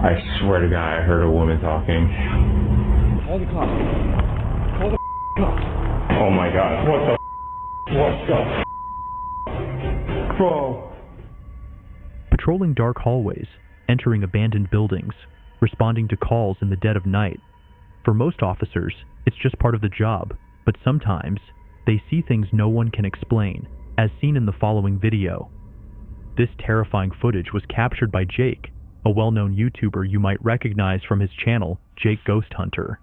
I swear to God, I heard a woman talking. Call the cops. Call the cops. Oh my God. What the? What the? Bro. Patrolling dark hallways, entering abandoned buildings, responding to calls in the dead of night. For most officers, it's just part of the job, but sometimes they see things no one can explain, as seen in the following video. This terrifying footage was captured by Jake, a well-known YouTuber you might recognize from his channel, Jake Ghost Hunter.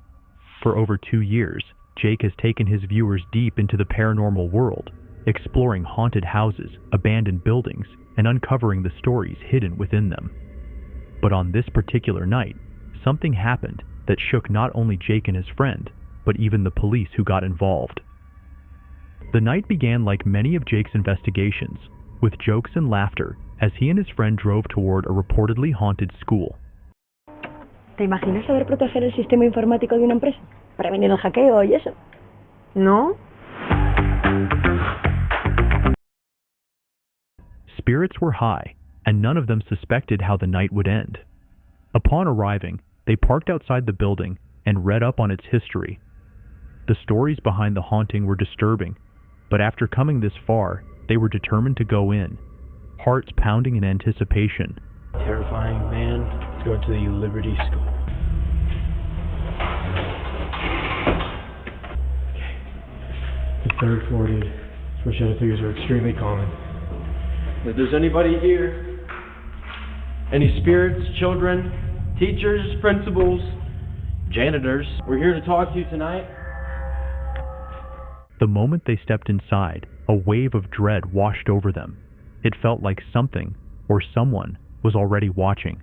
For over 2 years, Jake has taken his viewers deep into the paranormal world, exploring haunted houses, abandoned buildings, and uncovering the stories hidden within them. But on this particular night, something happened that shook not only Jake and his friend, but even the police who got involved. The night began like many of Jake's investigations, with jokes and laughter as he and his friend drove toward a reportedly haunted school. ¿Te imaginas saber proteger el sistema informático de una empresa? Prevenir el hackeo y eso. ¿No? Spirits were high, and none of them suspected how the night would end. Upon arriving, they parked outside the building and read up on its history. The stories behind the haunting were disturbing, but after coming this far, they were determined to go in, hearts pounding in anticipation. Terrifying man. Let's go to the Liberty School. Okay. The third floor, dude. Switch shadow figures are extremely common. If there's anybody here, any spirits, children, teachers, principals, janitors, we're here to talk to you tonight. The moment they stepped inside, a wave of dread washed over them. It felt like something, or someone, was already watching.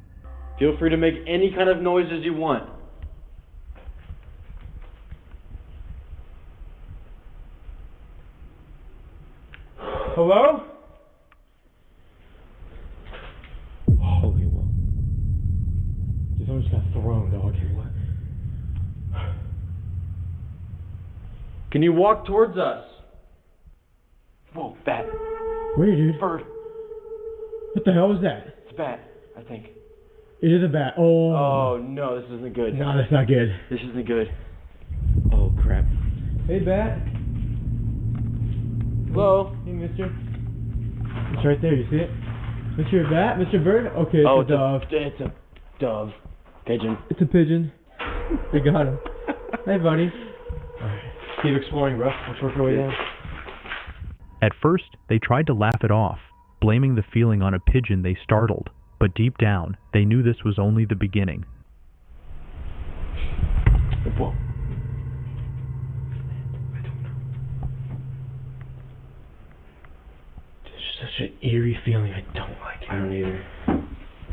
Feel free to make any kind of noises you want. Hello? Holy well. Someone just got thrown, dog. What? Can you walk towards us? Whoa, bat. Where, dude? Bird. What the hell was that? It's a bat, I think. It is a bat. Oh. Oh no, this isn't good. No, that's not good. This isn't good. Oh crap. Hey, bat. Hello? Hey, mister. It's right there, you see it? Mr. Bat? Mr. Bird? Okay, it's a dove. It's a dove. Pigeon. It's a pigeon. We got him. Hey, buddy. Alright. Keep exploring, bro. Let's work our way down. At first, they tried to laugh it off, blaming the feeling on a pigeon they startled, but deep down, they knew this was only the beginning. Whoa. Such an eerie feeling. I don't like it. I don't either.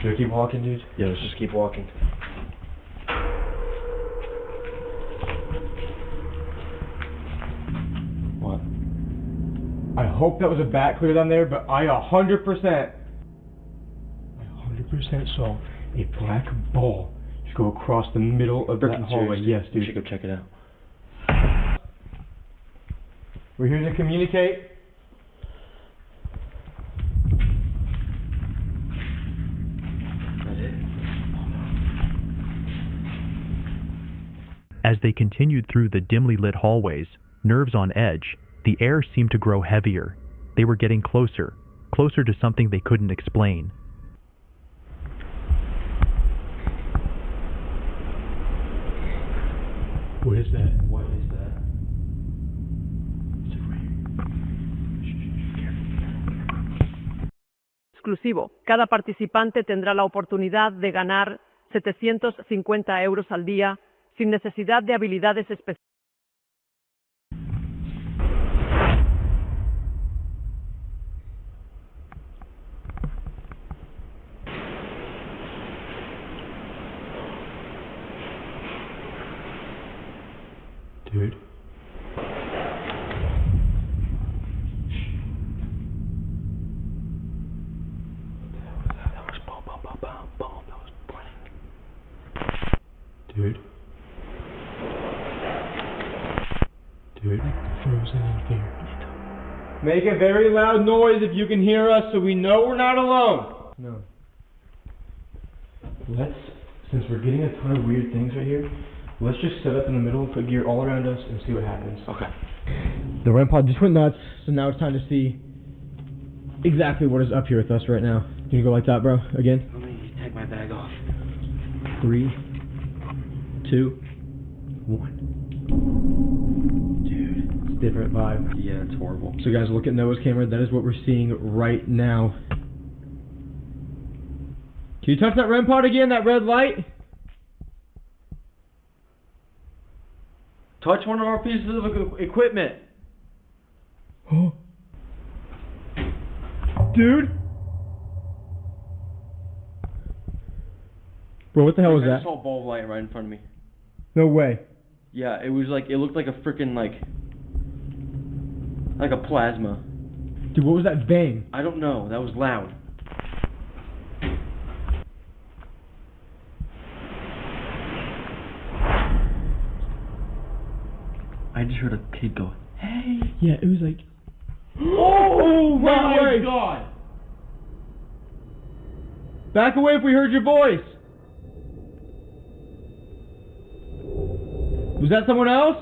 Should we keep walking, dude? Yeah, let's just keep walking. What? I hope that was a bat clear down there, but I 100% saw a black ball just go across the middle of that hallway. Yes, dude. We should go check it out. We're here to communicate. As they continued through the dimly lit hallways, nerves on edge, the air seemed to grow heavier. They were getting closer, closer to something they couldn't explain. What is that? What is that? Exclusivo. Cada participante tendrá la oportunidad de ganar 750 euros al día sin necesidad de habilidades especiales. Dude. That was boom, boom, boom, boom, boom. That was playing. Dude. Dude. Frozen in fear. Make a very loud noise if you can hear us so we know we're not alone. No. Let's Since we're getting a ton of weird things right here, let's just set up in the middle and put gear all around us and see what happens. Okay. The REM pod just went nuts, so now it's time to see exactly what is up here with us right now. Can you go like that, bro? Again? Let me take my bag off. 3, 2, 1. Dude, it's a different vibe. Yeah, it's horrible. So guys, look at Noah's camera. That is what we're seeing right now. Can you touch that REM pod again, that red light? Touch one of our pieces of equipment. Oh. Dude. Bro, what the hell was I that? saw a ball of light right in front of me. No way. Yeah, it was like, it looked like a freaking like a plasma. Dude, what was that bang? I don't know, that was loud. I just heard a kid go, hey. Yeah, it was like... Oh my god! Back away if we heard your voice! Was that someone else?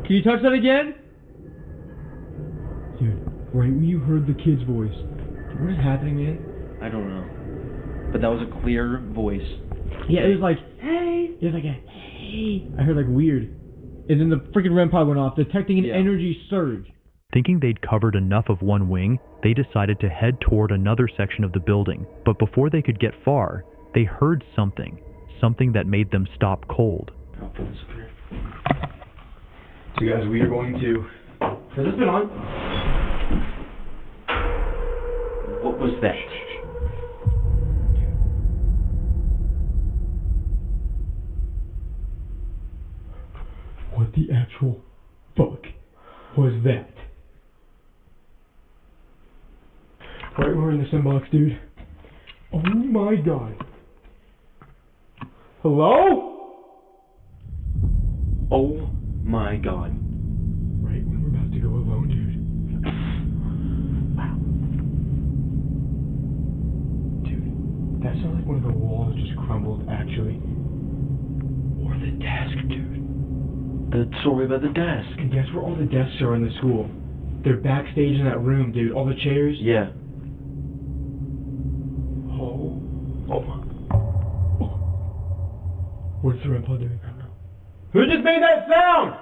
Can you touch that again? Dude, right when you heard the kid's voice. What is happening, man? I don't know. But that was a clear voice. Yeah, it was like, hey! It was like a, hey! I heard like weird. And then the freaking REM pod went off, detecting an energy surge. Thinking they'd covered enough of one wing, they decided to head toward another section of the building. But before they could get far, they heard something that made them stop cold. I'll put this up here. So guys, we are going to... Has this been on? What was that? What the actual fuck was that? Right, we're in this inbox, dude. Oh my god. Hello? Oh my god. Right when we're about to go alone, dude. Wow. Dude, that sounds like one of the walls just crumbled, actually. Or the desk, dude. The story about the desk. And guess where all the desks are in the school? They're backstage in that room, dude. All the chairs. Yeah. Oh my. Oh. What is the REM pod doing? I don't know. Who just made that sound?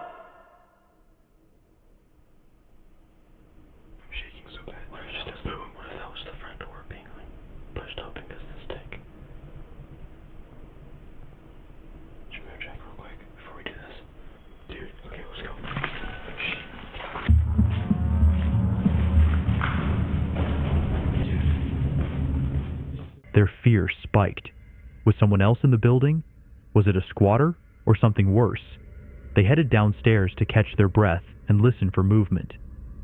I'm shaking so bad. What if that was the front door being like pushed open because of the stick? Should we go check real quick before we do this? Dude, okay, let's go. Their fear spiked. Was someone else in the building? Was it a squatter or something worse? They headed downstairs to catch their breath and listen for movement.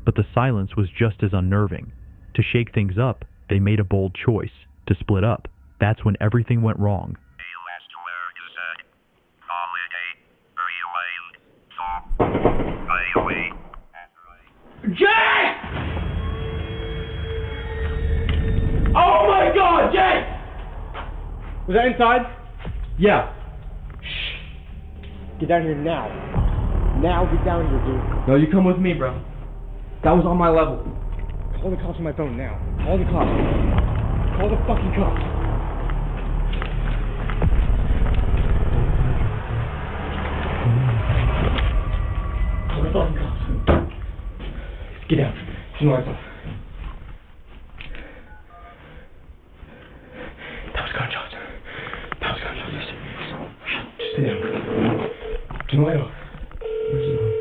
But the silence was just as unnerving. To shake things up, they made a bold choice to split up. That's when everything went wrong. Jay! Oh my god, Jay! Was that inside? Yeah. Shh. Get down here now. Now get down here, dude. No, you come with me, bro. That was on my level. Call the cops on my phone now. Call the cops. Call the fucking cops. Call the fucking cops. Get down. Turn the lights off. That was gunshots. That was gunshots. Just stay down. Turn the light off. Where's the light?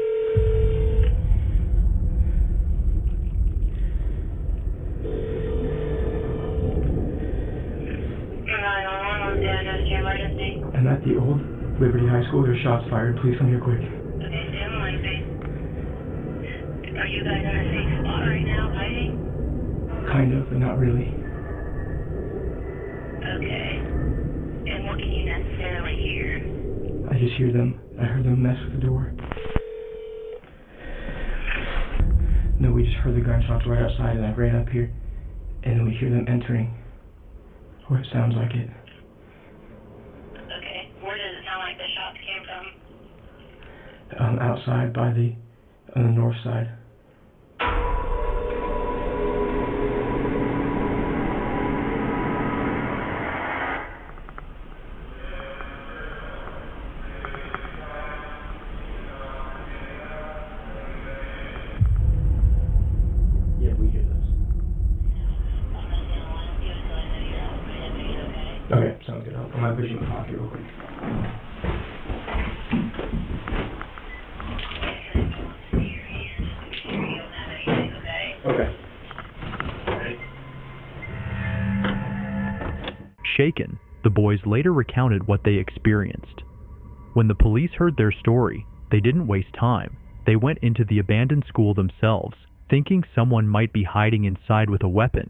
I'm at the old Liberty High School. There's shots fired. Please come here quick. Are you guys in a safe spot right now, hiding? Kind of, but not really. Okay. And what can you necessarily hear? I just hear them. I heard them mess with the door. No, we just heard the gunshots right outside and I ran up here. and then we hear them entering, or it sounds like it. Okay. Where does it sound like the shots came from? Outside by on the north side. Yeah, we hear those. Okay, sounds good. I'm gonna put you in the pocket real quick. Okay. Shaken, the boys later recounted what they experienced. When the police heard their story, they didn't waste time. They went into the abandoned school themselves, thinking someone might be hiding inside with a weapon.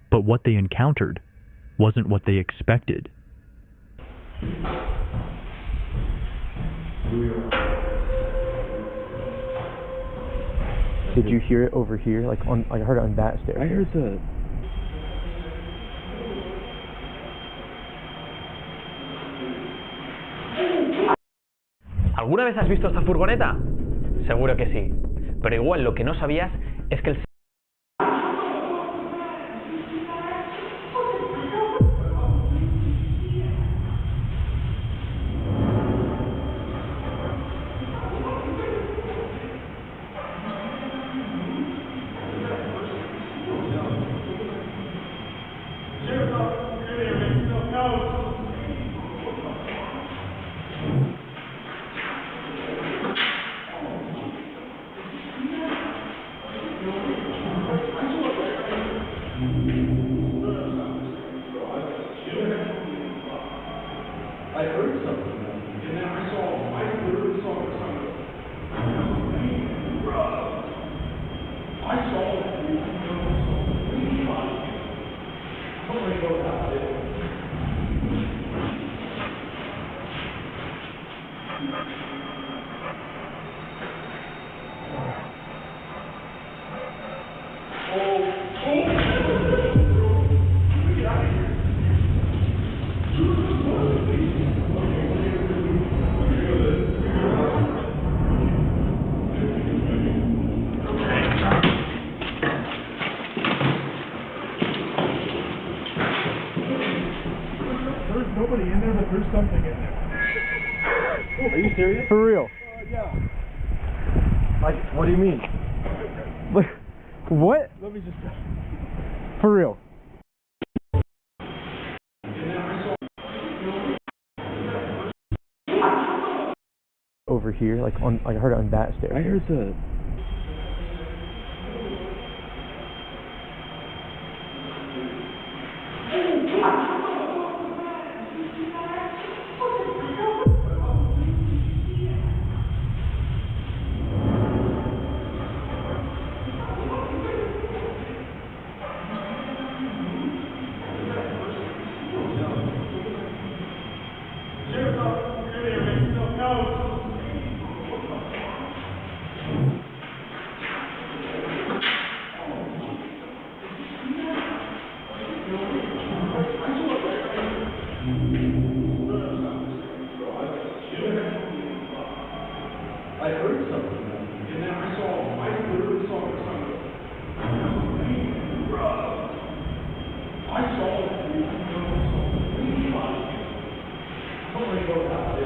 But what they encountered wasn't what they expected. Did you hear it over here? Like I heard it on that staircase. I heard the... ¿Alguna vez has visto esta furgoneta? Seguro que sí. Pero igual lo que no sabías es que el... Nobody in there, but there's something in there. Are you serious? For real? Yeah. Like, what do you mean? What? Let me just... For real? Over here, like I heard it on that staircase. I heard the... I heard something, and then I literally saw something. I saw it. I'm gonna go about it.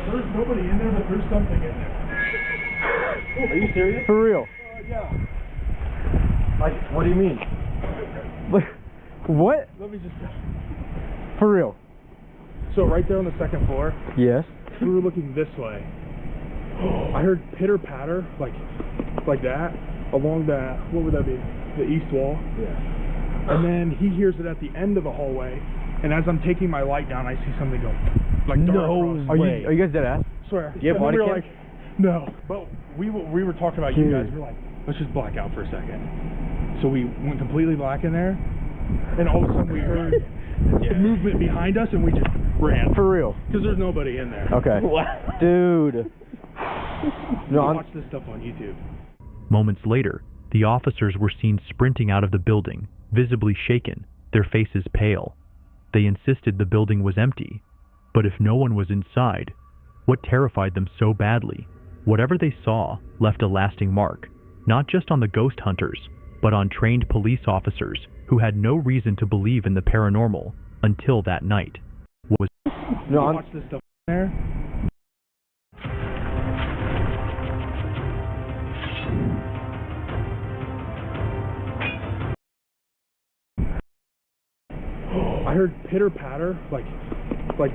There's nobody in there, but there's something in there. Are you serious? For real? Yeah. Like, what do you mean? What? Let me just... For real? So right there on the second floor, Yes. we were looking this way. I heard pitter patter, like that, along that, what would that be? the east wall? Yeah. And then he hears it at the end of the hallway, and as I'm taking my light down, I see something go like dart across. Are you guys dead ass? Swear. Do you have And then body we were cam? like, no. But we were talking about you Dude. guys. We were like, let's just black out for a second. So we went completely black in there, and all of a sudden we heard movement behind us, and we just ran. For real? Because there's nobody in there. Okay. Dude. Watch this stuff on YouTube. Moments later, the officers were seen sprinting out of the building, visibly shaken, their faces pale. They insisted the building was empty. But if no one was inside, what terrified them so badly? Whatever they saw left a lasting mark, not just on the ghost hunters, but on trained police officers who had no reason to believe in the paranormal until that night. Watch this stuff there. I heard pitter patter like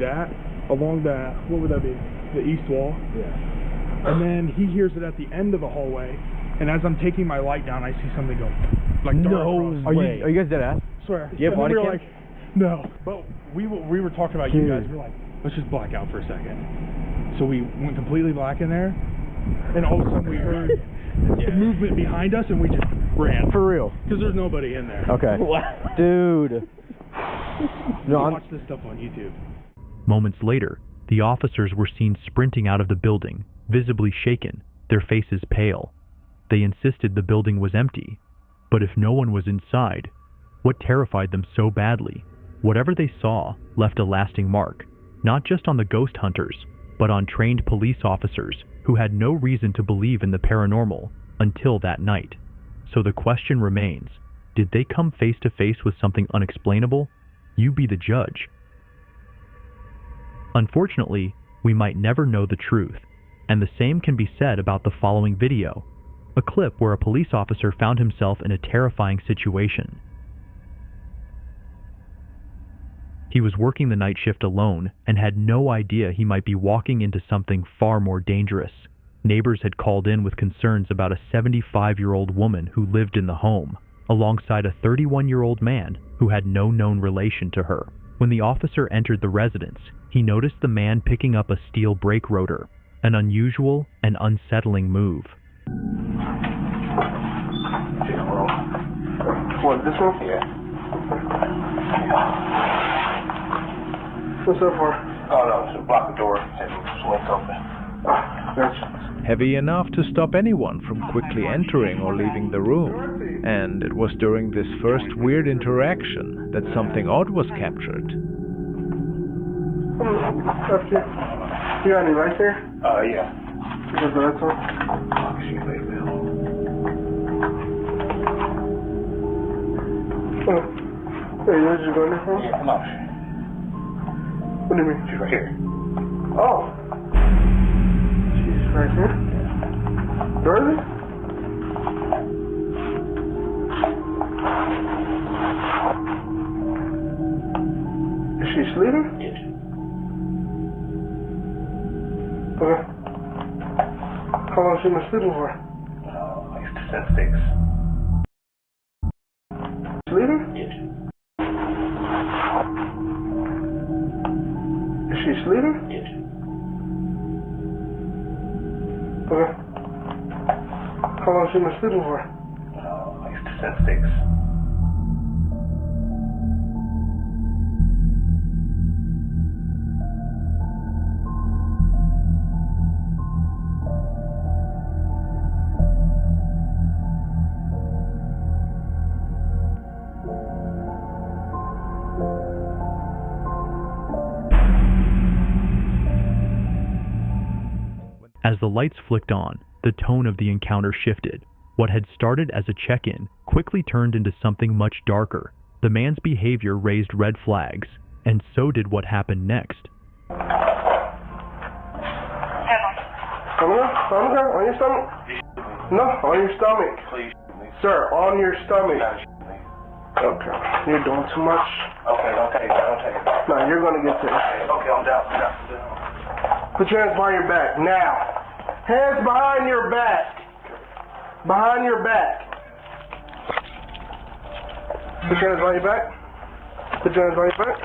that along the, what would that be? The east wall. Yeah. And then he hears it at the end of the hallway, and as I'm taking my light down, I see something go like dart across. Are you guys dead ass? Swear. Do you have And body then we were cam? like, no. But we were talking about you Dude. guys. We were like, let's just black out for a second. So we went completely black in there, and all of a sudden we heard movement behind us, and we just ran. For real? Because there's nobody in there. Okay. Dude. Watch this stuff on YouTube. Moments later, the officers were seen sprinting out of the building, visibly shaken, their faces pale. They insisted the building was empty. But if no one was inside, what terrified them so badly? Whatever they saw left a lasting mark, not just on the ghost hunters, but on trained police officers who had no reason to believe in the paranormal until that night. So the question remains, did they come face to face with something unexplainable? You be the judge. Unfortunately, we might never know the truth, and the same can be said about the following video, a clip where a police officer found himself in a terrifying situation. He was working the night shift alone and had no idea he might be walking into something far more dangerous. Neighbors had called in with concerns about a 75-year-old woman who lived in the home, alongside a 31-year-old man who had no known relation to her. When the officer entered the residence, he noticed the man picking up a steel brake rotor, an unusual and unsettling move. What, this one? Yeah. What's that for? Oh no, to block the door and swing open. Gotcha. Heavy enough to stop anyone from quickly entering or leaving the room. And it was during this first weird interaction that something odd was captured. Up here. You got any right there? Yeah. You got the lights on? She laid down. Hey, you just going there for? Yeah, no. What do you mean? She's right here. Oh. Jesus Christ, here? Where is it? Is she sleeping? Yes. Okay. How long has she been sleeping for? Like since 6. Sleeping? Yes. Is she sleeping? Yes. Okay. How long has she been sleeping for? Like since 6. As the lights flicked on, the tone of the encounter shifted. What had started as a check-in quickly turned into something much darker. The man's behavior raised red flags, and so did what happened next. Come on, on your stomach? No, on your stomach. Please. Sir, on your stomach. Okay, you're doing too much. Okay, don't take it. No, you're gonna get this. Okay, I'm down. Put your hands behind your back, now. Hands behind your back. Behind your back. Put your hands behind your back. Put your hands behind your back.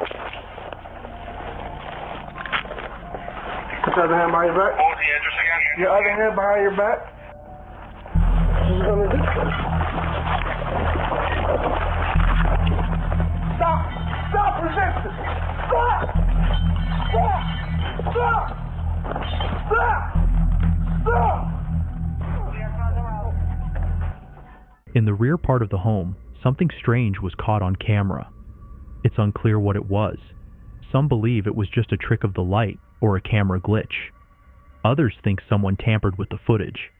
Put your other hand behind your back. What was the address again? Your other hand behind your back. Stop! Stop resisting! Stop! Stop! Stop! Stop! Stop! In the rear part of the home, something strange was caught on camera. It's unclear what it was. Some believe it was just a trick of the light or a camera glitch. Others think someone tampered with the footage.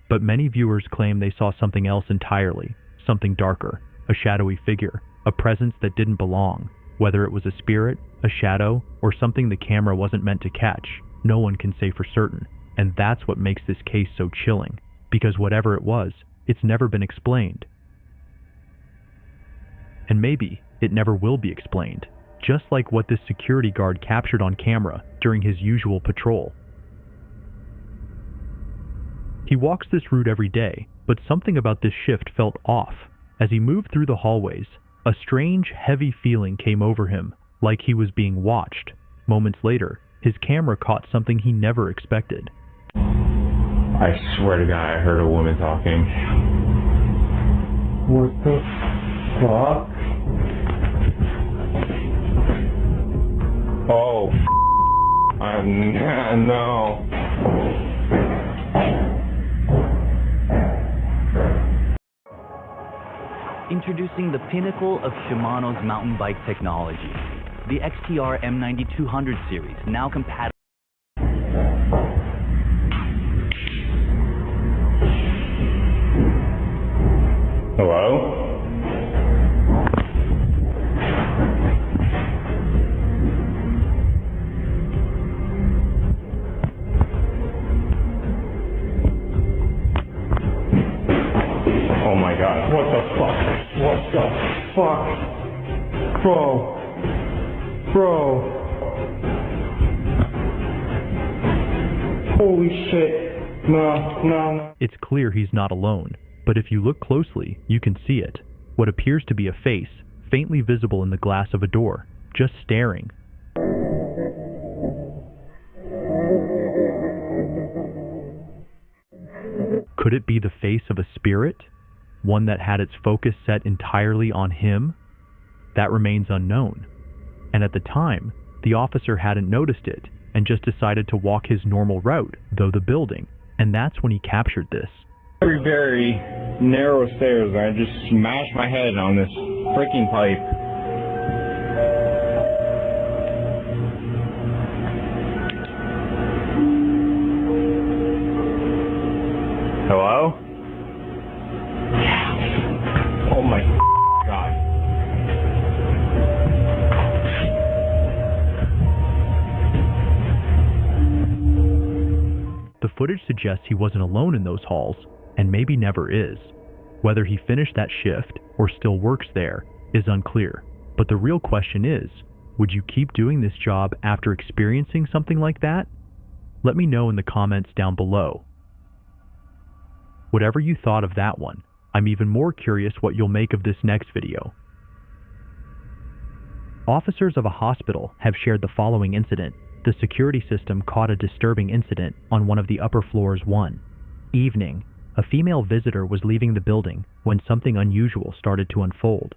But many viewers claim they saw something else entirely, something darker, a shadowy figure, a presence that didn't belong. Whether it was a spirit, a shadow, or something the camera wasn't meant to catch, no one can say for certain. And that's what makes this case so chilling, because whatever it was, it's never been explained. And maybe it never will be explained, just like what this security guard captured on camera during his usual patrol. He walks this route every day, but something about this shift felt off. As he moved through the hallways, a strange, heavy feeling came over him, like he was being watched. Moments later, his camera caught something he never expected. I swear to God, I heard a woman talking. What the fuck? Oh, no. Introducing the pinnacle of Shimano's mountain bike technology, the XTR M9200 series, now compatible. Hello? Oh my God, what the fuck? What the fuck? Bro. Holy shit. No. It's clear he's not alone, but if you look closely, you can see it. What appears to be a face, faintly visible in the glass of a door, just staring. Could it be the face of a spirit? One that had its focus set entirely on him? That remains unknown. And at the time, the officer hadn't noticed it and just decided to walk his normal route, though the building. And that's when he captured this. Very narrow stairs, and I just smashed my head on this freaking pipe. Hello? Oh my God. The footage suggests he wasn't alone in those halls, and maybe never is. Whether he finished that shift or still works there is unclear. But the real question is, would you keep doing this job after experiencing something like that? Let me know in the comments down below. Whatever you thought of that one, I'm even more curious what you'll make of this next video. Officers of a hospital have shared the following incident. The security system caught a disturbing incident on one of the upper floors. One evening, a female visitor was leaving the building when something unusual started to unfold.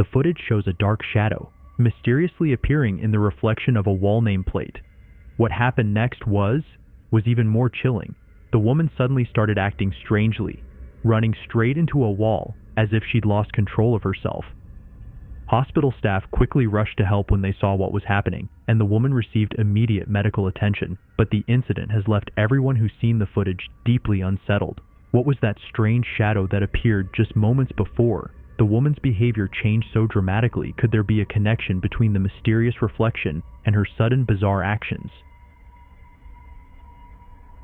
The footage shows a dark shadow, mysteriously appearing in the reflection of a wall nameplate. What happened next was even more chilling. The woman suddenly started acting strangely, running straight into a wall as if she'd lost control of herself. Hospital staff quickly rushed to help when they saw what was happening, and the woman received immediate medical attention, but the incident has left everyone who's seen the footage deeply unsettled. What was that strange shadow that appeared just moments before? The woman's behavior changed so dramatically. Could there be a connection between the mysterious reflection and her sudden bizarre actions?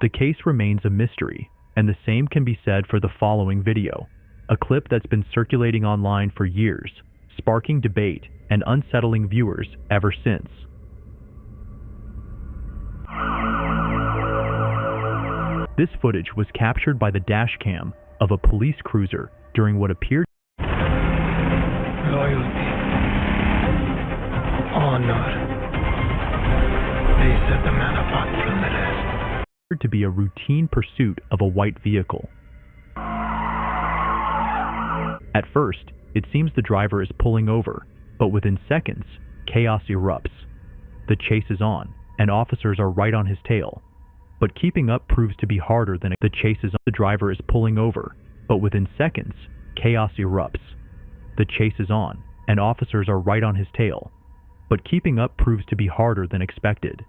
The case remains a mystery, and the same can be said for the following video, a clip that's been circulating online for years, sparking debate and unsettling viewers ever since. This footage was captured by the dash cam of a police cruiser during what appeared to be a routine pursuit of a white vehicle. At first, it seems the driver is pulling over, but within seconds, chaos erupts. The chase is on, and officers are right on his tail. But keeping up proves to be harder than the chase is on. The driver is pulling over, but within seconds, chaos erupts. The chase is on, and officers are right on his tail. But keeping up proves to be harder than expected.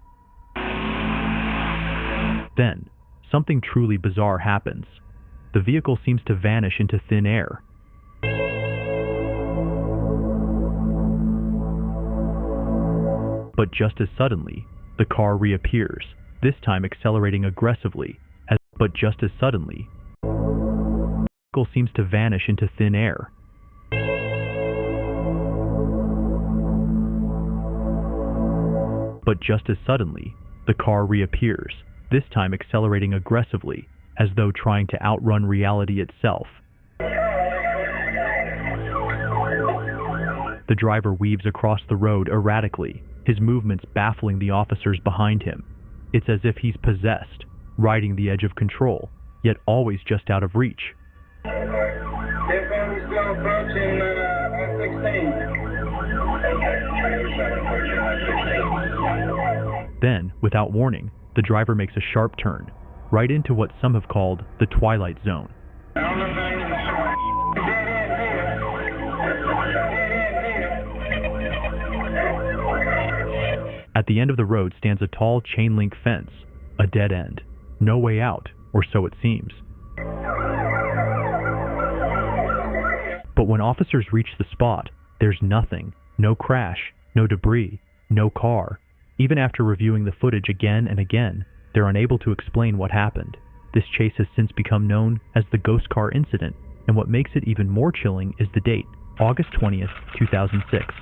Then, something truly bizarre happens. The vehicle seems to vanish into thin air. But just as suddenly, the car reappears, this time accelerating aggressively, but just as suddenly, the vehicle seems to vanish into thin air. But just as suddenly, the car reappears, this time accelerating aggressively, as though trying to outrun reality itself. The driver weaves across the road erratically, his movements baffling the officers behind him. It's as if he's possessed, riding the edge of control, yet always just out of reach. Then, without warning, the driver makes a sharp turn, right into what some have called the Twilight Zone. At the end of the road stands a tall chain-link fence, a dead end. No way out, or so it seems. But when officers reach the spot, there's nothing. No crash, no debris, no car. Even after reviewing the footage again and again, they're unable to explain what happened. This chase has since become known as the ghost car incident, and what makes it even more chilling is the date, August 20th, 2006.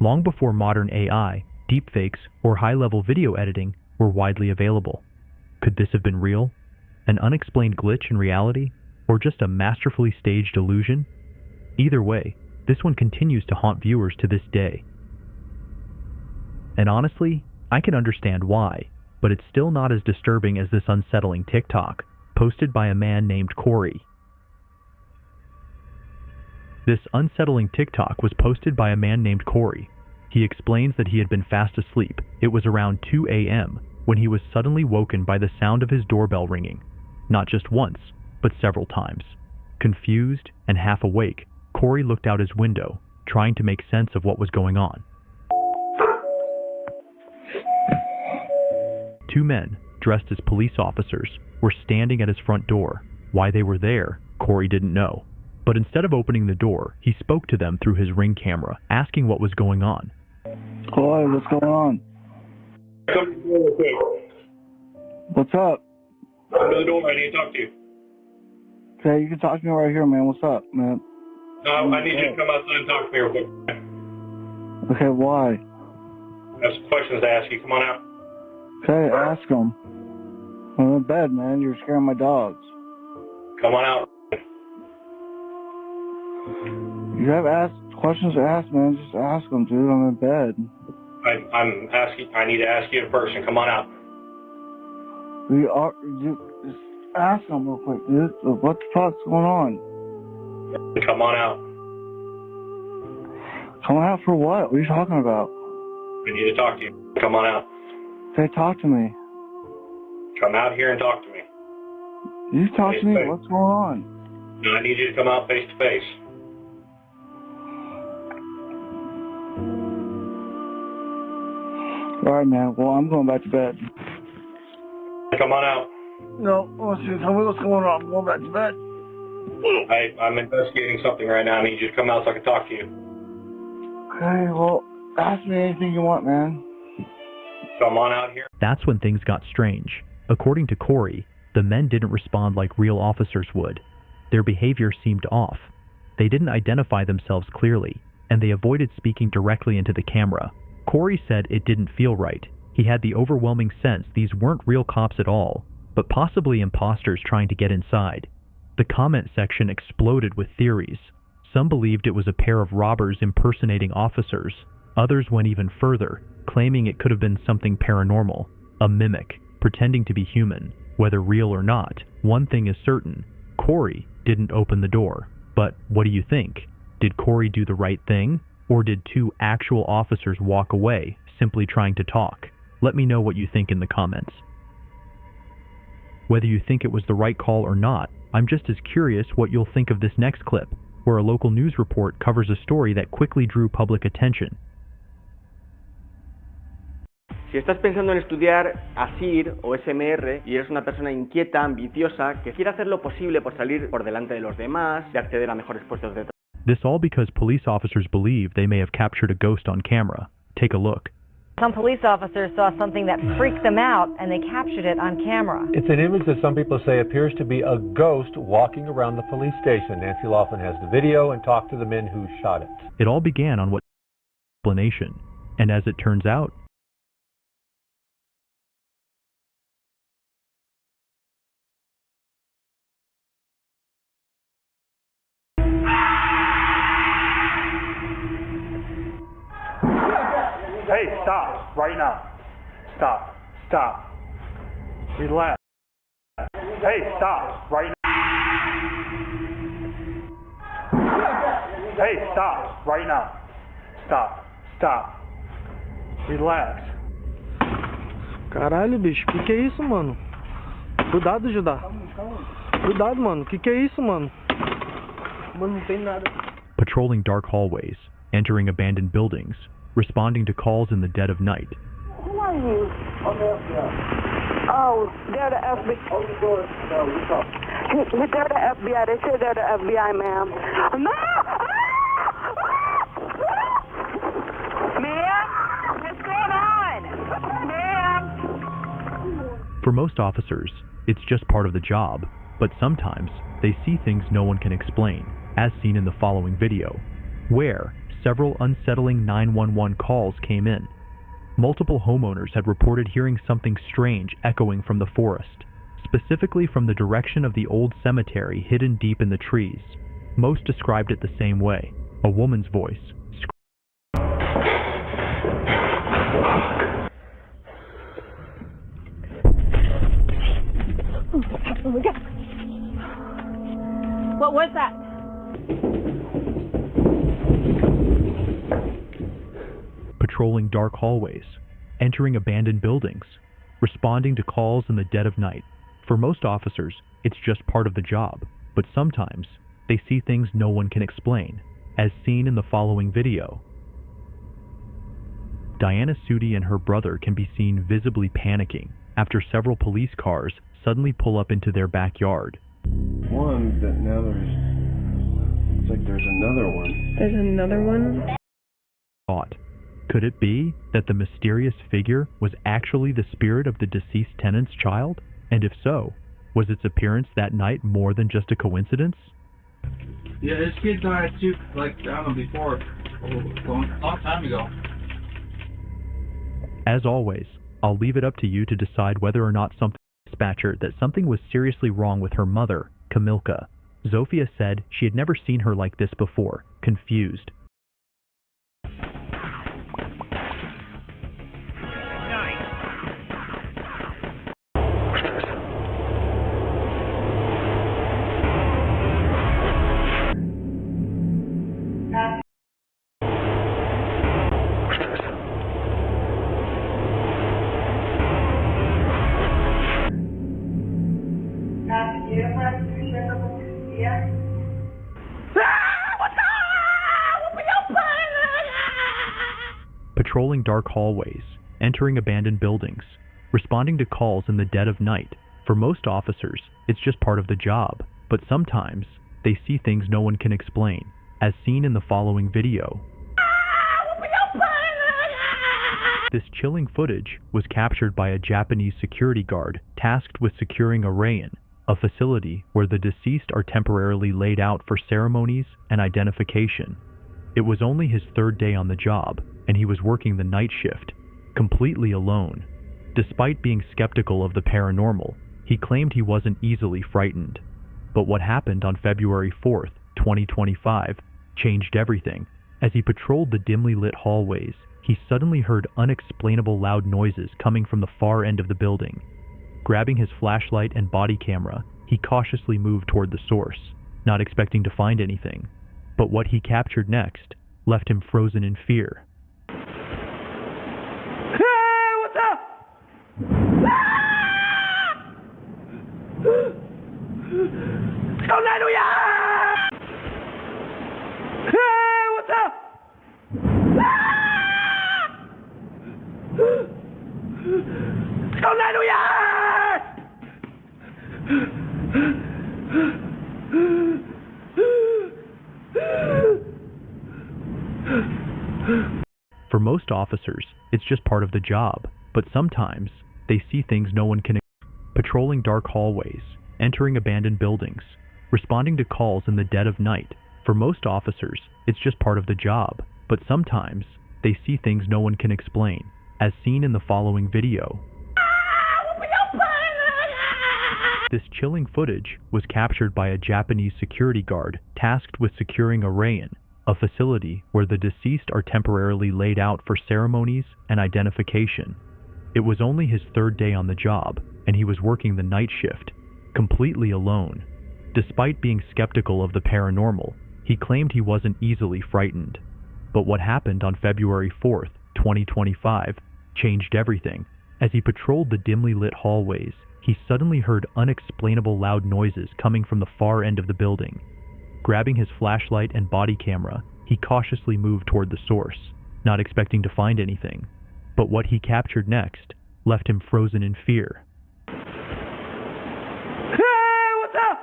Long before modern AI, deepfakes, or high-level video editing were widely available. Could this have been real? An unexplained glitch in reality? Or just a masterfully staged illusion? Either way, this one continues to haunt viewers to this day. And honestly, I can understand why, but it's still not as disturbing as this unsettling TikTok, posted by a man named Corey. This unsettling TikTok was posted by a man named Corey. He explains that he had been fast asleep. It was around 2 a.m. when he was suddenly woken by the sound of his doorbell ringing. Not just once, but several times. Confused and half awake, Corey looked out his window, trying to make sense of what was going on. Two men, dressed as police officers, were standing at his front door. Why they were there, Corey didn't know. But instead of opening the door, he spoke to them through his Ring camera, asking what was going on. Corey, what's going on? What's up? Come to the door, I need to talk to you. Okay, you can talk to me right here, man. What's up, man? No, I need you to come outside and talk to me real quick. Okay, why? I have some questions to ask you. Come on out. Okay, ask them. I'm in bed, man. You're scaring my dogs. Come on out. You have questions to ask, man. Just ask them, dude. I'm in bed. I need to ask you in person. Come on out. Just ask them real quick, dude. What the fuck's going on? Come on out. Come out for what? What are you talking about? We need to talk to you. Come on out. Say, talk to me. Come out here and talk to me. You talk Face to me? face. What's going on? No, I need you to come out face to face. Alright, man. Well, I'm going back to bed. Come on out. No, tell me what's going on. I'm going back to bed. I'm investigating something right now. I need you to come out so I can talk to you. Okay, well, ask me anything you want, man. Come on out here. That's when things got strange. According to Corey, the men didn't respond like real officers would. Their behavior seemed off. They didn't identify themselves clearly, and they avoided speaking directly into the camera. Corey said it didn't feel right. He had the overwhelming sense these weren't real cops at all, but possibly imposters trying to get inside. The comment section exploded with theories. Some believed it was a pair of robbers impersonating officers. Others went even further, claiming it could have been something paranormal, a mimic, pretending to be human. Whether real or not, one thing is certain: Corey didn't open the door. But what do you think? Did Corey do the right thing? Or did two actual officers walk away, simply trying to talk? Let me know what you think in the comments. Whether you think it was the right call or not, I'm just as curious what you'll think of this next clip, where a local news report covers a story that quickly drew public attention. Si estás pensando en estudiar ASIR o SMR y eres una persona inquieta, ambiciosa, que quiere hacer lo posible por salir por delante de los demás, de acceder a mejores puestos de trabajo. This all because police officers believe they may have captured a ghost on camera. Take a look. Some police officers saw something that freaked them out and they captured it on camera. It's an image that some people say appears to be a ghost walking around the police station. Nancy Laughlin has the video and talked to the men who shot it. It all began on what explanation, and as it turns out, Hey, stop, right now. Stop, stop. Relax. Hey, stop, right now. Hey, stop, right now. Stop, stop. Relax. Caralho, bicho, que é isso, mano? Cuidado, Judá. Cuidado, mano, que é isso, mano? Mano, não tem nada. Patrolling dark hallways, entering abandoned buildings, responding to calls in the dead of night. Who are you? I'm the FBI. Oh, they're the FBI. Open the door. No, we talk. They're the FBI. They said they're the FBI, ma'am. No! Ma'am? What's going on? Ma'am? For most officers, it's just part of the job, but sometimes they see things no one can explain, as seen in the following video, where several unsettling 911 calls came in. Multiple homeowners had reported hearing something strange echoing from the forest, specifically from the direction of the old cemetery hidden deep in the trees. Most described it the same way, a woman's voice. Oh my God. What was that? Patrolling dark hallways, entering abandoned buildings, responding to calls in the dead of night. For most officers, it's just part of the job, but sometimes they see things no one can explain, as seen in the following video. Diana Sooo and her brother can be seen visibly panicking after several police cars suddenly pull up into their backyard. One, that now looks like there's another one. There's another one? Thought. Could it be that the mysterious figure was actually the spirit of the deceased tenant's child? And if so, was its appearance that night more than just a coincidence? Yeah, this kid died too, like, I don't know, before, a long time ago. As always, I'll leave it up to you to decide whether or not something dispatcher that something was seriously wrong with her mother, Kamilka. Zofia said she had never seen her like this before, confused. patrolling dark hallways, entering abandoned buildings, responding to calls in the dead of night. For most officers, it's just part of the job, but sometimes they see things no one can explain, as seen in the following video. This chilling footage was captured by a Japanese security guard tasked with securing a rayon, a facility where the deceased are temporarily laid out for ceremonies and identification. It was only his third day on the job, and he was working the night shift, completely alone. Despite being skeptical of the paranormal, he claimed he wasn't easily frightened. But what happened on February 4th, 2025, changed everything. As he patrolled the dimly lit hallways, he suddenly heard unexplainable loud noises coming from the far end of the building. Grabbing his flashlight and body camera, he cautiously moved toward the source, not expecting to find anything. But what he captured next left him frozen in fear. Hey, what's up? Hey, what's up? For most officers, it's just part of the job, but sometimes they see things no one can. Patrolling dark hallways, entering abandoned buildings, responding to calls in the dead of night. For most officers, it's just part of the job, but sometimes they see things no one can explain, as seen in the following video. This chilling footage was captured by a Japanese security guard tasked with securing a rayon, a facility where the deceased are temporarily laid out for ceremonies and identification. It was only his third day on the job, and he was working the night shift, completely alone. Despite being skeptical of the paranormal, he claimed he wasn't easily frightened. But what happened on February 4th, 2025, changed everything. As he patrolled the dimly lit hallways, he suddenly heard unexplainable loud noises coming from the far end of the building. Grabbing his flashlight and body camera, he cautiously moved toward the source, not expecting to find anything. But what he captured next left him frozen in fear. Hey, what's up?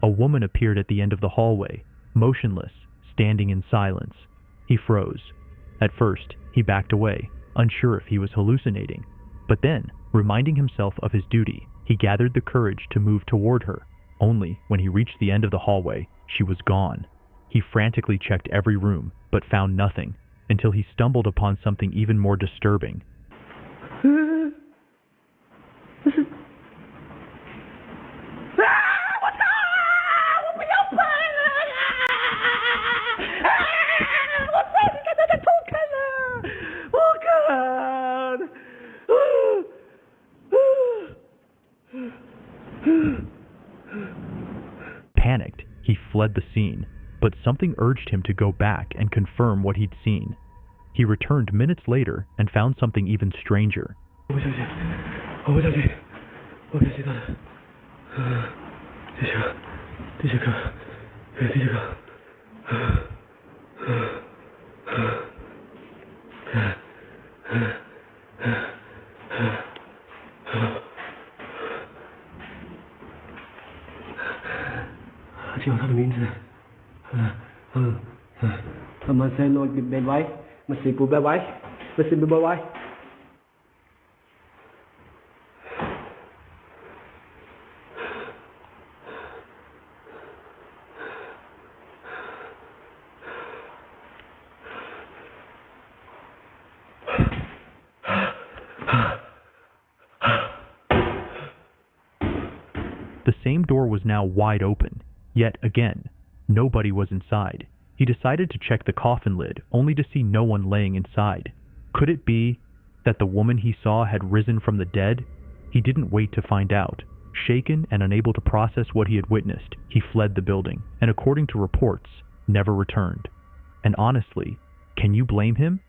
A woman appeared at the end of the hallway, motionless, standing in silence. He froze. At first, he backed away, unsure if he was hallucinating. But then, reminding himself of his duty, he gathered the courage to move toward her. Only when he reached the end of the hallway, she was gone. He frantically checked every room, but found nothing, until he stumbled upon something even more disturbing. Panicked, he fled the scene, but something urged him to go back and confirm what he'd seen. He returned minutes later and found something even stranger. The same door was now wide open, yet again, nobody was inside. He decided to check the coffin lid, only to see no one laying inside. Could it be that the woman he saw had risen from the dead? He didn't wait to find out. Shaken and unable to process what he had witnessed, he fled the building, and according to reports, never returned. And honestly, can you blame him?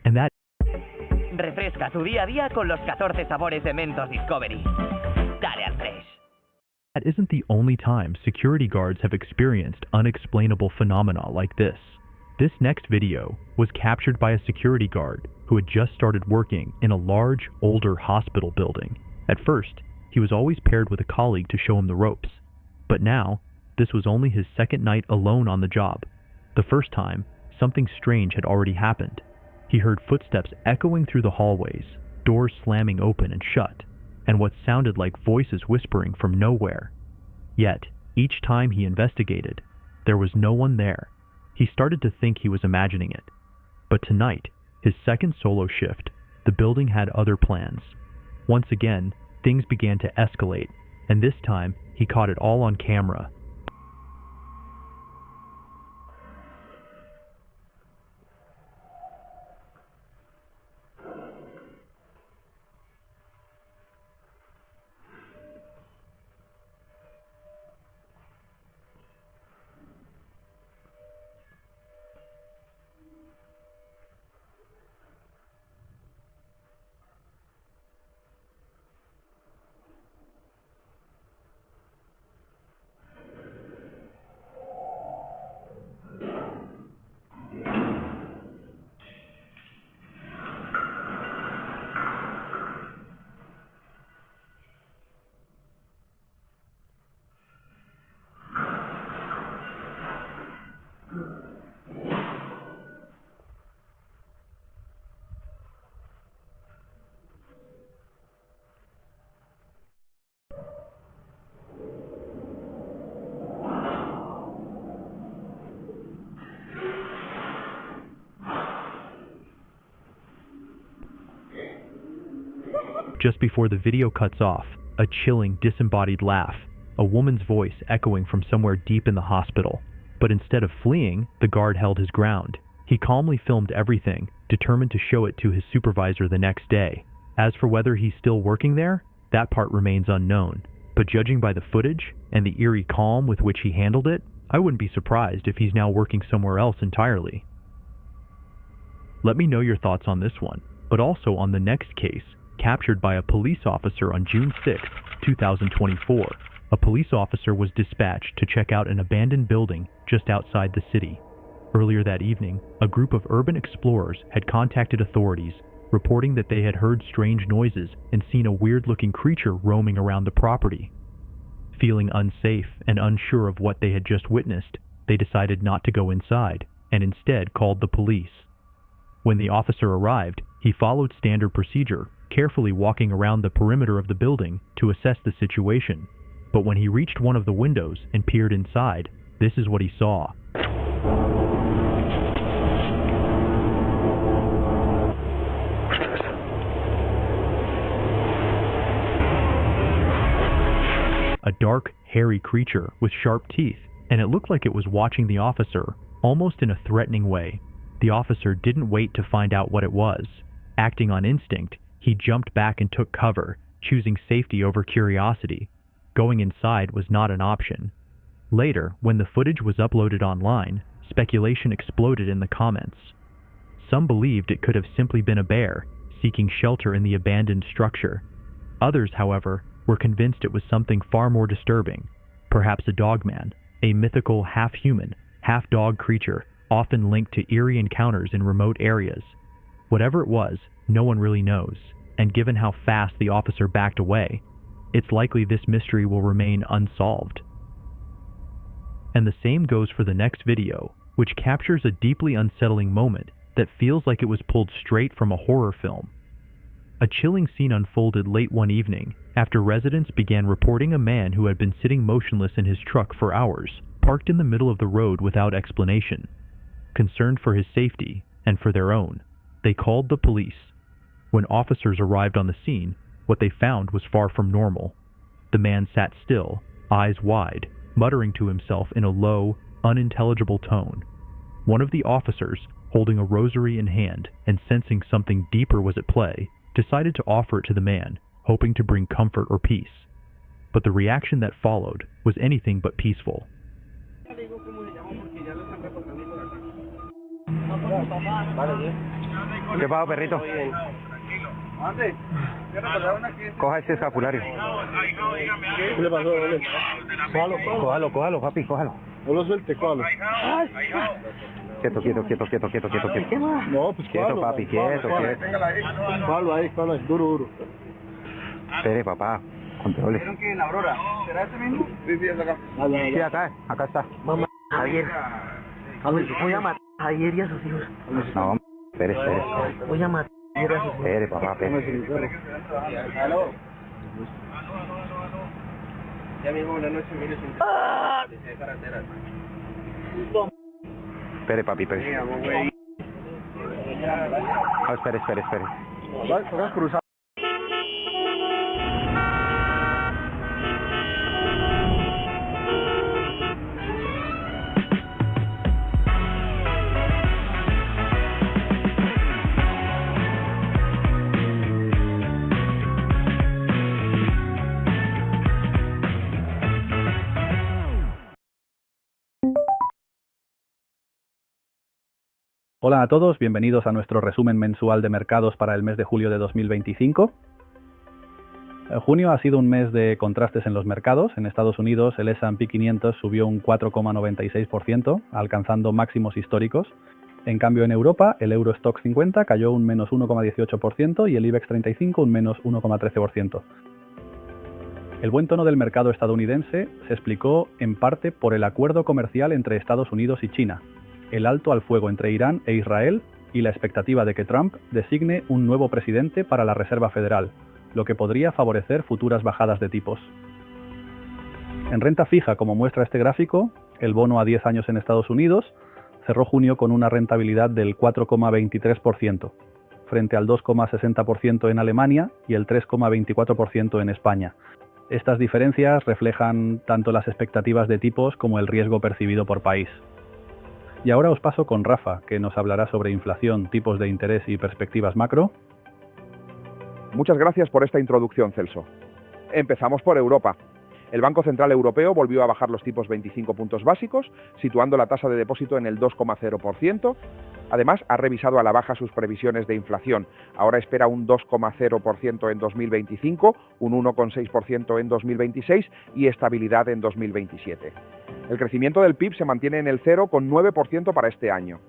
And that Refresca tu día a día con los 14 sabores de Mentos Discovery. Dale al fresh. That isn't the only time security guards have experienced unexplainable phenomena like this. This next video was captured by a security guard who had just started working in a large, older hospital building. At first, he was always paired with a colleague to show him the ropes. But now, this was only his second night alone on the job. The first time, something strange had already happened. He heard footsteps echoing through the hallways, doors slamming open and shut, and what sounded like voices whispering from nowhere. Yet, each time he investigated, there was no one there. He started to think he was imagining it. But tonight, his second solo shift, the building had other plans. Once again, things began to escalate, and this time, he caught it all on camera. Just before the video cuts off, a chilling, disembodied laugh, a woman's voice echoing from somewhere deep in the hospital. But instead of fleeing, the guard held his ground. He calmly filmed everything, determined to show it to his supervisor the next day. As for whether he's still working there, that part remains unknown. But judging by the footage and the eerie calm with which he handled it, I wouldn't be surprised if he's now working somewhere else entirely. Let me know your thoughts on this one, but also on the next case, captured by a police officer on June 6, 2024. A police officer was dispatched to check out an abandoned building just outside the city. Earlier that evening, a group of urban explorers had contacted authorities, reporting that they had heard strange noises and seen a weird-looking creature roaming around the property. Feeling unsafe and unsure of what they had just witnessed, they decided not to go inside, and instead called the police. When the officer arrived, he followed standard procedure, carefully walking around the perimeter of the building to assess the situation. But when he reached one of the windows and peered inside, this is what he saw. A dark, hairy creature with sharp teeth, and it looked like it was watching the officer, almost in a threatening way. The officer didn't wait to find out what it was. Acting on instinct, he jumped back and took cover, choosing safety over curiosity. Going inside was not an option. Later, when the footage was uploaded online, speculation exploded in the comments. Some believed it could have simply been a bear, seeking shelter in the abandoned structure. Others, however, were convinced it was something far more disturbing, perhaps a dogman, a mythical half-human, half-dog creature, often linked to eerie encounters in remote areas. Whatever it was, no one really knows, and given how fast the officer backed away, it's likely this mystery will remain unsolved. And the same goes for the next video, which captures a deeply unsettling moment that feels like it was pulled straight from a horror film. A chilling scene unfolded late one evening after residents began reporting a man who had been sitting motionless in his truck for hours, parked in the middle of the road without explanation. Concerned for his safety, and for their own, they called the police. When officers arrived on the scene, what they found was far from normal. The man sat still, eyes wide, muttering to himself in a low, unintelligible tone. One of the officers, holding a rosary in hand and sensing something deeper was at play, decided to offer it to the man, hoping to bring comfort or peace. But the reaction that followed was anything but peaceful. ¿Qué pasa, perrito? Coja ese escapulario. ¿Qué le pasó? Cójalo, papi, cójalo. No lo suelte, cójalo. Quieto. No, pues quieto, cójalo, papi, quieto. Cójalo ahí, duro. Espere, papá, controle. ¿Vieron que en la Aurora? ¿Será este mismo? Sí, es acá. Sí, acá está. Mamá, Javier. voy a matar a Javier y a sus hijos. No, espere. Voy a matar a Javier y a sus hijos. Espere, papá, espere. ¿Aló? Ya mismo una noche mire sin carretera. Espere, papi, espere. No, espere. Vas a cruzar. Hola a todos, bienvenidos a nuestro resumen mensual de mercados para el mes de julio de 2025. Junio ha sido un mes de contrastes en los mercados. En Estados Unidos el S&P 500 subió un 4,96%, alcanzando máximos históricos. En cambio en Europa el Eurostoxx 50 cayó un menos 1,18% y el IBEX 35 un menos 1,13%. El buen tono del mercado estadounidense se explicó en parte por el acuerdo comercial entre Estados Unidos y China, el alto al fuego entre Irán e Israel y la expectativa de que Trump designe un nuevo presidente para la Reserva Federal, lo que podría favorecer futuras bajadas de tipos. En renta fija, como muestra este gráfico, el bono a 10 años en Estados Unidos cerró junio con una rentabilidad del 4,23%, frente al 2,60% en Alemania y el 3,24% en España. Estas diferencias reflejan tanto las expectativas de tipos como el riesgo percibido por país. Y ahora os paso con Rafa, que nos hablará sobre inflación, tipos de interés y perspectivas macro. Muchas gracias por esta introducción, Celso. Empezamos por Europa. El Banco Central Europeo volvió a bajar los tipos 25 puntos básicos, situando la tasa de depósito en el 2,0%. Además, ha revisado a la baja sus previsiones de inflación. Ahora espera un 2,0% en 2025, un 1,6% en 2026 y estabilidad en 2027. El crecimiento del PIB se mantiene en el 0,9% para este año.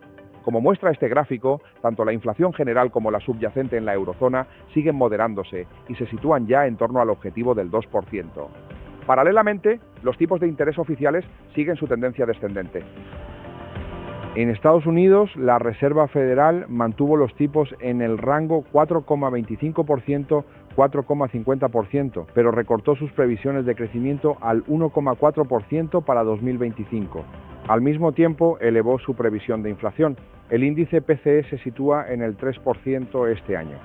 Como muestra este gráfico, tanto la inflación general como la subyacente en la eurozona siguen moderándose y se sitúan ya en torno al objetivo del 2%. Paralelamente, los tipos de interés oficiales siguen su tendencia descendente. En Estados Unidos, la Reserva Federal mantuvo los tipos en el rango 4,25%-4,50%, pero recortó sus previsiones de crecimiento al 1,4% para 2025. Al mismo tiempo, elevó su previsión de inflación. El índice PCE se sitúa en el 3% este año.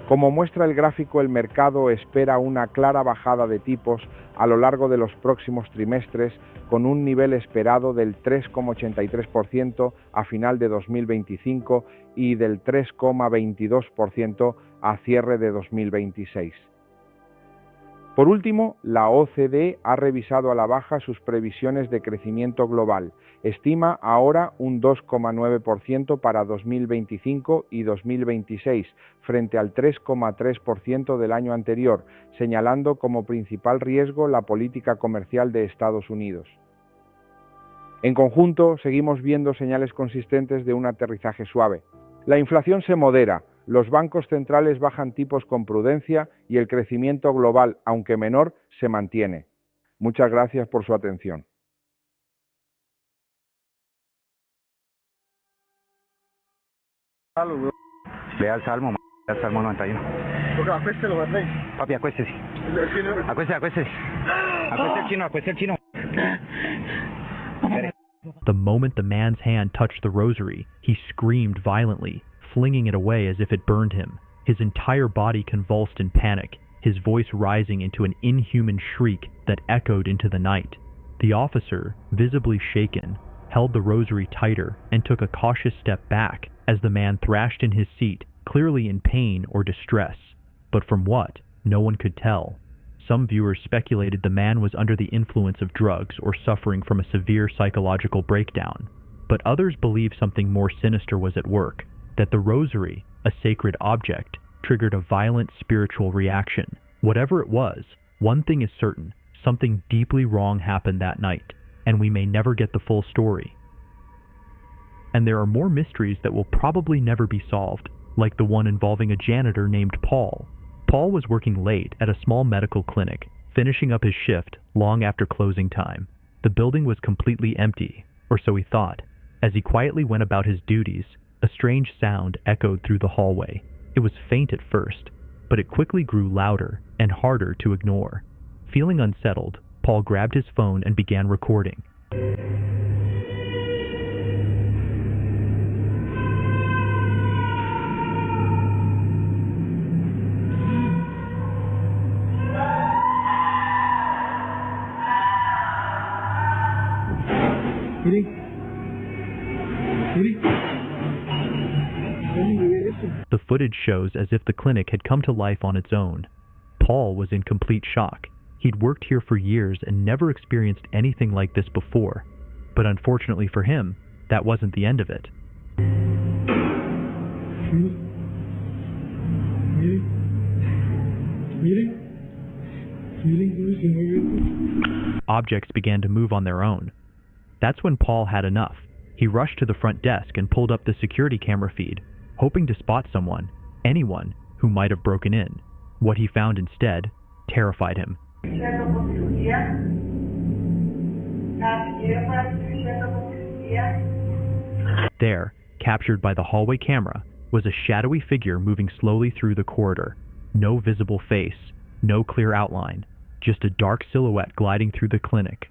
Como muestra el gráfico, el mercado espera una clara bajada de tipos a lo largo de los próximos trimestres, con un nivel esperado del 3,83% a final de 2025 y del 3,22% a cierre de 2026. Por último, la OCDE ha revisado a la baja sus previsiones de crecimiento global. Estima ahora un 2,9% para 2025 y 2026, frente al 3,3% del año anterior, señalando como principal riesgo la política comercial de Estados Unidos. En conjunto, seguimos viendo señales consistentes de un aterrizaje suave. La inflación se modera, los bancos centrales bajan tipos con prudencia y el crecimiento global, aunque menor, se mantiene. Muchas gracias por su atención. Ve al Salmo 91. Acuéstelo, Marley. Papi, acuéstese. Acuéstese el chino. The moment the man's hand touched the rosary, he screamed violently, flinging it away as if it burned him. His entire body convulsed in panic. his voice rising into an inhuman shriek that echoed into the night. The officer, visibly shaken, held the rosary tighter and took a cautious step back as the man thrashed in his seat, clearly in pain or distress. But from what, no one could tell. Some viewers speculated the man was under the influence of drugs or suffering from a severe psychological breakdown. But others believed something more sinister was at work, that the rosary, a sacred object, triggered a violent spiritual reaction. Whatever it was, one thing is certain, something deeply wrong happened that night, and we may never get the full story. And there are more mysteries that will probably never be solved, like the one involving a janitor named Paul. Paul was working late at a small medical clinic, finishing up his shift long after closing time. The building was completely empty, or so he thought. As he quietly went about his duties, a strange sound echoed through the hallway. It was faint at first, but it quickly grew louder and harder to ignore. Feeling unsettled, Paul grabbed his phone and began recording. The footage shows as if the clinic had come to life on its own. Paul was in complete shock. He'd worked here for years and never experienced anything like this before. But unfortunately for him, that wasn't the end of it. Objects began to move on their own. That's when Paul had enough. He rushed to the front desk and pulled up the security camera feed, hoping to spot someone, anyone, who might have broken in. What he found instead terrified him. There, captured by the hallway camera, was a shadowy figure moving slowly through the corridor. No visible face, no clear outline, just a dark silhouette gliding through the clinic.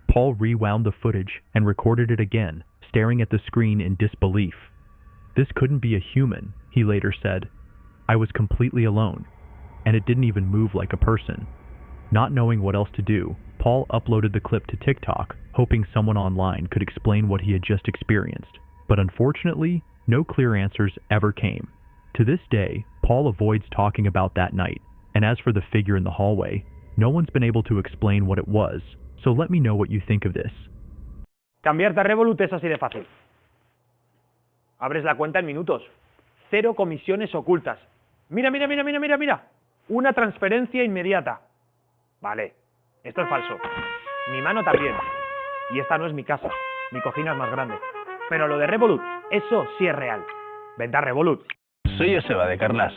Paul rewound the footage and recorded it again, staring at the screen in disbelief. This couldn't be a human, he later said. I was completely alone, and it didn't even move like a person. Not knowing what else to do, Paul uploaded the clip to TikTok, hoping someone online could explain what he had just experienced. But unfortunately, no clear answers ever came. To this day, Paul avoids talking about that night, and as for the figure in the hallway, no one's been able to explain what it was, so let me know what you think of this. Cambiarte a Revolut es así de fácil. Abres la cuenta en minutos. 0 comisiones ocultas. Mira. Una transferencia inmediata. Vale, esto es falso. Mi mano también. Y esta no es mi casa. Mi cocina es más grande. Pero lo de Revolut, eso sí es real. Vente a Revolut. Soy Joseba de Carlas.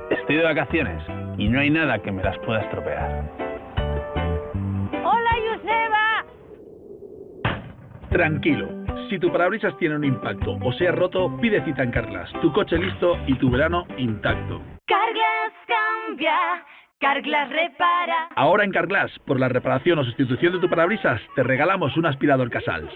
Estoy de vacaciones y no hay nada que me las pueda estropear. ¡Hola, Joseba! Tranquilo. Si tu parabrisas tiene un impacto o se ha roto, pide cita en Carglass. Tu coche listo y tu verano intacto. Carglass cambia, Carglass repara. Ahora en Carglass, por la reparación o sustitución de tu parabrisas, te regalamos un aspirador Casals.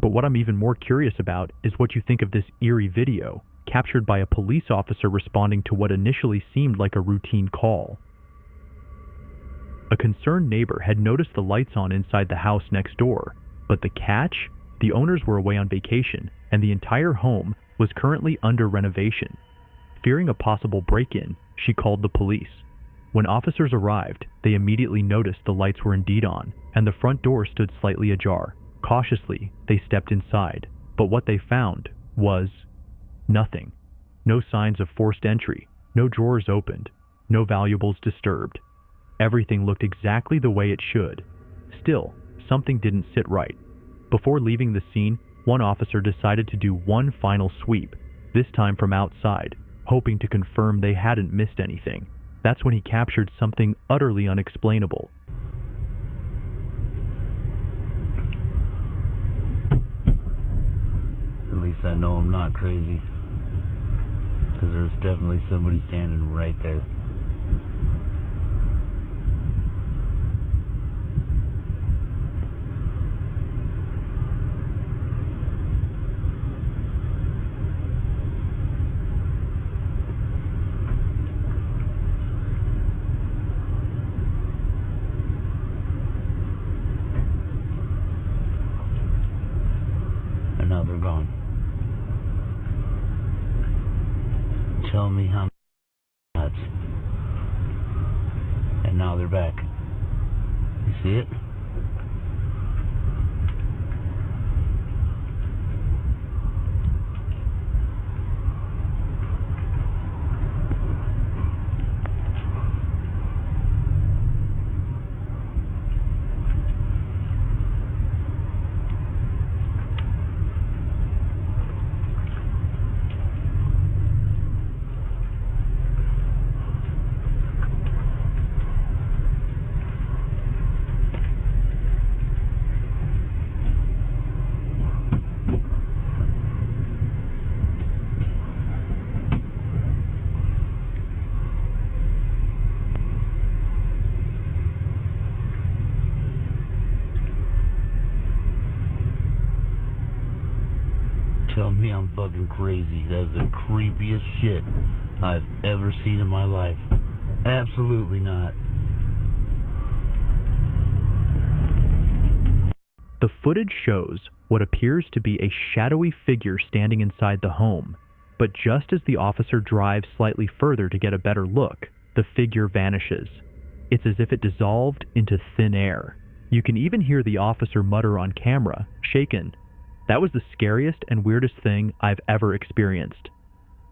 But what I'm even more curious about is what you think of this eerie video, captured by a police officer responding to what initially seemed like a routine call. A concerned neighbor had noticed the lights on inside the house next door, but the catch? The owners were away on vacation, and the entire home was currently under renovation. Fearing a possible break-in, she called the police. When officers arrived, they immediately noticed the lights were indeed on, and the front door stood slightly ajar. Cautiously, they stepped inside, but what they found was nothing. No signs of forced entry, no drawers opened, no valuables disturbed. Everything looked exactly the way it should. Still, something didn't sit right. Before leaving the scene, one officer decided to do one final sweep, this time from outside, hoping to confirm they hadn't missed anything. That's when he captured something utterly unexplainable. At least I know I'm not crazy, because there's definitely somebody standing right there. gone. Tell me how nuts. And now they're back. You see it? Tell me I'm fucking crazy. That's the creepiest shit I've ever seen in my life. Absolutely not. The footage shows what appears to be a shadowy figure standing inside the home, but just as the officer drives slightly further to get a better look, the figure vanishes. It's as if it dissolved into thin air. You can even hear the officer mutter on camera, shaken. That was the scariest and weirdest thing I've ever experienced.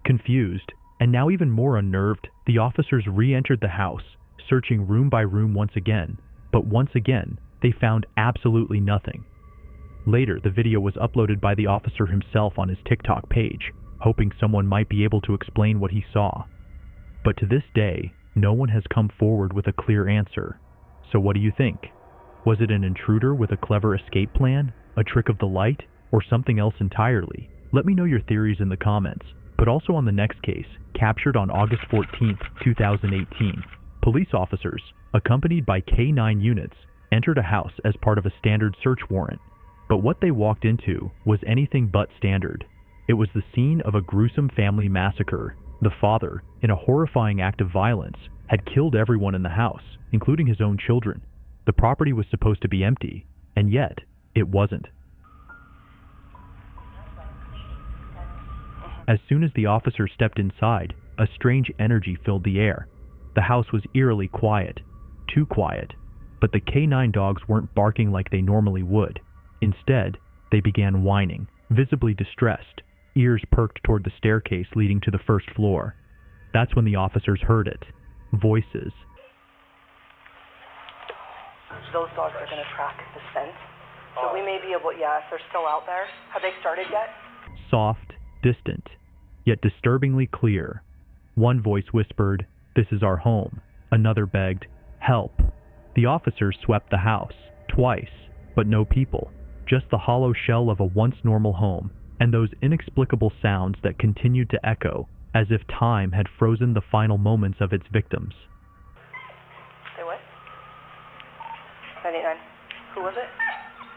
Confused, and now even more unnerved, the officers re-entered the house, searching room by room once again, but once again, they found absolutely nothing. Later, the video was uploaded by the officer himself on his TikTok page, hoping someone might be able to explain what he saw. But to this day, no one has come forward with a clear answer. So what do you think? Was it an intruder with a clever escape plan, a trick of the light, or something else entirely? Let me know your theories in the comments. But also on the next case, captured on August 14th, 2018, police officers, accompanied by K9 units, entered a house as part of a standard search warrant. But what they walked into was anything but standard. It was the scene of a gruesome family massacre. The father, in a horrifying act of violence, had killed everyone in the house, including his own children. The property was supposed to be empty, and yet, it wasn't. As soon as the officer stepped inside, a strange energy filled the air. The house was eerily quiet, too quiet, but the K9 dogs weren't barking like they normally would. Instead, they began whining, visibly distressed, ears perked toward the staircase leading to the first floor. That's when the officers heard it. Voices. Those dogs are going to track the scent. So we may be able, if they're still out there. Have they started yet? Soft, distant, yet disturbingly clear. One voice whispered, "This is our home." Another begged, "Help." The officers swept the house, twice, but no people. Just the hollow shell of a once normal home, and those inexplicable sounds that continued to echo, as if time had frozen the final moments of its victims. Say what? 99. Who was it?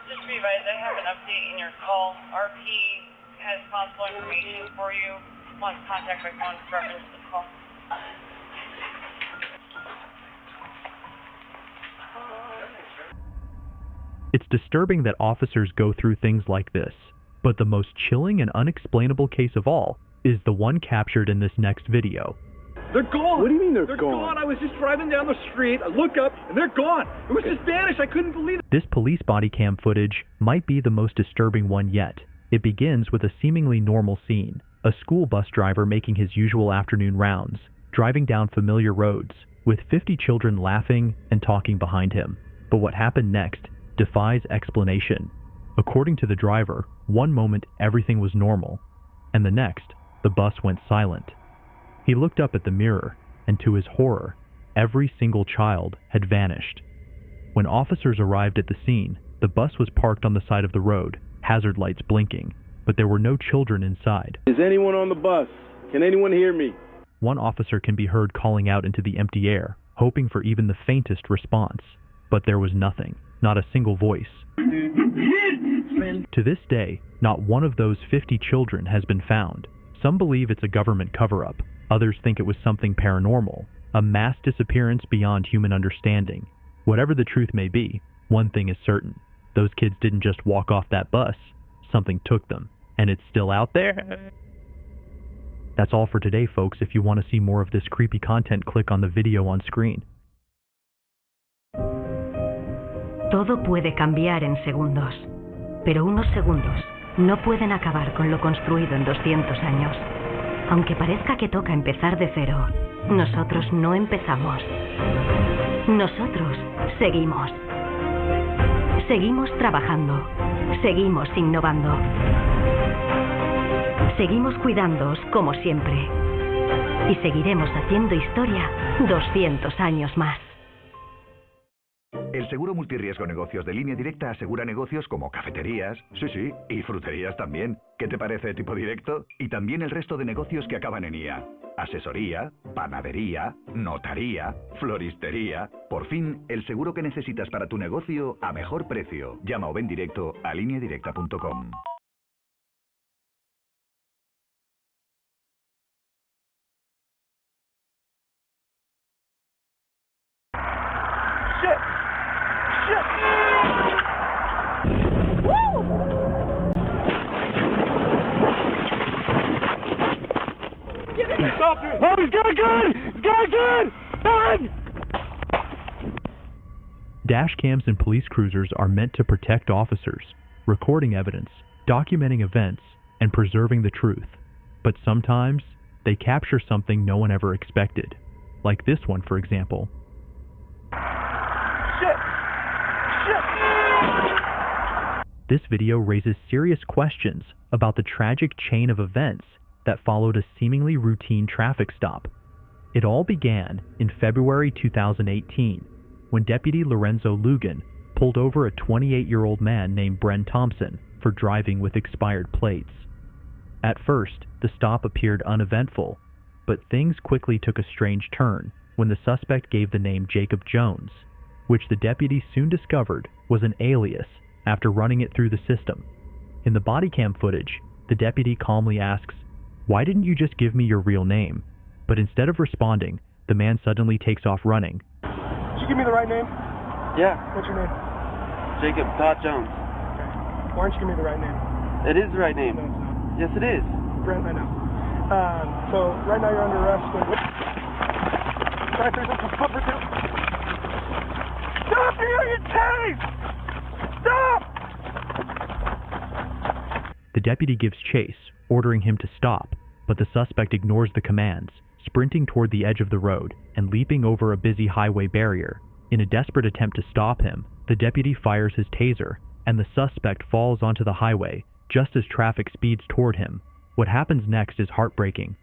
Just to be advised, I have an update in your call. RP has possible information for you. Wants contact by phone to reference this call. It's disturbing that officers go through things like this, but the most chilling and unexplainable case of all is the one captured in this next video. They're gone! What do you mean they're gone? I was just driving down the street, I look up, and they're gone! It was just vanished, I couldn't believe it! This police body cam footage might be the most disturbing one yet. It begins with a seemingly normal scene, a school bus driver making his usual afternoon rounds, driving down familiar roads, with 50 children laughing and talking behind him. But what happened next defies explanation. According to the driver, one moment everything was normal, and the next, the bus went silent. He looked up at the mirror, and to his horror, every single child had vanished. When officers arrived at the scene, the bus was parked on the side of the road, hazard lights blinking, but there were no children inside. Is anyone on the bus? Can anyone hear me? One officer can be heard calling out into the empty air, hoping for even the faintest response. But there was nothing, not a single voice. To this day, not one of those 50 children has been found. Some believe it's a government cover-up. Others think it was something paranormal, a mass disappearance beyond human understanding. Whatever the truth may be, one thing is certain. Those kids didn't just walk off that bus. Something took them. And it's still out there? That's all for today, folks. If you want to see more of this creepy content, click on the video on screen. Todo puede cambiar en segundos, pero unos segundos no pueden acabar con lo construido en 200 años. Aunque parezca que toca empezar de cero, nosotros no empezamos. Nosotros seguimos. Seguimos trabajando. Seguimos innovando. Seguimos cuidándoos como siempre. Y seguiremos haciendo historia 200 años más. El seguro multirriesgo negocios de Línea Directa asegura negocios como cafeterías, sí, y fruterías también. ¿Qué te parece tipo directo? Y también el resto de negocios que acaban en IA. Asesoría, panadería, notaría, floristería. Por fin, el seguro que necesitas para tu negocio a mejor precio. Llama o ven directo a lineadirecta.com. Dash cams in police cruisers are meant to protect officers, recording evidence, documenting events, and preserving the truth. But sometimes, they capture something no one ever expected. Like this one, for example. This video raises serious questions about the tragic chain of events that followed a seemingly routine traffic stop. It all began in February 2018, when Deputy Lorenzo Lugan pulled over a 28-year-old man named Bren Thompson for driving with expired plates. At first, the stop appeared uneventful, but things quickly took a strange turn when the suspect gave the name Jacob Jones, which the deputy soon discovered was an alias after running it through the system. In the body cam footage, the deputy calmly asks, "Why didn't you just give me your real name?" But instead of responding, the man suddenly takes off running. Did you give me the right name? Yeah. What's your name? Jacob Todd Jones. Okay. Why don't you give me the right name? It is the right name. No, it's not. Yes, it is. Brent, I know. So right now you're under arrest for what? Try to some foot pursuit. Stop! You're getting tased! Stop! The deputy gives chase, ordering him to stop, but the suspect ignores the commands, sprinting toward the edge of the road and leaping over a busy highway barrier. In a desperate attempt to stop him, the deputy fires his taser, and the suspect falls onto the highway just as traffic speeds toward him. What happens next is heartbreaking.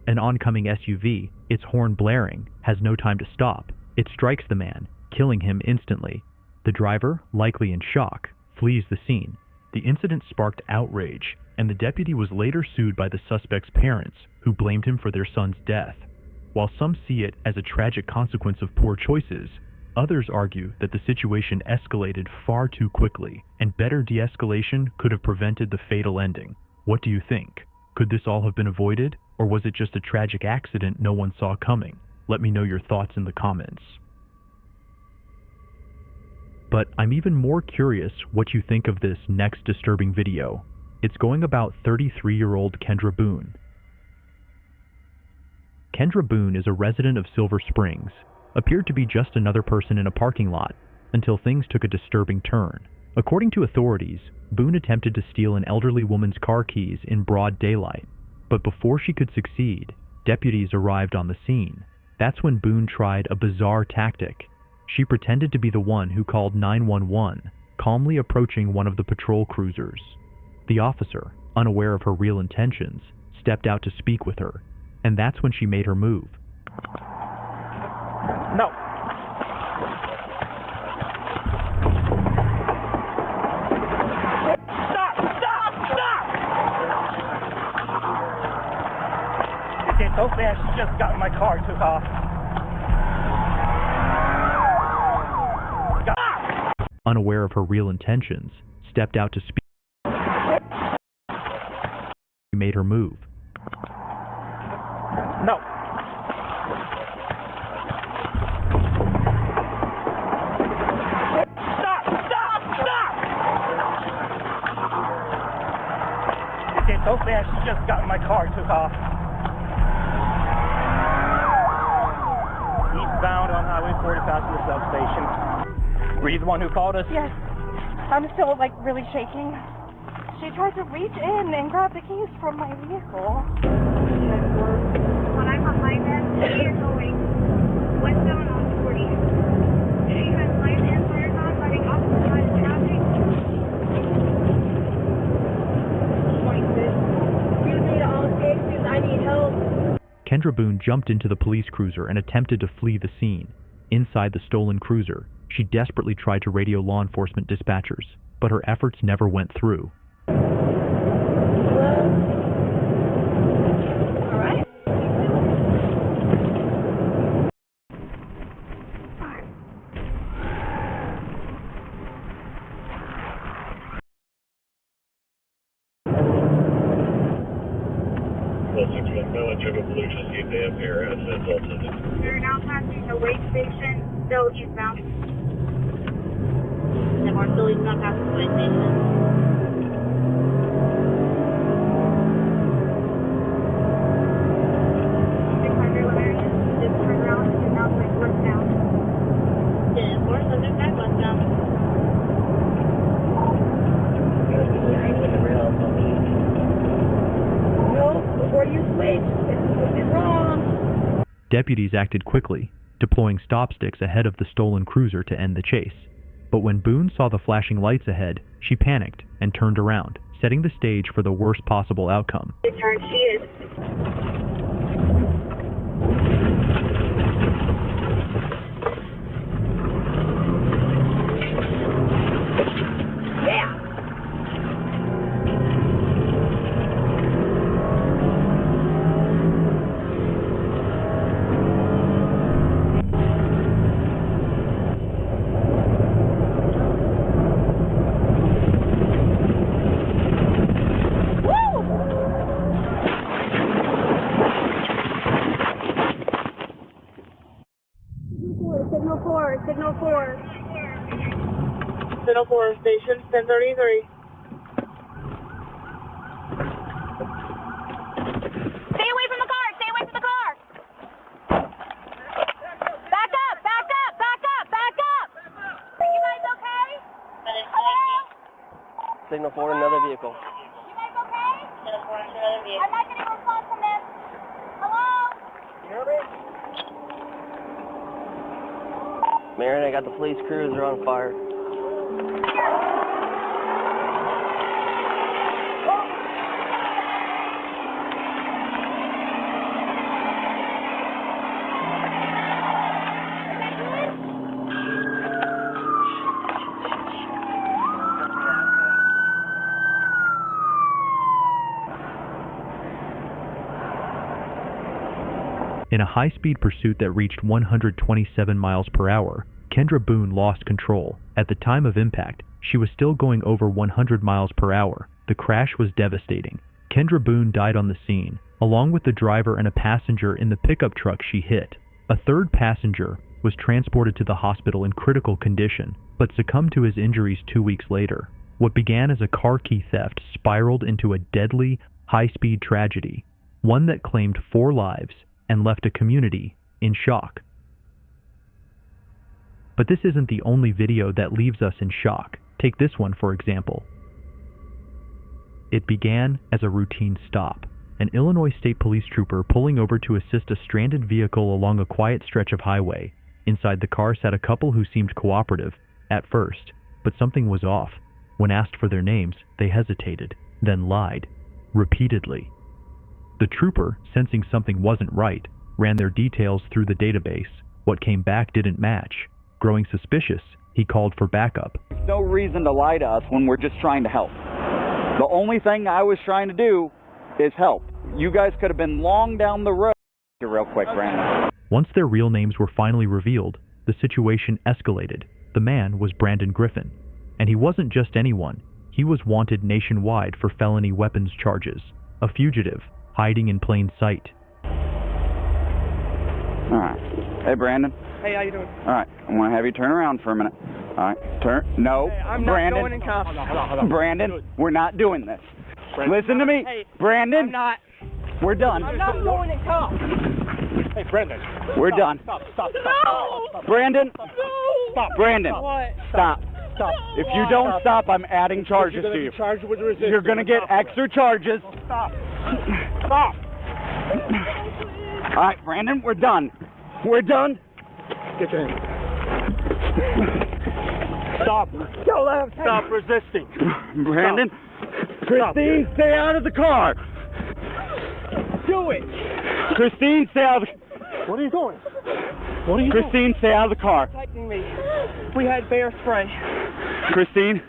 An oncoming SUV, its horn blaring, has no time to stop. It strikes the man, killing him instantly. The driver, likely in shock, flees the scene. The incident sparked outrage, and the deputy was later sued by the suspect's parents, who blamed him for their son's death. While some see it as a tragic consequence of poor choices, others argue that the situation escalated far too quickly, and better de-escalation could have prevented the fatal ending. What do you think? Could this all have been avoided, or was it just a tragic accident no one saw coming? Let me know your thoughts in the comments. But I'm even more curious what you think of this next disturbing video. It's going about 33-year-old Kendra Boone. Kendra Boone is a resident of Silver Springs, appeared to be just another person in a parking lot, until things took a disturbing turn. According to authorities, Boone attempted to steal an elderly woman's car keys in broad daylight. But before she could succeed, deputies arrived on the scene. That's when Boone tried a bizarre tactic. She pretended to be the one who called 911, calmly approaching one of the patrol cruisers. The officer, unaware of her real intentions, stepped out to speak with her, and that's when she made her move. No. It did so fast, she just got in my car and took off. Unaware of her real intentions, stepped out to speak. She made her move. No. It did so fast, she just got in my car and took off. Eastbound on Highway 40 past the substation. Were you the one who called us? Yes. I'm still, like, really shaking. She tried to reach in and grab the keys from my vehicle. When I'm behind them, she is going westbound on 40. She has lights and flares on, running off the side of traffic. 26. You need all cases. I need help. Kendra Boone jumped into the police cruiser and attempted to flee the scene. Inside the stolen cruiser, she desperately tried to radio law enforcement dispatchers, but her efforts never went through. We're now passing the wait station, still eastbound. And we're still eastbound past the wait station. Just turn around and now it's like westbound. Yeah, of course, so they're back westbound. No, before you switch, it's wrong. Deputies acted quickly, deploying stop sticks ahead of the stolen cruiser to end the chase. But when Boone saw the flashing lights ahead, she panicked and turned around, setting the stage for the worst possible outcome. She is. Yeah. Signal 4. Signal 4 station, 1033. Stay away from the car! Stay away from the car! Back up! Back up! Back up! Back up! Are you guys okay? Hello? Signal 4, another vehicle. You guys okay? Signal 4, another vehicle. I'm not getting a response from this. Hello? You hear me? Marin, I got the police cruiser on fire. In a high-speed pursuit that reached 127 miles per hour, Kendra Boone lost control. At the time of impact, she was still going over 100 miles per hour. The crash was devastating. Kendra Boone died on the scene, along with the driver and a passenger in the pickup truck she hit. A third passenger was transported to the hospital in critical condition, but succumbed to his injuries 2 weeks later. What began as a car key theft spiraled into a deadly, high-speed tragedy, one that claimed 4 lives and left a community in shock. But this isn't the only video that leaves us in shock. Take this one, for example. It began as a routine stop. An Illinois State Police trooper pulling over to assist a stranded vehicle along a quiet stretch of highway. Inside the car sat a couple who seemed cooperative at first, but something was off. When asked for their names, they hesitated, then lied. repeatedly. The trooper, sensing something wasn't right, ran their details through the database. What came back didn't match. Growing suspicious, he called for backup. There's no reason to lie to us when we're just trying to help. The only thing I was trying to do is help. You guys could have been long down the road. Real quick, Brandon. Once their real names were finally revealed, the situation escalated. The man was Brandon Griffin. And he wasn't just anyone. He was wanted nationwide for felony weapons charges. A fugitive, hiding in plain sight. Alright. Hey, Brandon. Hey, how you doing? Alright, I'm going to have you turn around for a minute. Alright, turn. No, Hey, I'm Brandon. not going in cuffs. Brandon, we're not doing this. Brandon. Listen to me. Hey, Brandon. I'm not. We're done. I'm not going in cuffs. Hey, Brandon. We're done. Stop. No! Brandon. No! Stop. Brandon. What? Stop. Stop. If you don't stop, I'm adding charges to you. Charged with resistance. You're going to get extra charges. Stop. Stop. All right, Brandon, we're done. We're done. Get your hand. Stop. Go left. Stop resisting. Brandon. Stop. Christine, stay out of the car. Do it. Christine, stay out of the... What are you doing? What are you Christine, stay out of the car. Protecting me. We had bear spray. Christine,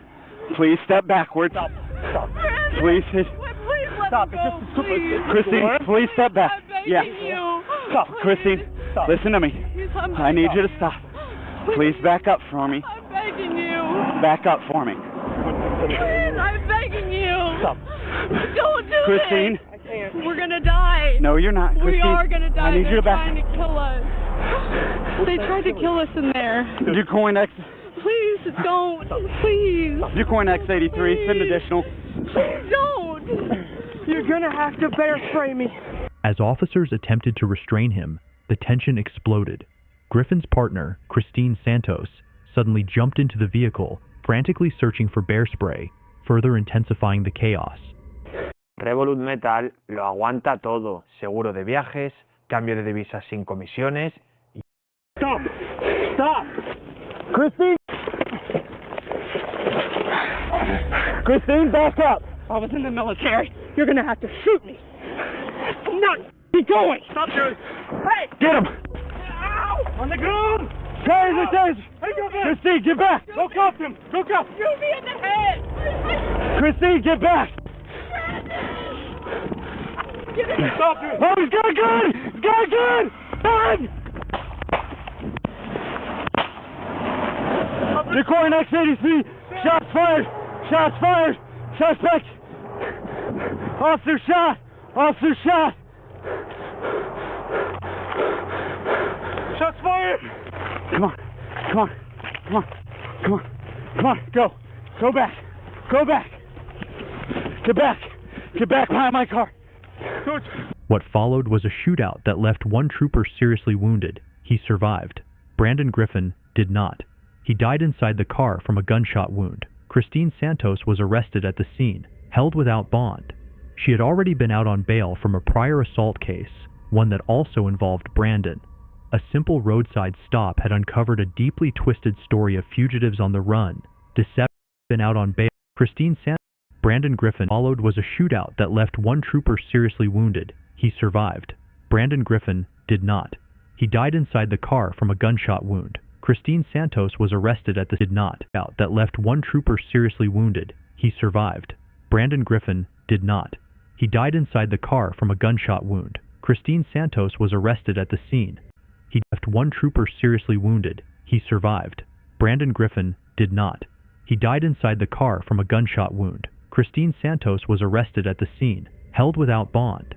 please step backwards. Stop. Please. Please let Stop. me It's go, just a stupid. please. Christine, please step back. I'm begging Yeah. you. Stop. Christine, Stop. listen to me. Please, I need you to stop. Please back up for me. I'm begging you. Back up for me. Please, I'm begging you. Stop. Don't do Christine. this. I can't. We're gonna die. No, you're not. Christine, We are gonna die. I need you to They're back trying to kill us. They tried to kill us in there. Ducoin X. Please don't. Please. Ducoin X83. Send additional. Please don't. You're gonna have to bear spray me. As officers attempted to restrain him, the tension exploded. Griffin's partner, Christine Santos, suddenly jumped into the vehicle, frantically searching for bear spray, further intensifying the chaos. Revolut Metal lo aguanta todo. Seguro de viajes, cambio de divisas sin comisiones. Stop. Stop. Christine. Christine, back up. I was in the military. You're gonna have to shoot me. Not keep going. Stop, dude. Hey! Get him. Ow! On the ground. Taser, taser. Hey, go back. Christine, get back. Go cuff him. Go cuff. Shoot me in the head! Christine, get back. Get in Stop, dude. Oh, he's got a gun. He's got a gun. Run. Ducoin X83. Shots fired. Shots fired. Suspect. Officer shot. Officer shot. Shots fired. Come on. Come on. Come on. Come on. Come on. Go. Go back. Go back. Get back. Get back behind my car. What followed was a shootout that left one trooper seriously wounded. He survived. Brandon Griffin did not. He died inside the car from a gunshot wound. Christine Santos was arrested at the scene, held without bond. She had already been out on bail from a prior assault case, one that also involved Brandon. A simple roadside stop had uncovered a deeply twisted story of fugitives on the run, deception, been out on bail. Christine Santos, Brandon Griffin followed was a shootout that left one trooper seriously wounded. He survived. Brandon Griffin did not. He died inside the car from a gunshot wound. Christine Santos was arrested at the did not out that left one trooper seriously wounded. He survived. Brandon Griffin did not. He died inside the car from a gunshot wound. Christine Santos was arrested at the scene. He left one trooper seriously wounded. He survived. Brandon Griffin did not. He died inside the car from a gunshot wound. Christine Santos was arrested at the scene, held without bond.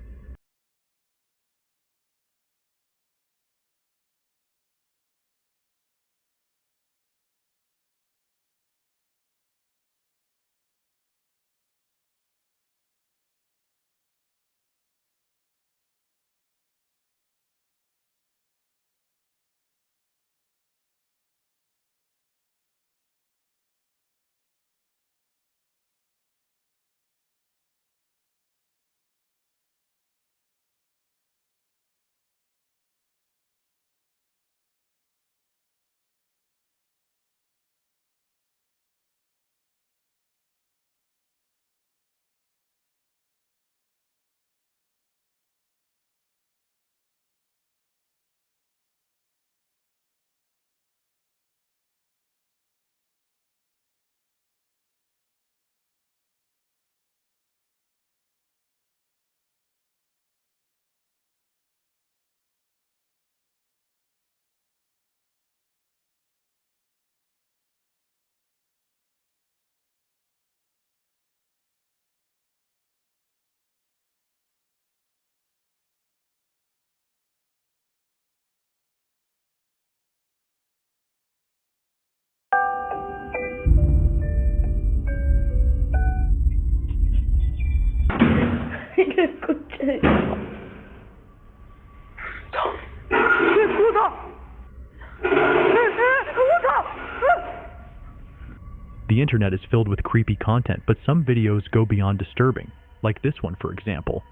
The internet is filled with creepy content, but some videos go beyond disturbing, like this one for example.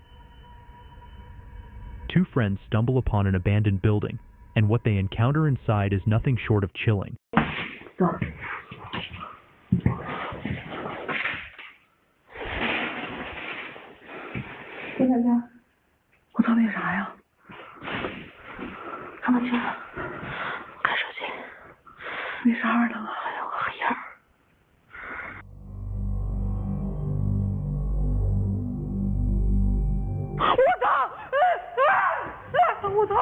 Two friends stumble upon an abandoned building, and what they encounter inside is nothing short of chilling. Stop. 现在呢？我操，那啥呀？看不清了，看手机。那啥玩意儿呢？还有个黑影。我操！我操！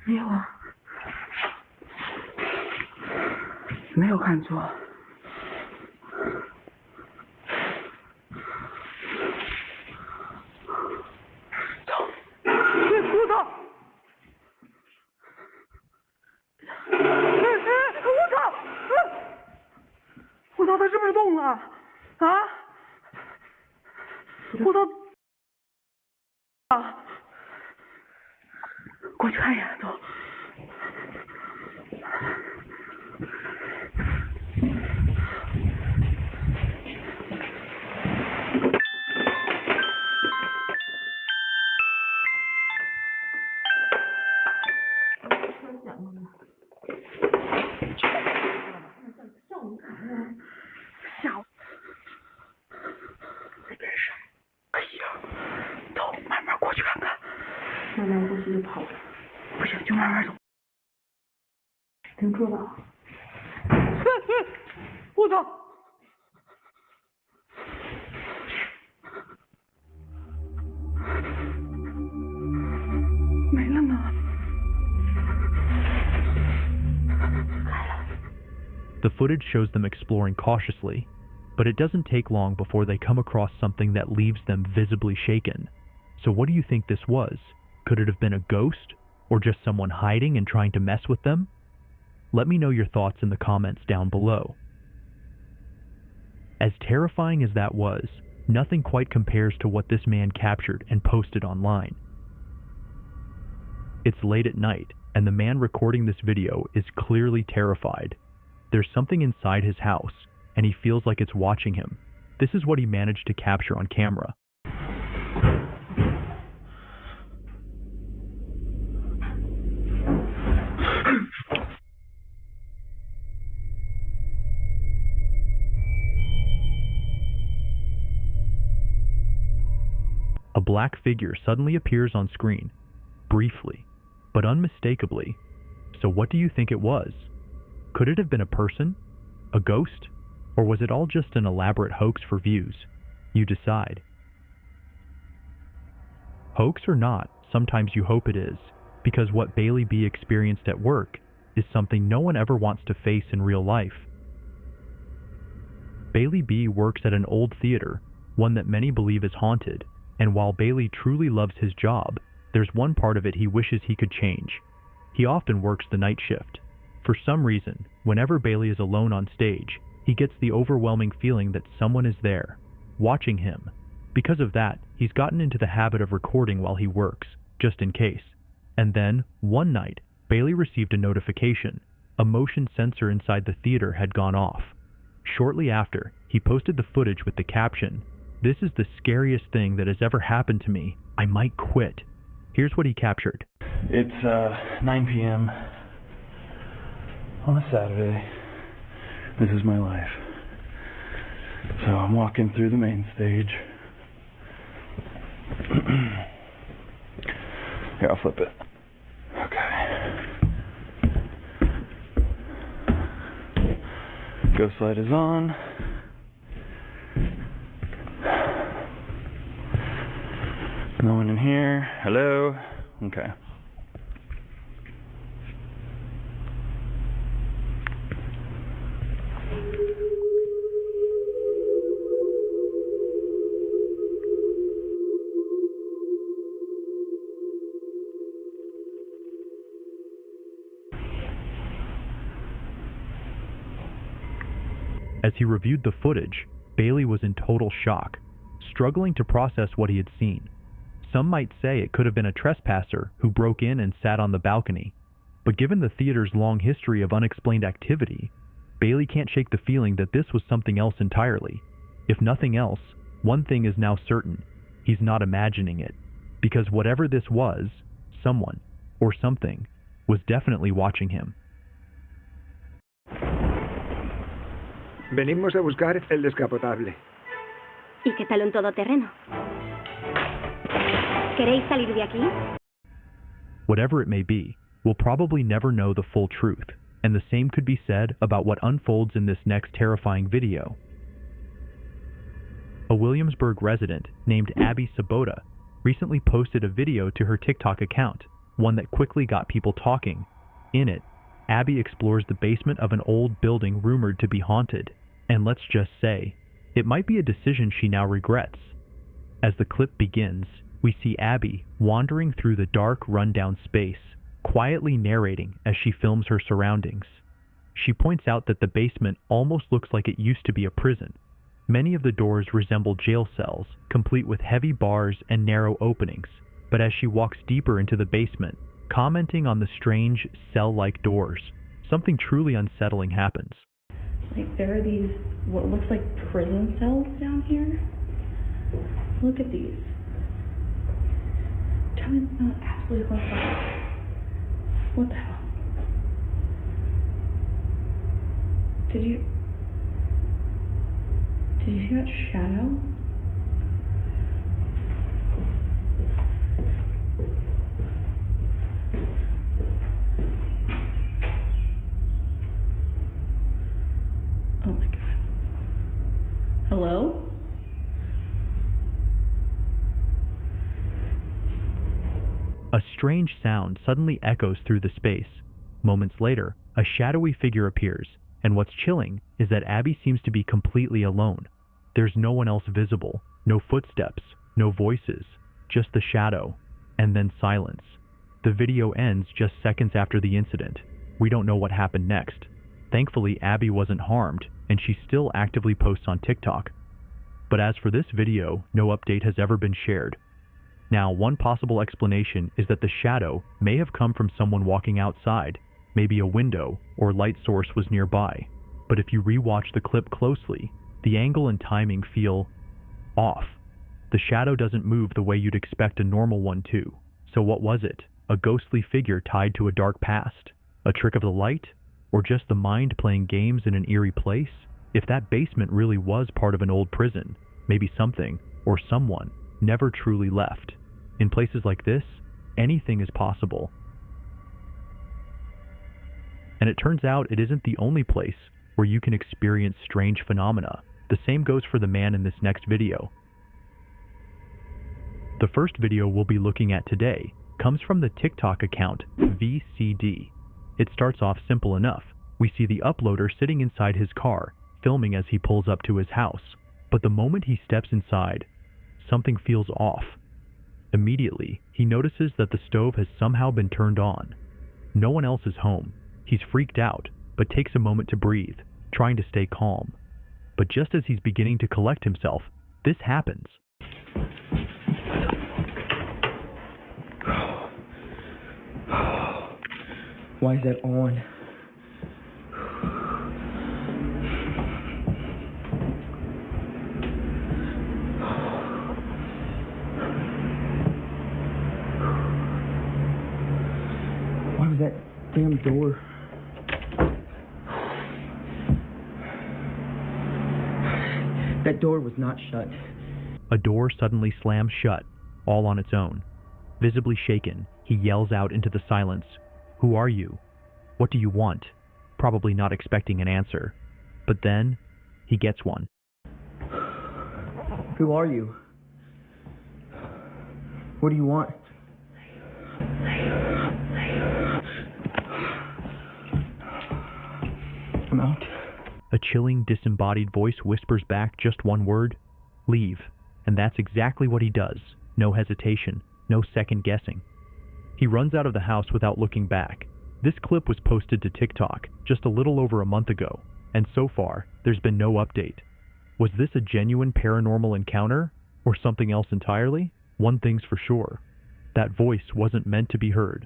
没有啊，没有看错。 我操，他是不是动了？啊！我操！啊！过去看一眼，走。吓我！那边是黑影，走，慢慢过去看看。慢慢过去就跑了。不行，就慢慢走。停住了。我操！没了呢。 The footage shows them exploring cautiously, but it doesn't take long before they come across something that leaves them visibly shaken. So what do you think this was? Could it have been a ghost? Or just someone hiding and trying to mess with them? Let me know your thoughts in the comments down below. As terrifying as that was, nothing quite compares to what this man captured and posted online. It's late at night, and the man recording this video is clearly terrified. There's something inside his house, and he feels like it's watching him. This is what he managed to capture on camera. A black figure suddenly appears on screen, briefly, but unmistakably. So what do you think it was? Could it have been a person? A ghost? Or was it all just an elaborate hoax for views? You decide. Hoax or not, sometimes you hope it is, because what Bailey B experienced at work is something no one ever wants to face in real life. Bailey B works at an old theater, one that many believe is haunted, and while Bailey truly loves his job, there's one part of it he wishes he could change. He often works the night shift. For some reason, whenever Bailey is alone on stage, he gets the overwhelming feeling that someone is there, watching him. Because of that, he's gotten into the habit of recording while he works, just in case. And then, one night, Bailey received a notification. A motion sensor inside the theater had gone off. Shortly after, he posted the footage with the caption, "This is the scariest thing that has ever happened to me. I might quit." Here's what he captured. It's 9 p.m. on a Saturday. This is my life. So I'm walking through the main stage. Here, I'll flip it. Okay. Ghost light is on. No one in here. Hello? Okay. As he reviewed the footage, Bailey was in total shock, struggling to process what he had seen. Some might say it could have been a trespasser who broke in and sat on the balcony. But given the theater's long history of unexplained activity, Bailey can't shake the feeling that this was something else entirely. If nothing else, one thing is now certain: he's not imagining it. Because whatever this was, someone, or something, was definitely watching him. Venimos a buscar el descapotable. ¿Y qué tal un todoterreno? ¿Queréis salir de aquí? Whatever it may be, we'll probably never know the full truth, and the same could be said about what unfolds in this next terrifying video. A Williamsburg resident named Abby Sabota recently posted a video to her TikTok account, one that quickly got people talking. In it, Abby explores the basement of an old building rumored to be haunted, and let's just say, it might be a decision she now regrets. As the clip begins, we see Abby wandering through the dark, rundown space, quietly narrating as she films her surroundings. She points out that the basement almost looks like it used to be a prison. Many of the doors resemble jail cells, complete with heavy bars and narrow openings. But as she walks deeper into the basement, commenting on the strange cell-like doors, something truly unsettling happens. Like, there are these, what looks like prison cells down here. Look at these. Tell me it's not absolutely horrifying. What the hell? Did you see that shadow? Oh my god. Hello? A strange sound suddenly echoes through the space. Moments later, a shadowy figure appears, and what's chilling is that Abby seems to be completely alone. There's no one else visible, no footsteps, no voices, just the shadow, and then silence. The video ends just seconds after the incident. We don't know what happened next. Thankfully, Abby wasn't harmed, and she still actively posts on TikTok. But as for this video, no update has ever been shared. Now, one possible explanation is that the shadow may have come from someone walking outside. Maybe a window or light source was nearby. But if you rewatch the clip closely, the angle and timing feel off. The shadow doesn't move the way you'd expect a normal one to. So what was it? A ghostly figure tied to a dark past? A trick of the light? Or just the mind playing games in an eerie place? If that basement really was part of an old prison, maybe something, or someone, never truly left. In places like this, anything is possible. And it turns out it isn't the only place where you can experience strange phenomena. The same goes for the man in this next video. The first video we'll be looking at today comes from the TikTok account VCD. It starts off simple enough. We see the uploader sitting inside his car, filming as he pulls up to his house. But the moment he steps inside, something feels off. Immediately, he notices that the stove has somehow been turned on. No one else is home. He's freaked out, but takes a moment to breathe, trying to stay calm. But just as he's beginning to collect himself, this happens. Why is that on? Why was that damn door? That door was not shut. A door suddenly slams shut, all on its own. Visibly shaken, he yells out into the silence, "Who are you? What do you want?" Probably not expecting an answer. But then, he gets one. Who are you? What do you want? I'm out. A chilling, disembodied voice whispers back just one word: leave. And that's exactly what he does. No hesitation, no second guessing. He runs out of the house without looking back. This clip was posted to TikTok just a little over a month ago, and so far, there's been no update. Was this a genuine paranormal encounter, or something else entirely? One thing's for sure: that voice wasn't meant to be heard.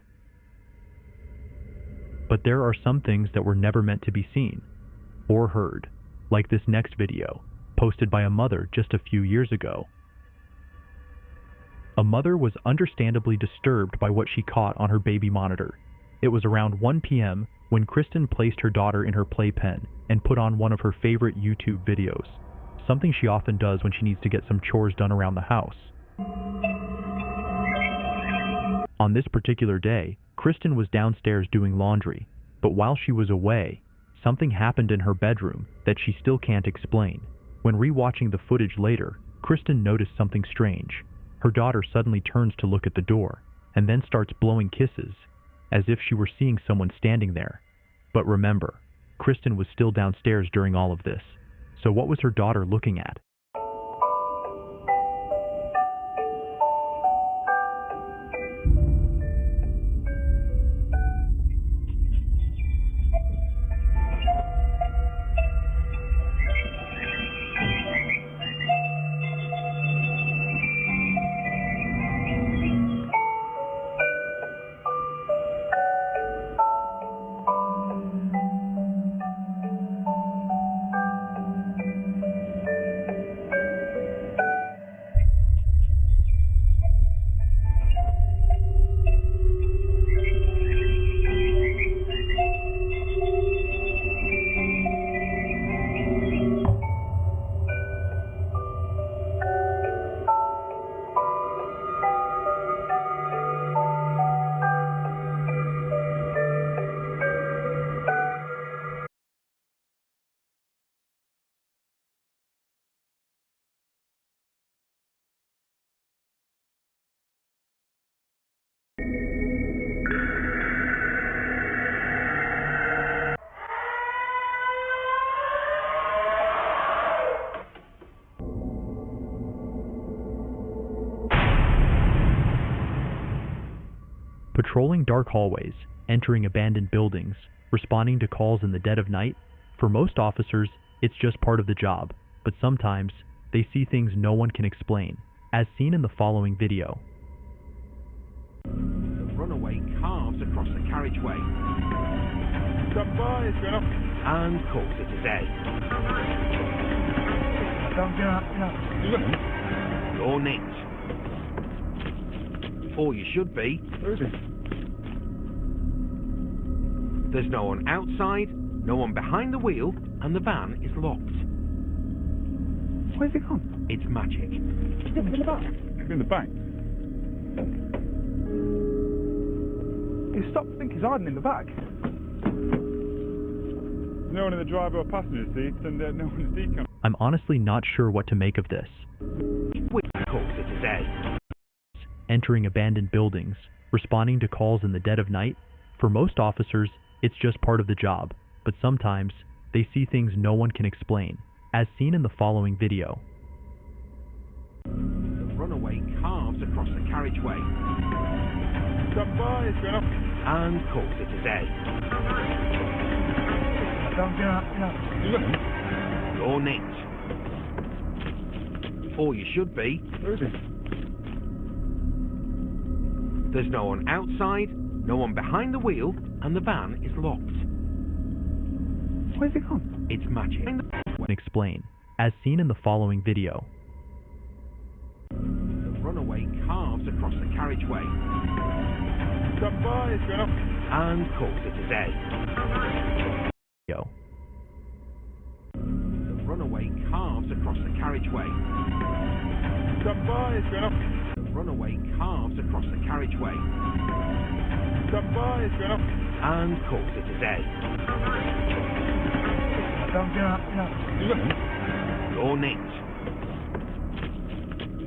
But there are some things that were never meant to be seen or heard, like this next video, posted by a mother just a few years ago. A mother was understandably disturbed by what she caught on her baby monitor. It was around 1 p.m. when Kristen placed her daughter in her playpen and put on one of her favorite YouTube videos, something she often does when she needs to get some chores done around the house. On this particular day, Kristen was downstairs doing laundry, but while she was away, something happened in her bedroom that she still can't explain. When rewatching the footage later, Kristen noticed something strange. Her daughter suddenly turns to look at the door, and then starts blowing kisses, as if she were seeing someone standing there. But remember, Kristen was still downstairs during all of this, so what was her daughter looking at? Patrolling dark hallways, entering abandoned buildings, responding to calls in the dead of night, for most officers, it's just part of the job, but sometimes they see things no one can explain, as seen in the following video. The runaway carves across the carriageway It's going up. and calls it a day. You're nicked. Or you should be. Where is it? There's no one outside, no one behind the wheel, and the van is locked. Where's it gone? It's magic. It's in the back. It's in the back. You stopped to think he's hiding in the back. No one in the driver or passenger seats, and no one's decon. I'm honestly not sure what to make of this. Calls it a day. Entering abandoned buildings, responding to calls in the dead of night, for most officers, it's just part of the job, but sometimes they see things no one can explain, as seen in the following video. The runaway carves across the carriageway It's going up. and calls it a day. You're nicked. Or you should be. Where is it? There's no one outside, no one behind the wheel, and the van is locked. Where's it gone? It's magic. Explain, as seen in the following video. The runaway carves across the carriageway It's going up. and calls it a day. The runaway carves across the carriageway It's going up. The runaway carves across the carriageway It's going up. and calls it a day. You're nicked.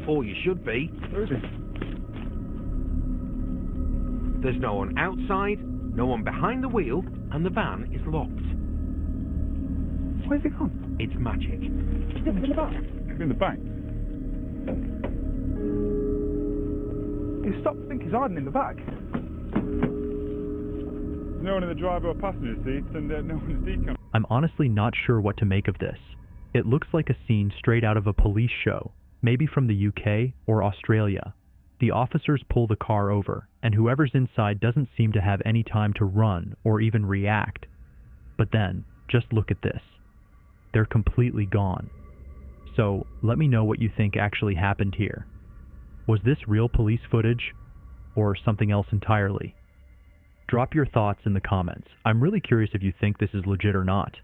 Or you should be. Where is it? There's no one outside, no one behind the wheel, and the van is locked. Where's it gone? It's magic. It's in the back. It's in the back. You stopped to think he's hiding in the back. No one in the driver or passenger seats, and no one's decon. I'm honestly not sure what to make of this. It looks like a scene straight out of a police show, maybe from the UK or Australia. The officers pull the car over, and whoever's inside doesn't seem to have any time to run or even react. But then, just look at this. They're completely gone. So, let me know what you think actually happened here. Was this real police footage, or something else entirely? Drop your thoughts in the comments. I'm really curious if you think this is legit or not.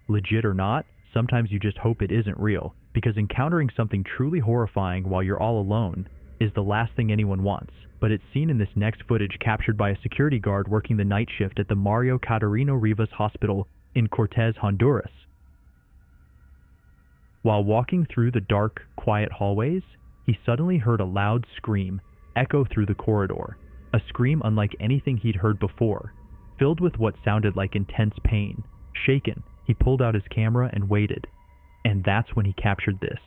Legit or not, sometimes you just hope it isn't real, because encountering something truly horrifying while you're all alone is the last thing anyone wants. But it's seen in this next footage captured by a security guard working the night shift at the Mario Catarino Rivas Hospital in Cortez, Honduras. While walking through the dark, quiet hallways, he suddenly heard a loud scream echo through the corridor, a scream unlike anything he'd heard before, filled with what sounded like intense pain. Shaken, he pulled out his camera and waited, and that's when he captured this.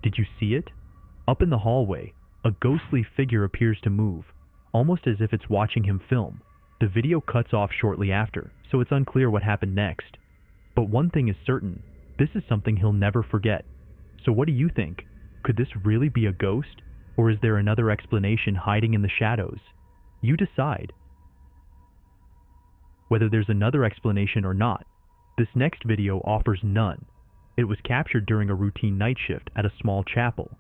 Did you see it? Up in the hallway, a ghostly figure appears to move, almost as if it's watching him film. The video cuts off shortly after, so it's unclear what happened next. But one thing is certain, this is something he'll never forget. So what do you think? Could this really be a ghost? Or is there another explanation hiding in the shadows? You decide. Whether there's another explanation or not, this next video offers none. It was captured during a routine night shift at a small chapel.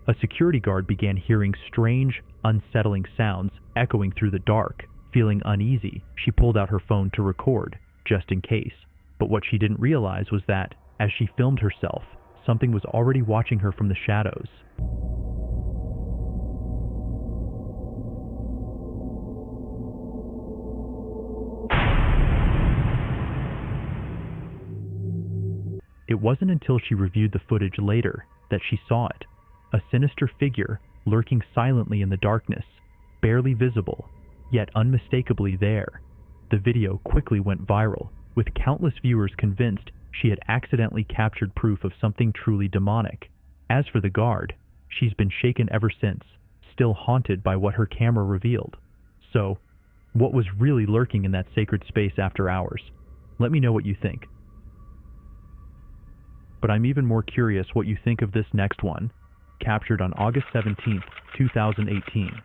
A security guard began hearing strange, unsettling sounds echoing through the dark. Feeling uneasy, she pulled out her phone to record, just in case. But what she didn't realize was that, as she filmed herself, something was already watching her from the shadows. It wasn't until she reviewed the footage later that she saw it. A sinister figure lurking silently in the darkness, barely visible, yet unmistakably there. The video quickly went viral, with countless viewers convinced she had accidentally captured proof of something truly demonic. As for the guard, she's been shaken ever since, still haunted by what her camera revealed. So, what was really lurking in that sacred space after hours? Let me know what you think. But I'm even more curious what you think of this next one, captured on August 17th, 2018.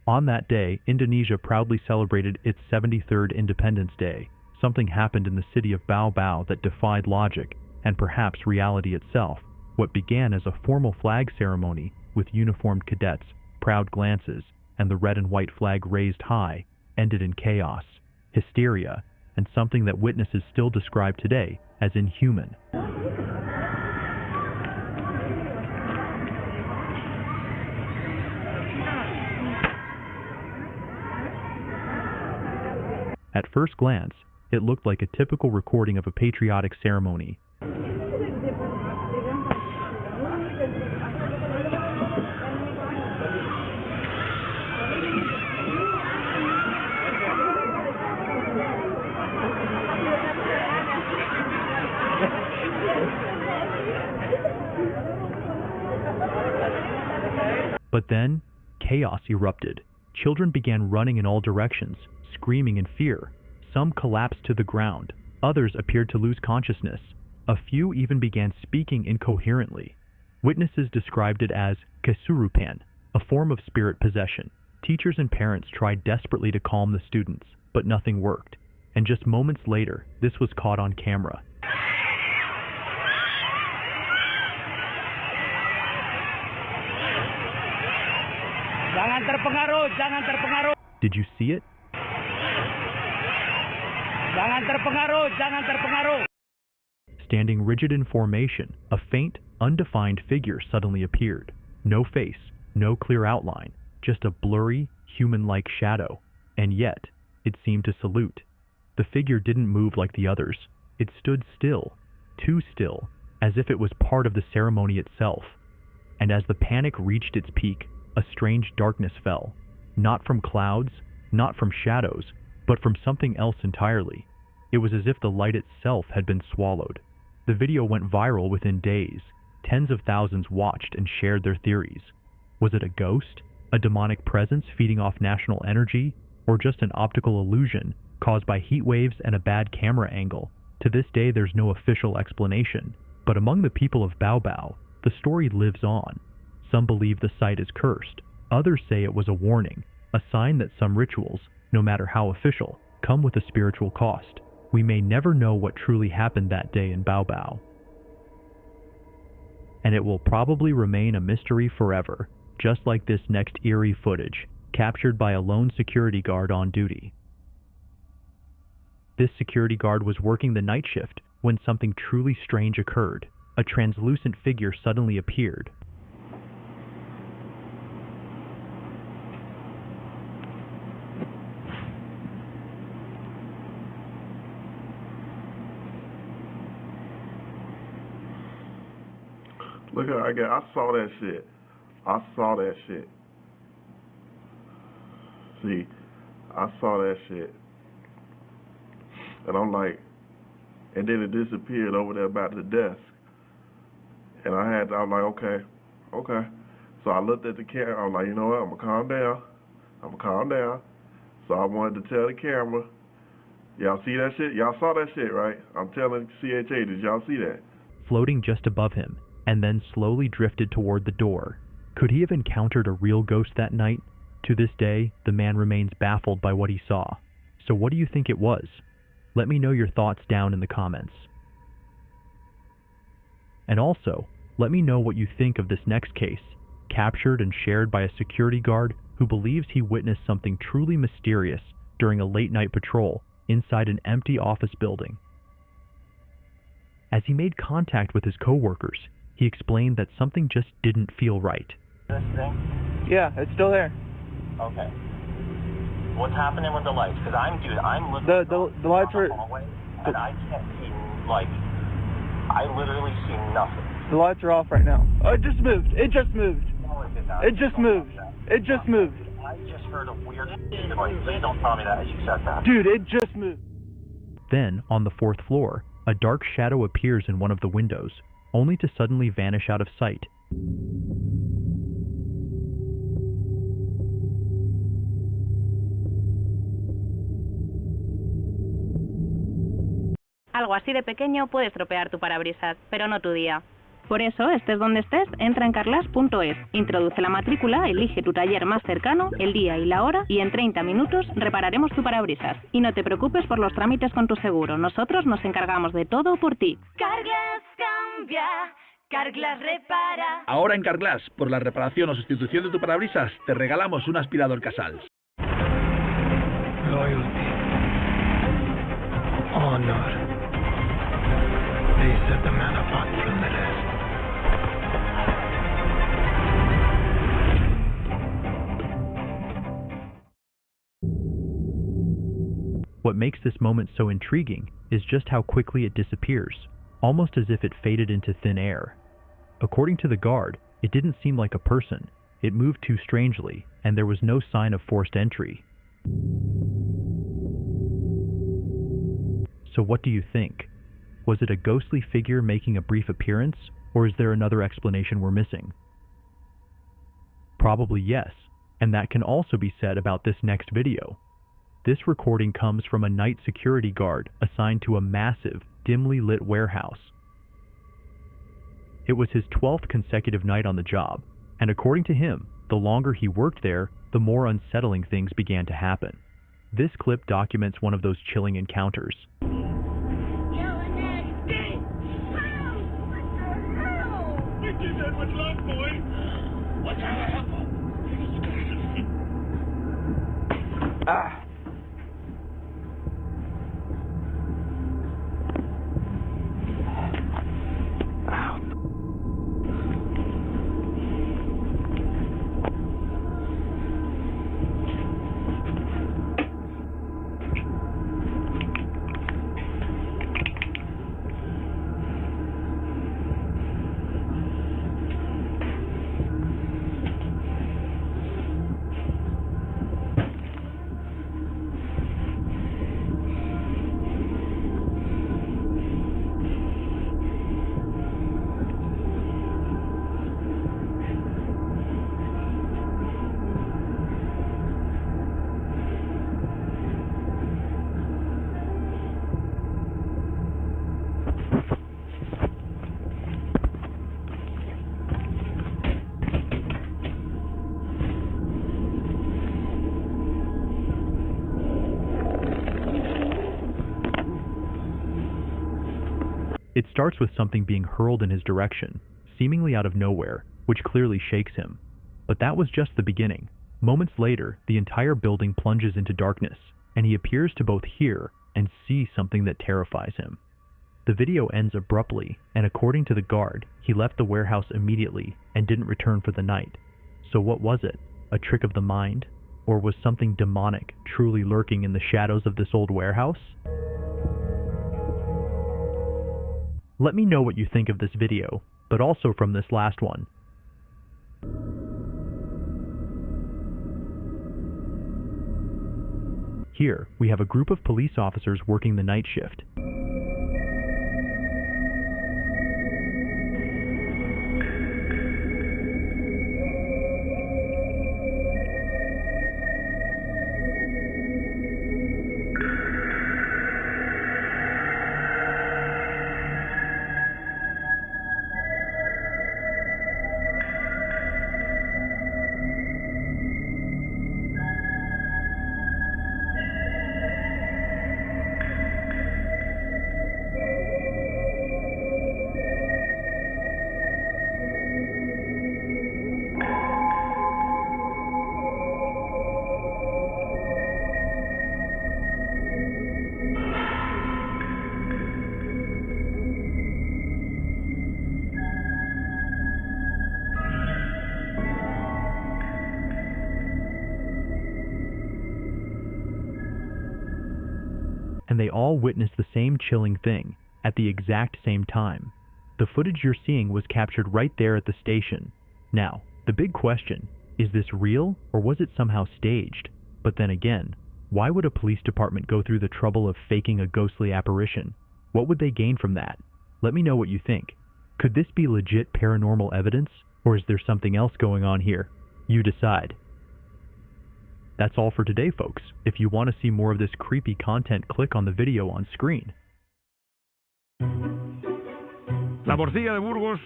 On that day, Indonesia proudly celebrated its 73rd Independence Day. Something happened in the city of Bao Bao that defied logic, and perhaps reality itself. What began as a formal flag ceremony with uniformed cadets, proud glances, and the red and white flag raised high, ended in chaos, hysteria, and something that witnesses still describe today as inhuman. At first glance, it looked like a typical recording of a patriotic ceremony. But then, chaos erupted. Children began running in all directions, screaming in fear. Some collapsed to the ground. Others appeared to lose consciousness. A few even began speaking incoherently. Witnesses described it as kesurupan, a form of spirit possession. Teachers and parents tried desperately to calm the students, but nothing worked. And just moments later, this was caught on camera. Jangan terpengaruh, jangan terpengaruh. Did you see it? Jangan terpengaruh, jangan terpengaruh. Standing rigid in formation, a faint, undefined figure suddenly appeared. No face, no clear outline, just a blurry, human-like shadow. And yet, it seemed to salute. The figure didn't move like the others. It stood still, too still, as if it was part of the ceremony itself. And as the panic reached its peak, a strange darkness fell. Not from clouds, not from shadows, but from something else entirely. It was as if the light itself had been swallowed. The video went viral within days. Tens of thousands watched and shared their theories. Was it a ghost? A demonic presence feeding off national energy? Or just an optical illusion caused by heat waves and a bad camera angle? To this day, there's no official explanation. But among the people of Bao Bao, the story lives on. Some believe the site is cursed. Others say it was a warning, a sign that some rituals, no matter how official, come with a spiritual cost. We may never know what truly happened that day in Bao Bao. And it will probably remain a mystery forever, just like this next eerie footage, captured by a lone security guard on duty. This security guard was working the night shift when something truly strange occurred. A translucent figure suddenly appeared. Look at I saw that shit. I saw that shit. See, I saw that shit. And I'm like, and then it disappeared over there by the desk. And I'm like, okay. So I looked at the camera, I'm like, you know what, I'm gonna calm down. So I wanted to tell the camera, y'all see that shit? Y'all saw that shit, right? I'm telling CHA, did y'all see that? Floating just above him, and then slowly drifted toward the door. Could he have encountered a real ghost that night? To this day, the man remains baffled by what he saw. So what do you think it was? Let me know your thoughts down in the comments. And also, let me know what you think of this next case, captured and shared by a security guard who believes he witnessed something truly mysterious during a late-night patrol inside an empty office building. As he made contact with his co-workers, he explained that something just didn't feel right. This thing? Yeah, it's still there. Okay. What's happening with the lights? Because I'm looking the lights are... hallway, and I can't see, I literally see nothing. The lights are off right now. Oh, it just moved. It just moved. No, it did not. It just moved. It just moved. I just heard a weird noise. Please don't tell me that as you said that. Dude, it just moved. Then, on the 4th floor, a dark shadow appears in one of the windows, only to suddenly vanish out of sight. Algo así de pequeño puede estropear tu parabrisas, pero no tu día. Por eso, estés donde estés, entra en carglass.es, introduce la matrícula, elige tu taller más cercano, el día y la hora, y en 30 minutos repararemos tu parabrisas. Y no te preocupes por los trámites con tu seguro, nosotros nos encargamos de todo por ti. Carglass cambia, Carglass repara. Ahora en Carglass, por la reparación o sustitución de tu parabrisas, te regalamos un aspirador Casals. Loyalty. Honor. They set the man apart from the rest. What makes this moment so intriguing is just how quickly it disappears, almost as if it faded into thin air. According to the guard, it didn't seem like a person. It moved too strangely, and there was no sign of forced entry. So what do you think? Was it a ghostly figure making a brief appearance, or is there another explanation we're missing? Probably yes, and that can also be said about this next video. This recording comes from a night security guard assigned to a massive, dimly lit warehouse. It was his 12th consecutive night on the job, and according to him, the longer he worked there, the more unsettling things began to happen. This clip documents one of those chilling encounters. With love, boy. What the hell? Ah. It starts with something being hurled in his direction, seemingly out of nowhere, which clearly shakes him. But that was just the beginning. Moments later, the entire building plunges into darkness, and he appears to both hear and see something that terrifies him. The video ends abruptly, and according to the guard, he left the warehouse immediately and didn't return for the night. So what was it? A trick of the mind? Or was something demonic truly lurking in the shadows of this old warehouse? Let me know what you think of this video, but also from this last one. Here, we have a group of police officers working the night shift. And they all witnessed the same chilling thing at the exact same time. The footage you're seeing was captured right there at the station. Now, the big question, is this real or was it somehow staged? But then again, why would a police department go through the trouble of faking a ghostly apparition? What would they gain from that? Let me know what you think. Could this be legit paranormal evidence, or is there something else going on here? You decide. That's all for today, folks. If you want to see more of this creepy content, click on the video on screen. La morcilla de Burgos,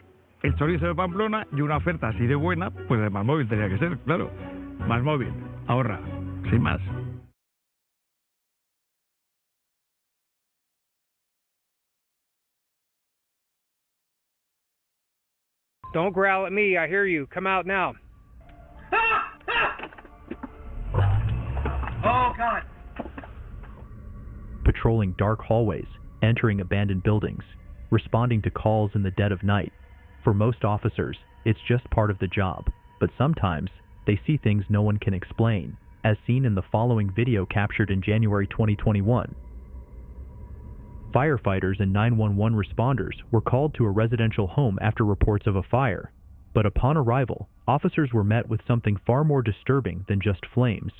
el chorizo de Pamplona y una oferta así de buena, pues de Más Móvil tenía que ser, claro. Más Móvil, ahorra, sin más. Don't growl at me, I hear you. Come out now. Oh, God. Patrolling dark hallways, entering abandoned buildings, responding to calls in the dead of night. For most officers, it's just part of the job, but sometimes they see things no one can explain, as seen in the following video captured in January 2021. Firefighters and 911 responders were called to a residential home after reports of a fire, but upon arrival, officers were met with something far more disturbing than just flames.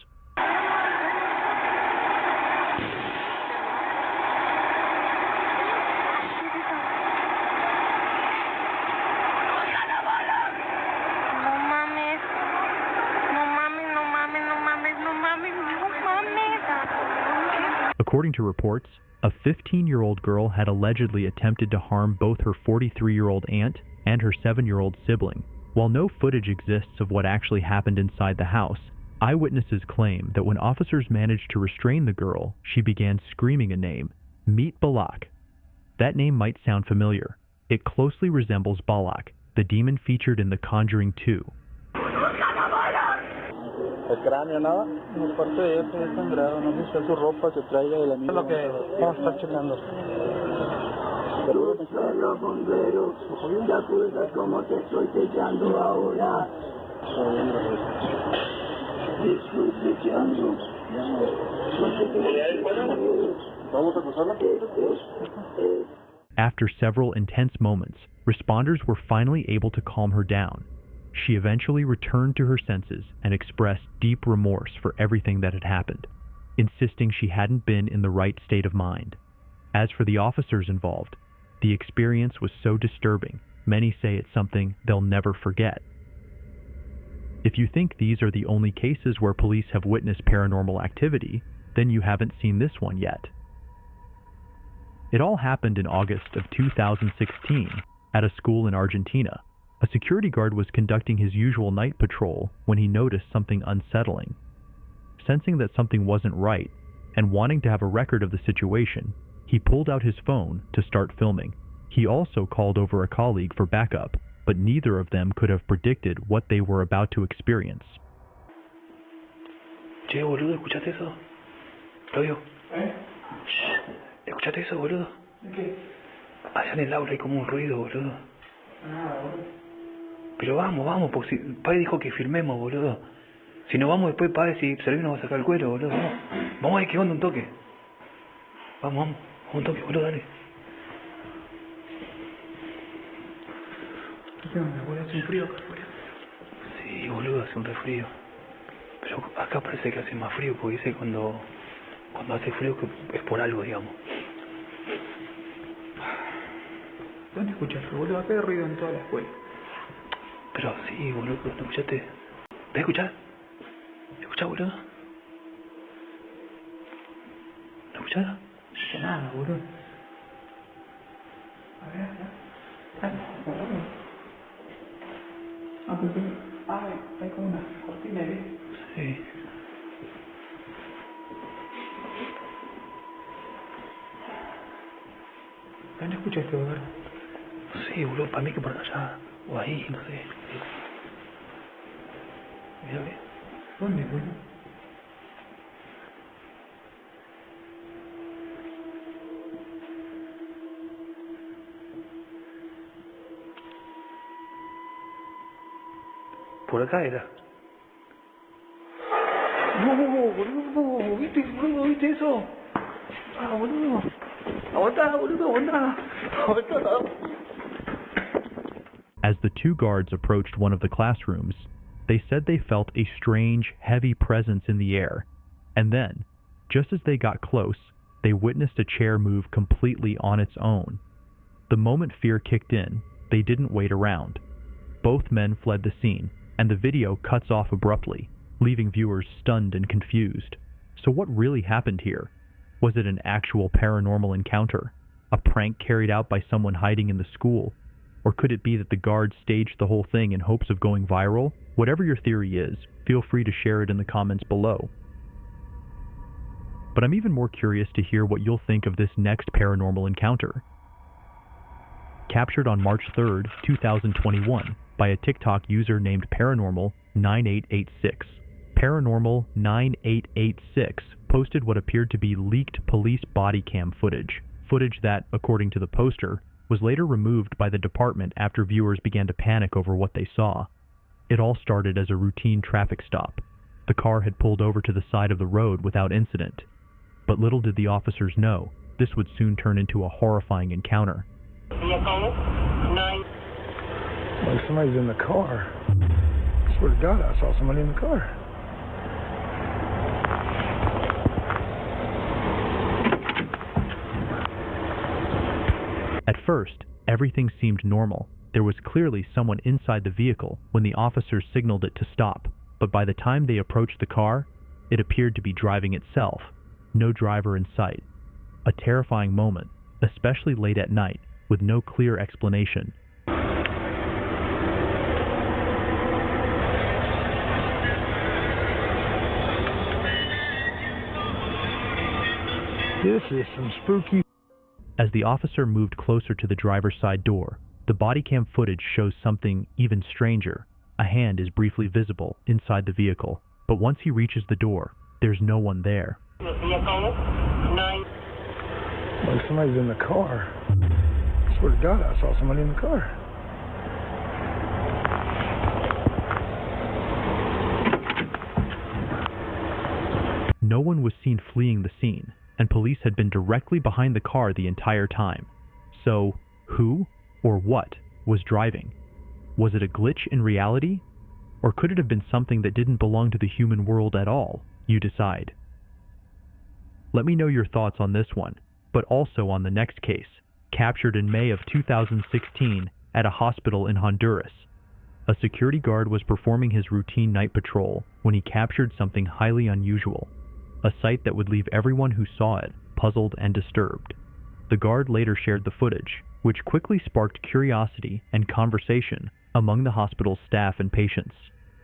According to reports, a 15-year-old girl had allegedly attempted to harm both her 43-year-old aunt and her 7-year-old sibling. While no footage exists of what actually happened inside the house, eyewitnesses claim that when officers managed to restrain the girl, she began screaming a name, Meet Balak. That name might sound familiar. It closely resembles Balak, the demon featured in The Conjuring 2. El cráneo, nada, una parte de ella tiene sangrado, no sé si es su ropa que traiga de la niña. Es lo que vamos a estar checando. Los bomberos, ¿te acuerdas cómo te estoy peleando ahora? Estoy peleando. ¿Vamos a cruzarla? After several intense moments, responders were finally able to calm her down. She eventually returned to her senses and expressed deep remorse for everything that had happened, insisting she hadn't been in the right state of mind. As for the officers involved, the experience was so disturbing, many say it's something they'll never forget. If you think these are the only cases where police have witnessed paranormal activity, then you haven't seen this one yet. It all happened in August of 2016 at a school in Argentina. A security guard was conducting his usual night patrol when he noticed something unsettling. Sensing that something wasn't right, and wanting to have a record of the situation, he pulled out his phone to start filming. He also called over a colleague for backup, but neither of them could have predicted what they were about to experience. Che, boludo, ¿escuchaste eso? Claudio. ¿Escuchaste eso, boludo? ¿Qué? Allá en el aula hay como un ruido, boludo. Nada, boludo. Pero vamos, porque si Padre dijo que firmemos, boludo. Si no vamos después, Padre, si Servín nos va a sacar el cuero, boludo. Vamos a ver qué onda un toque. Vamos, un toque, boludo, dale. ¿Qué onda, boludo? ¿Hace un frío acá afuera? Sí, boludo, hace un refrío. Pero acá parece que hace más frío, porque dice cuando hace frío que es por algo, digamos. ¿Dónde escuchaste, boludo? Acá hay ruido en toda la escuela. Pero sí, boludo, ¿no escuchaste? ¿Ves escuchar? ¿Escuchás, boludo? ¿No escuchás? No escuché nada, boludo. A ver, hay como una cortina ahí. Sí. ¿Dónde escuchaste, boludo? Sí, boludo, para mí que por allá, o ahí, no sé. Mira, ve. ¿Dónde, boludo? Por acá era. No, boludo, ¿viste eso? Ah, boludo. Aguantá, boludo, aguantá. As the two guards approached one of the classrooms, they said they felt a strange, heavy presence in the air, and then, just as they got close, they witnessed a chair move completely on its own. The moment fear kicked in, they didn't wait around. Both men fled the scene, and the video cuts off abruptly, leaving viewers stunned and confused. So what really happened here? Was it an actual paranormal encounter? A prank carried out by someone hiding in the school? Or could it be that the guards staged the whole thing in hopes of going viral? Whatever your theory is, feel free to share it in the comments below. But I'm even more curious to hear what you'll think of this next paranormal encounter. Captured on March 3rd, 2021, by a TikTok user named Paranormal9886. Paranormal9886 posted what appeared to be leaked police body cam footage that, according to the poster, was later removed by the department after viewers began to panic over what they saw. It all started as a routine traffic stop. The car had pulled over to the side of the road without incident. But little did the officers know, this would soon turn into a horrifying encounter. Like somebody's in the car. I swear to God, I saw somebody in the car. At first, everything seemed normal. There was clearly someone inside the vehicle when the officers signaled it to stop, but by the time they approached the car, it appeared to be driving itself. No driver in sight. A terrifying moment, especially late at night, with no clear explanation. This is some spooky. As the officer moved closer to the driver's side door, the body cam footage shows something even stranger. A hand is briefly visible inside the vehicle, but once he reaches the door, there's no one there. Like somebody's in the car. I swear to God, I saw somebody in the car. No one was seen fleeing the scene, and police had been directly behind the car the entire time. So, who or what was driving? Was it a glitch in reality? Or could it have been something that didn't belong to the human world at all? You decide. Let me know your thoughts on this one, but also on the next case, captured in May of 2016 at a hospital in Honduras. A security guard was performing his routine night patrol when he captured something highly unusual. A sight that would leave everyone who saw it puzzled and disturbed. The guard later shared the footage, which quickly sparked curiosity and conversation among the hospital's staff and patients.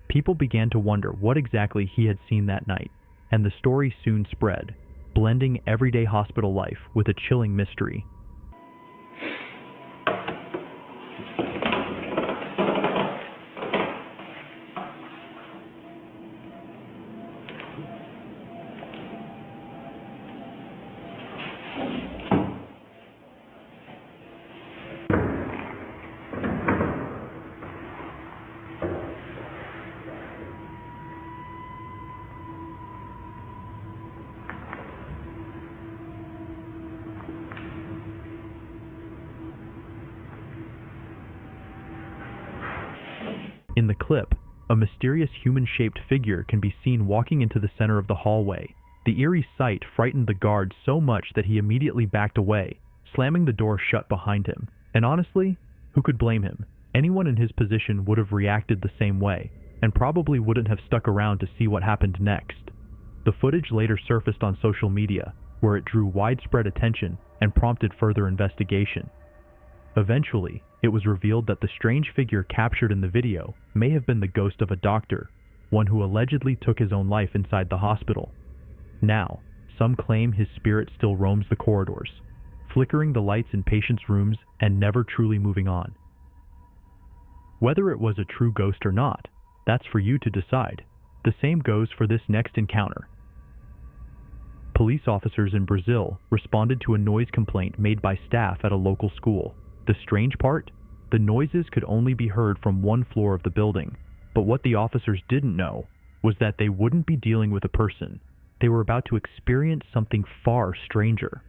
People began to wonder what exactly he had seen that night, and the story soon spread, blending everyday hospital life with a chilling mystery. In the clip, a mysterious human-shaped figure can be seen walking into the center of the hallway. The eerie sight frightened the guard so much that he immediately backed away, slamming the door shut behind him. And honestly, who could blame him? Anyone in his position would have reacted the same way, and probably wouldn't have stuck around to see what happened next. The footage later surfaced on social media, where it drew widespread attention and prompted further investigation. Eventually, it was revealed that the strange figure captured in the video may have been the ghost of a doctor, one who allegedly took his own life inside the hospital. Now, some claim his spirit still roams the corridors, flickering the lights in patients' rooms and never truly moving on. Whether it was a true ghost or not, that's for you to decide. The same goes for this next encounter. Police officers in Brazil responded to a noise complaint made by staff at a local school. The strange part? The noises could only be heard from one floor of the building, but what the officers didn't know was that they wouldn't be dealing with a person. They were about to experience something far stranger.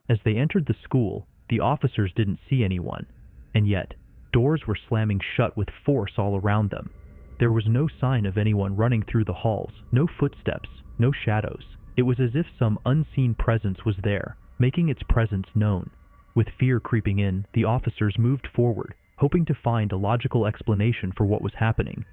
As they entered the school, the officers didn't see anyone, and yet, doors were slamming shut with force all around them. There was no sign of anyone running through the halls, no footsteps, no shadows. It was as if some unseen presence was there, making its presence known. With fear creeping in, the officers moved forward, hoping to find a logical explanation for what was happening.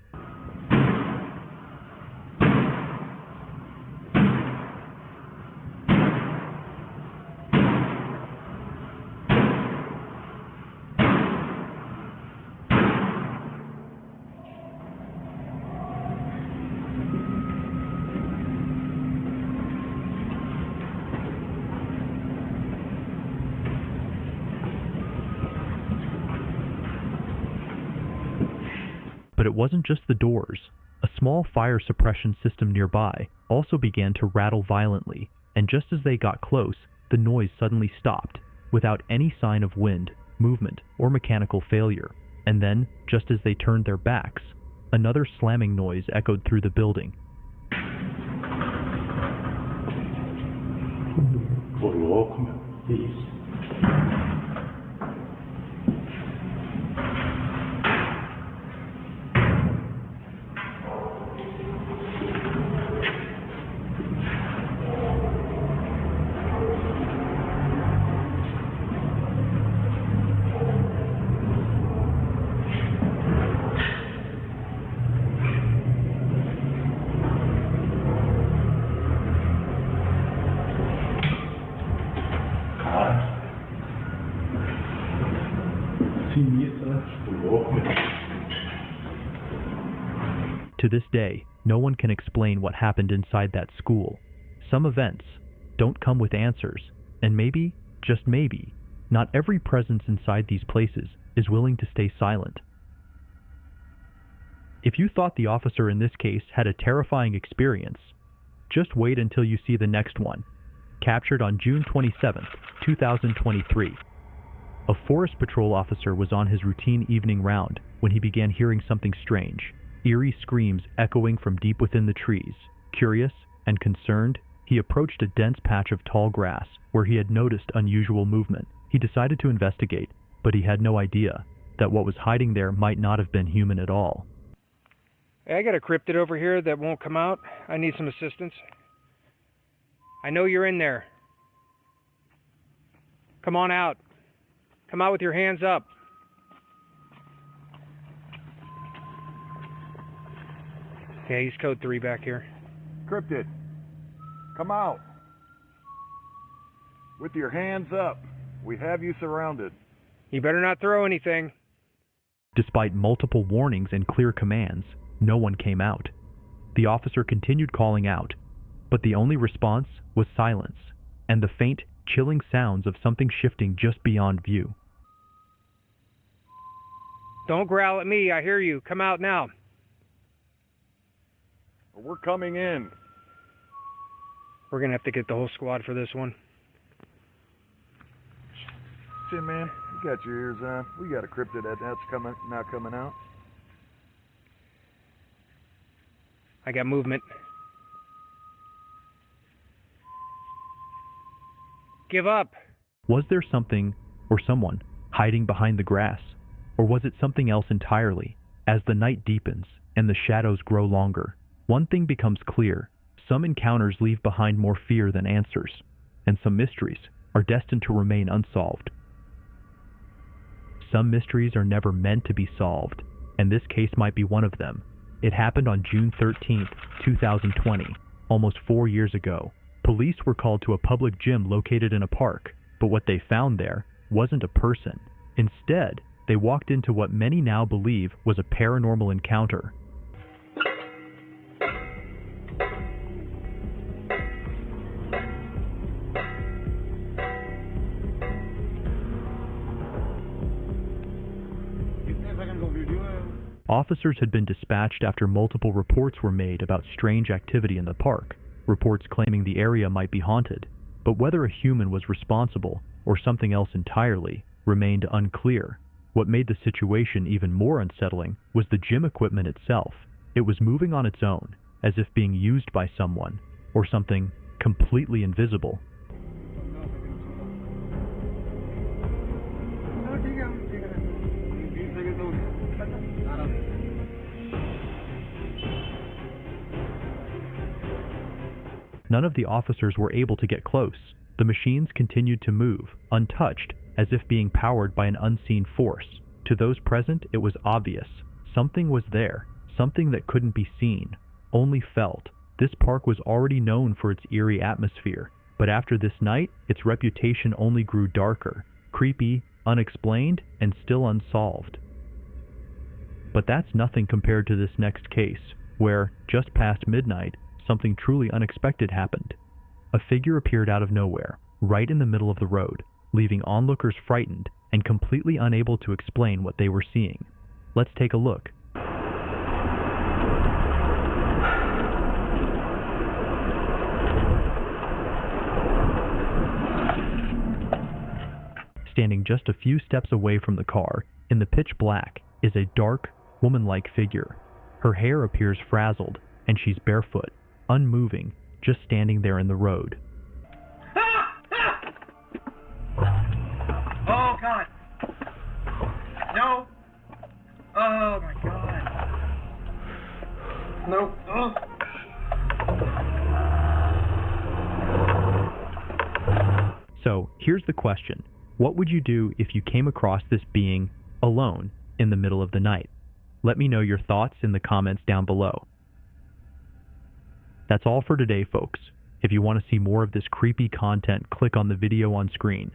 But it wasn't just the doors. A small fire suppression system nearby also began to rattle violently, and just as they got close, the noise suddenly stopped, without any sign of wind, movement, or mechanical failure. And then, just as they turned their backs, another slamming noise echoed through the building. To this day, no one can explain what happened inside that school. Some events don't come with answers, and maybe, just maybe, not every presence inside these places is willing to stay silent. If you thought the officer in this case had a terrifying experience, just wait until you see the next one, captured on June 27, 2023. A forest patrol officer was on his routine evening round when he began hearing something strange. Eerie screams echoing from deep within the trees. Curious and concerned, he approached a dense patch of tall grass where he had noticed unusual movement. He decided to investigate, but he had no idea that what was hiding there might not have been human at all. Hey, I got a cryptid over here that won't come out. I need some assistance. I know you're in there. Come on out. Come out with your hands up. Okay, he's code 3 back here. Cryptid, come out. With your hands up. We have you surrounded. You better not throw anything. Despite multiple warnings and clear commands, no one came out. The officer continued calling out, but the only response was silence and the faint, chilling sounds of something shifting just beyond view. Don't growl at me, I hear you. Come out now. We're coming in. We're going to have to get the whole squad for this one. Shit, man, you got your ears on. We got a cryptid that's not coming out. I got movement. Give up. Was there something or someone hiding behind the grass? Or was it something else entirely? As the night deepens and the shadows grow longer, one thing becomes clear. Some encounters leave behind more fear than answers, and some mysteries are destined to remain unsolved. Some mysteries are never meant to be solved, and this case might be one of them. It happened on June 13th, 2020, almost 4 years ago. Police were called to a public gym located in a park, but what they found there wasn't a person. Instead, they walked into what many now believe was a paranormal encounter. Officers had been dispatched after multiple reports were made about strange activity in the park, reports claiming the area might be haunted, but whether a human was responsible or something else entirely remained unclear. What made the situation even more unsettling was the gym equipment itself. It was moving on its own, as if being used by someone, or something completely invisible. None of the officers were able to get close. The machines continued to move, untouched, as if being powered by an unseen force. To those present, it was obvious. Something was there, something that couldn't be seen, only felt. This park was already known for its eerie atmosphere, but after this night, its reputation only grew darker, creepy, unexplained, and still unsolved. But that's nothing compared to this next case, where, just past midnight, something truly unexpected happened. A figure appeared out of nowhere, right in the middle of the road, leaving onlookers frightened and completely unable to explain what they were seeing. Let's take a look. Standing just a few steps away from the car, in the pitch black, is a dark, woman-like figure. Her hair appears frazzled, and she's barefoot, unmoving, just standing there in the road. Oh, God. No. Oh, my God. No. Oh. So, here's the question. What would you do if you came across this being alone in the middle of the night? Let me know your thoughts in the comments down below. That's all for today, folks. If you want to see more of this creepy content, click on the video on screen.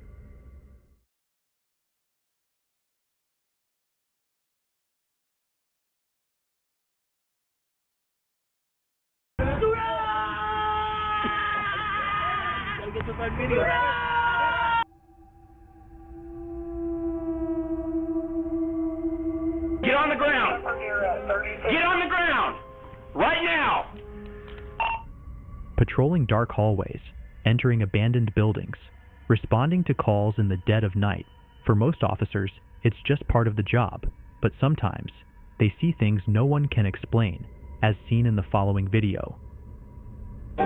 Get on the ground! Get on the ground! Right now! Patrolling dark hallways, entering abandoned buildings, responding to calls in the dead of night. For most officers, it's just part of the job, but sometimes they see things no one can explain, as seen in the following video. Get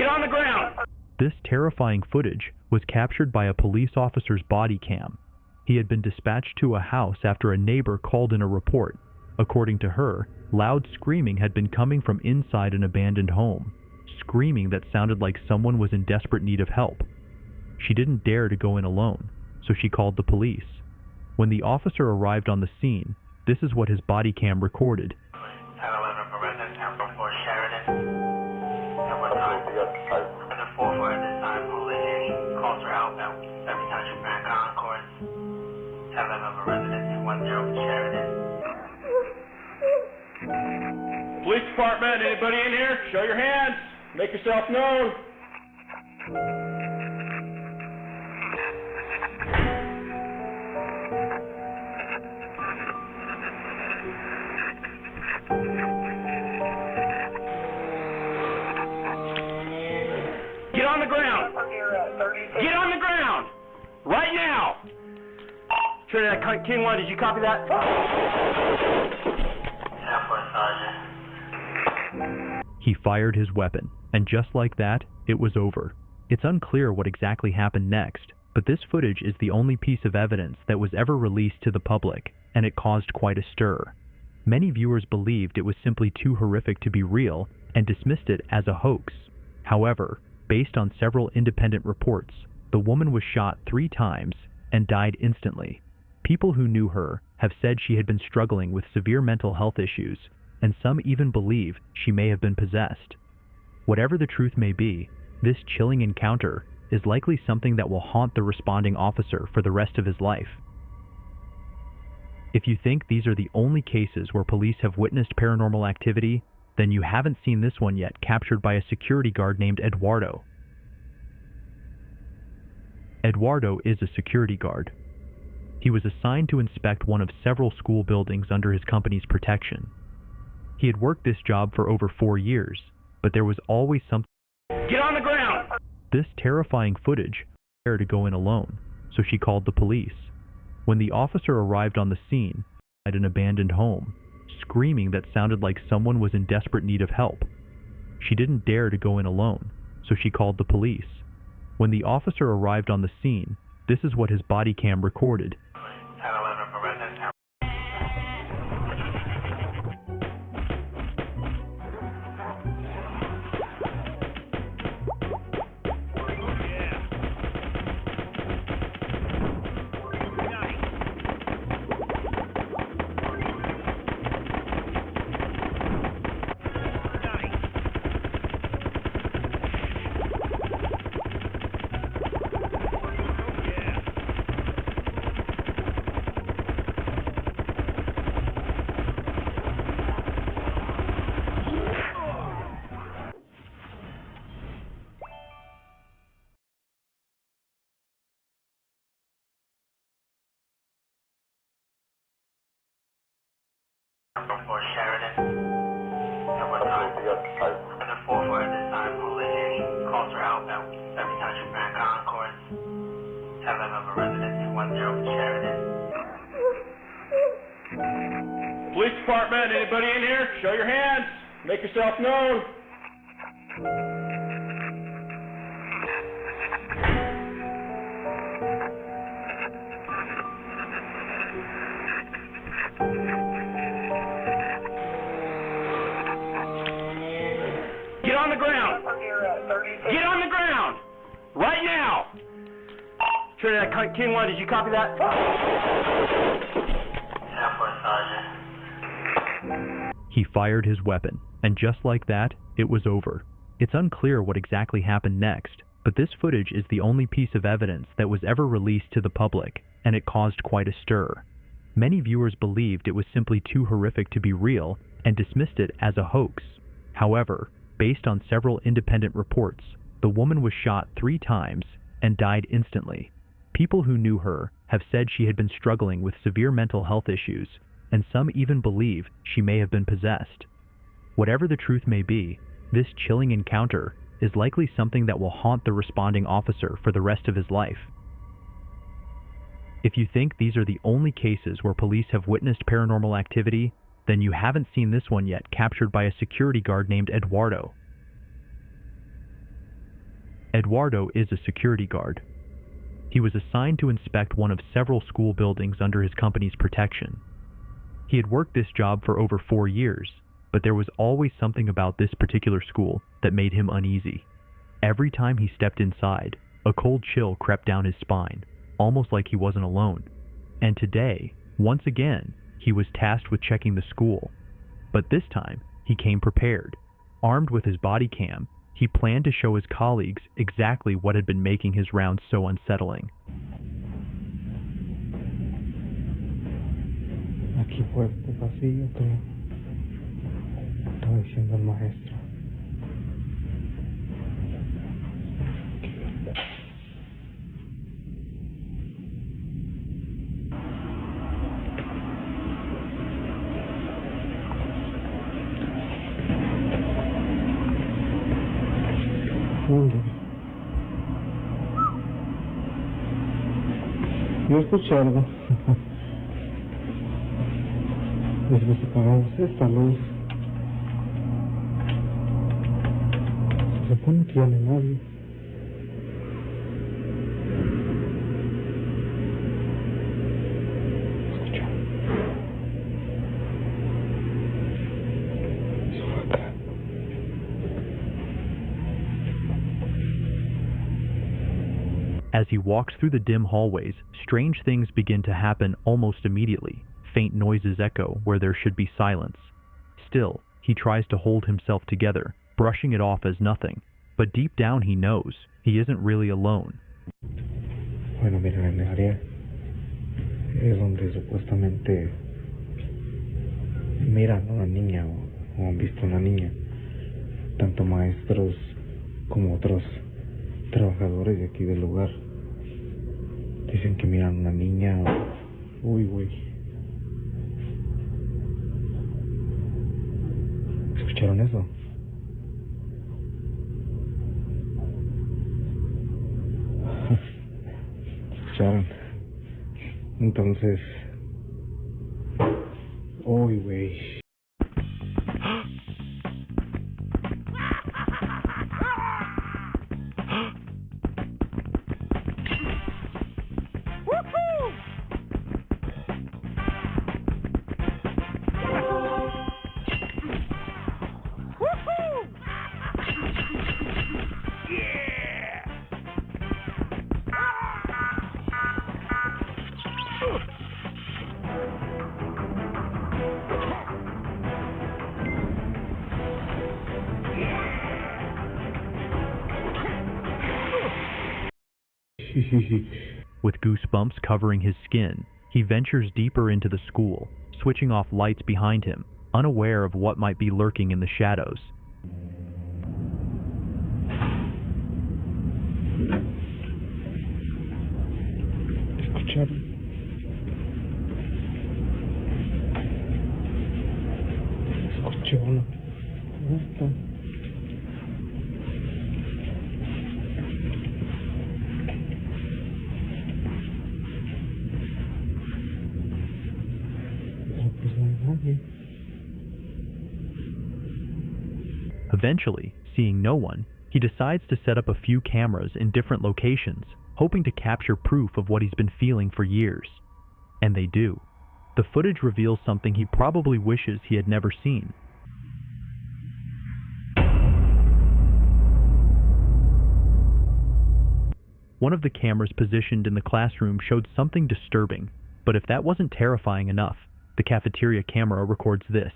on the ground! This terrifying footage was captured by a police officer's body cam. He had been dispatched to a house after a neighbor called in a report. According to her, loud screaming had been coming from inside an abandoned home, screaming that sounded like someone was in desperate need of help. She didn't dare to go in alone, so she called the police. When the officer arrived on the scene, this is what his body cam recorded. 1011 for residence, Council 4 Sheridan. At what time? And the 4 at this time, holding any calls for outbound. 700 Grand Concourse. 1011 for residence, 10 for Sheridan. Police department, anybody in here? Show your hands. Make yourself known. on the ground. Get on the ground. Right now. Trinidad King 1, did you copy that? 10-4, Sergeant. He fired his weapon, and just like that, it was over. It's unclear what exactly happened next, but this footage is the only piece of evidence that was ever released to the public, and it caused quite a stir. Many viewers believed it was simply too horrific to be real and dismissed it as a hoax. However, based on several independent reports, the woman was shot 3 times and died instantly. People who knew her have said she had been struggling with severe mental health issues, and some even believe she may have been possessed. Whatever the truth may be, this chilling encounter is likely something that will haunt the responding officer for the rest of his life. If you think these are the only cases where police have witnessed paranormal activity, then you haven't seen this one yet, captured by a security guard named Eduardo. Eduardo is a security guard. He was assigned to inspect one of several school buildings under his company's protection. He had worked this job for over 4 years, but there was always something. Get on the ground! This terrifying footage led her to go in alone, so she called the police. When the officer arrived on the scene at an abandoned home, screaming that sounded like someone was in desperate need of help. She didn't dare to go in alone, so she called the police. When the officer arrived on the scene, this is what his body cam recorded. 10-11 for residence. For Sheridan. At what time? And the 4-4 at this time, hold it any calls for outbound. 7 Township Grand Concourse. 10-11 for residence. 10 for Sheridan. Police department, anybody in here? Show your hands. Make yourself known. Get on the ground! Get on the ground! Right now! Trinidad King 1, did you copy that? 10-4, Sergeant. He fired his weapon, and just like that, it was over. It's unclear what exactly happened next, but this footage is the only piece of evidence that was ever released to the public, and it caused quite a stir. Many viewers believed it was simply too horrific to be real and dismissed it as a hoax. However, based on several independent reports, the woman was shot 3 times and died instantly. People who knew her have said she had been struggling with severe mental health issues, and some even believe she may have been possessed. Whatever the truth may be, this chilling encounter is likely something that will haunt the responding officer for the rest of his life. If you think these are the only cases where police have witnessed paranormal activity, then you haven't seen this one yet, captured by a security guard named Eduardo. Eduardo is a security guard. He was assigned to inspect one of several school buildings under his company's protection. He had worked this job for over 4 years, but there was always something about this particular school that made him uneasy. Every time he stepped inside, a cold chill crept down his spine, almost like he wasn't alone. And today, once again, he was tasked with checking the school. But this time, he came prepared. Armed with his body cam, he planned to show his colleagues exactly what had been making his rounds so unsettling. Aquí por este pasillo todo está diciendo el maestro. ¿Dónde? Yo escuché algo. Después apagamos esta luz. Se supone que ya no hay nadie. Escucha. Eso fue acá. As he walks through the dim hallways, strange things begin to happen almost immediately. Faint noises echo where there should be silence. Still, he tries to hold himself together, brushing it off as nothing. But deep down he knows he isn't really alone. Bueno, mira, en el área es donde supuestamente miran a una niña o han visto a una niña. Tanto maestros como otros trabajadores de aquí del lugar. Dicen que miran a una niña. Uy, güey. ¿Escucharon eso? ¿Escucharon? Entonces... Uy, güey. With goosebumps covering his skin, he ventures deeper into the school, switching off lights behind him, unaware of what might be lurking in the shadows. ¿Escucharon? Escuché uno. Eventually, seeing no one, he decides to set up a few cameras in different locations, hoping to capture proof of what he's been feeling for years. And they do. The footage reveals something he probably wishes he had never seen. One of the cameras positioned in the classroom showed something disturbing, but if that wasn't terrifying enough, the cafeteria camera records this.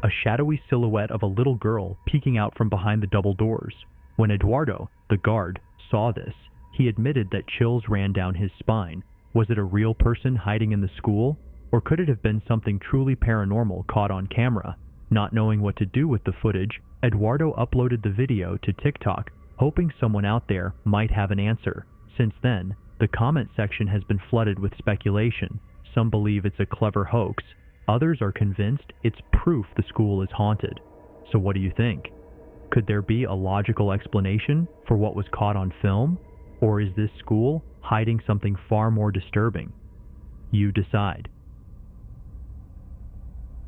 A shadowy silhouette of a little girl peeking out from behind the double doors. When Eduardo, the guard, saw this, he admitted that chills ran down his spine. Was it a real person hiding in the school? Or could it have been something truly paranormal caught on camera? Not knowing what to do with the footage, Eduardo uploaded the video to TikTok, hoping someone out there might have an answer. Since then, the comment section has been flooded with speculation. Some believe it's a clever hoax. Others are convinced it's proof the school is haunted. So what do you think? Could there be a logical explanation for what was caught on film? Or is this school hiding something far more disturbing? You decide.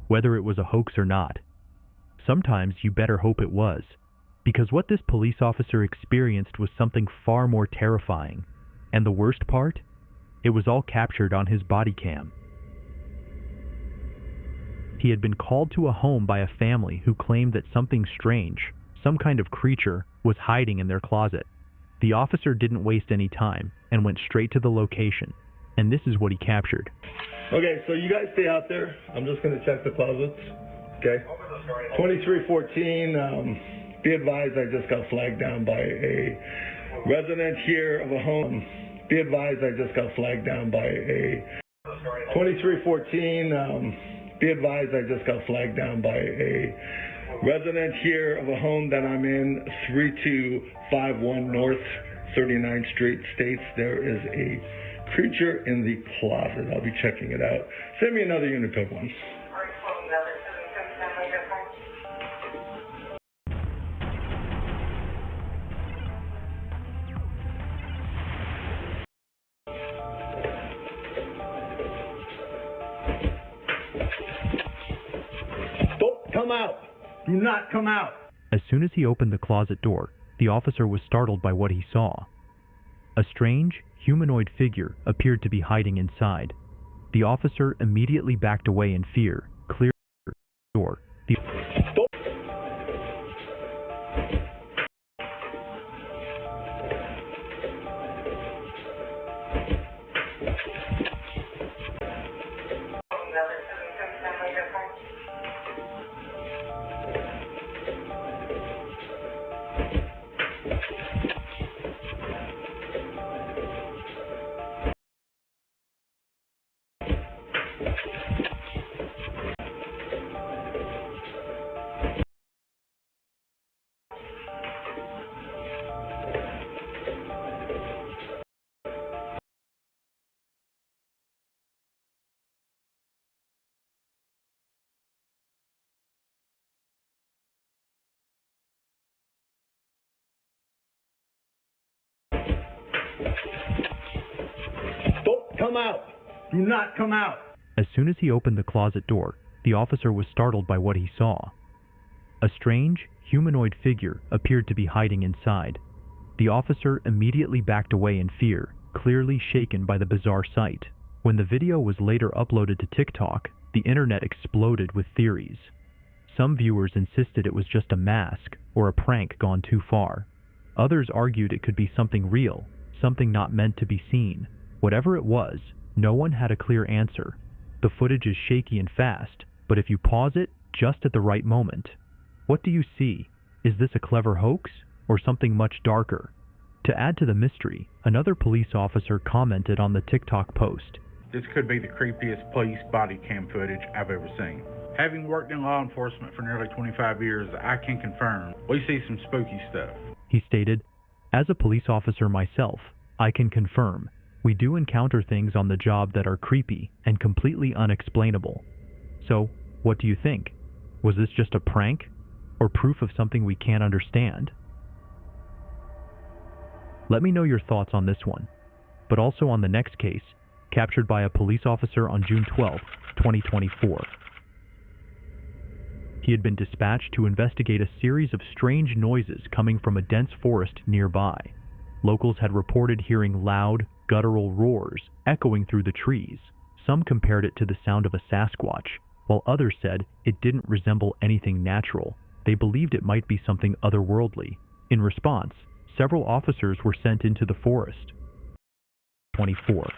Whether it was a hoax or not, sometimes you better hope it was, because what this police officer experienced was something far more terrifying. And the worst part? It was all captured on his body cam. He had been called to a home by a family who claimed that something strange, some kind of creature, was hiding in their closet. The officer didn't waste any time and went straight to the location, and this is what he captured. Okay, so you guys stay out there. I'm just going to check the closets. Okay. 2314, be advised I just got flagged down by a resident here of a home. Be advised I just got flagged down by a 2314, be advised I just got flagged down by a resident here of a home that I'm in, 3251 North 39th Street, states there is a Creature in the closet. I'll be checking it out. Send me another unit code 1. Don't come out! Do not come out! As soon as he opened the closet door, the officer was startled by what he saw. A strange, humanoid figure appeared to be hiding inside. The officer immediately backed away in fear, cleared the door. Don't come out! Do not come out! As soon as he opened the closet door, the officer was startled by what he saw. A strange, humanoid figure appeared to be hiding inside. The officer immediately backed away in fear, clearly shaken by the bizarre sight. When the video was later uploaded to TikTok, the internet exploded with theories. Some viewers insisted it was just a mask or a prank gone too far. Others argued it could be something real, something not meant to be seen. Whatever it was, no one had a clear answer. The footage is shaky and fast, but if you pause it just at the right moment. What do you see? Is this a clever hoax or something much darker? To add to the mystery, another police officer commented on the TikTok post. This could be the creepiest police body cam footage I've ever seen. Having worked in law enforcement for nearly 25 years, I can confirm we see some spooky stuff. He stated, "As a police officer myself, I can confirm we do encounter things on the job that are creepy and completely unexplainable. So, what do you think? Was this just a prank or proof of something we can't understand?" Let me know your thoughts on this one, but also on the next case, captured by a police officer on June 12, 2024. He had been dispatched to investigate a series of strange noises coming from a dense forest nearby. Locals had reported hearing loud, guttural roars echoing through the trees. Some compared it to the sound of a Sasquatch, while others said it didn't resemble anything natural. They believed it might be something otherworldly. In response, several officers were sent into the forest. 24.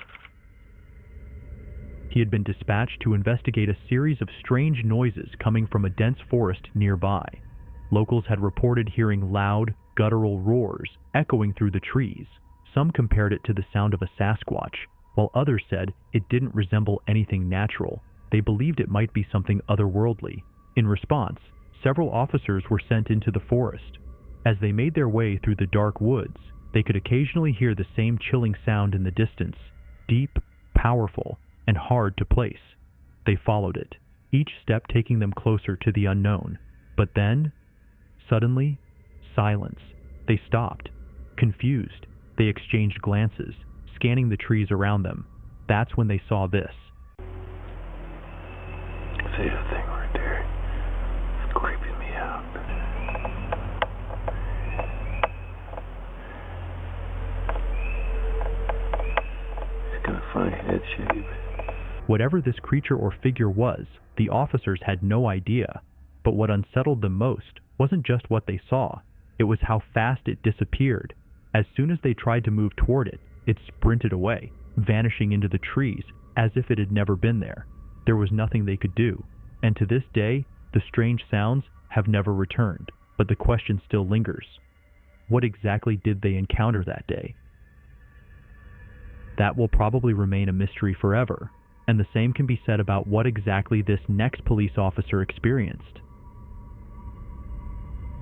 He had been dispatched to investigate a series of strange noises coming from a dense forest nearby. Locals had reported hearing loud, guttural roars echoing through the trees. Some compared it to the sound of a Sasquatch, while others said it didn't resemble anything natural. They believed it might be something otherworldly. In response, several officers were sent into the forest. As they made their way through the dark woods, they could occasionally hear the same chilling sound in the distance, deep, powerful, and hard to place. They followed it, each step taking them closer to the unknown. But then, suddenly, silence. They stopped. Confused, they exchanged glances, scanning the trees around them. That's when they saw this. See that thing right there? It's creeping me out. It's got a funny head shape. Whatever this creature or figure was, the officers had no idea. But what unsettled them most wasn't just what they saw. It was how fast it disappeared. As soon as they tried to move toward it, it sprinted away, vanishing into the trees as if it had never been there. There was nothing they could do. And to this day, the strange sounds have never returned. But the question still lingers. What exactly did they encounter that day? That will probably remain a mystery forever. And the same can be said about what exactly this next police officer experienced.